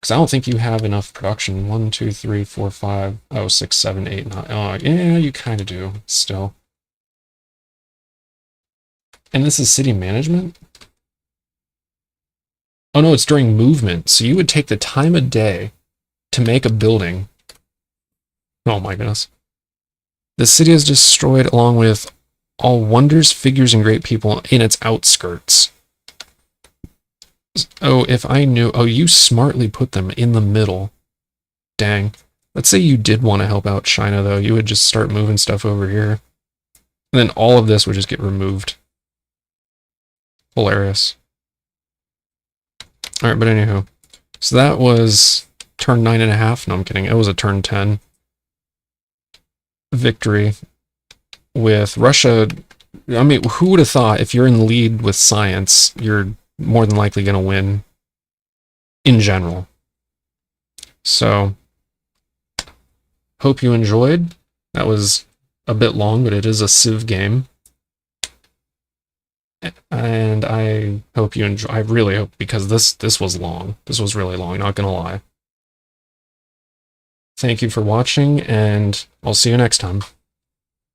A: Because I don't think you have enough production. 1, 2, 3, 4, 5. Oh, 6, 7, 8, 9. Oh, yeah, you kind of do, still. And this is city management? Oh no, it's during movement. So you would take the time of day to make a building. Oh my goodness. The city is destroyed along with all wonders, figures, and great people in its outskirts. Oh, if I knew... Oh, you smartly put them in the middle. Dang. Let's say you did want to help out China, though. You would just start moving stuff over here. And then all of this would just get removed. Hilarious. Alright, but anywho. So that was turn 9.5. No, I'm kidding. It was a turn 10. Victory with Russia. I mean, who would have thought if you're in the lead with science, you're more than likely going to win in general. So, hope you enjoyed. That was a bit long, but it is a Civ game. And I hope you enjoy. I really hope, because this was long. This was really long, not gonna lie. Thank you for watching, and I'll see you next time.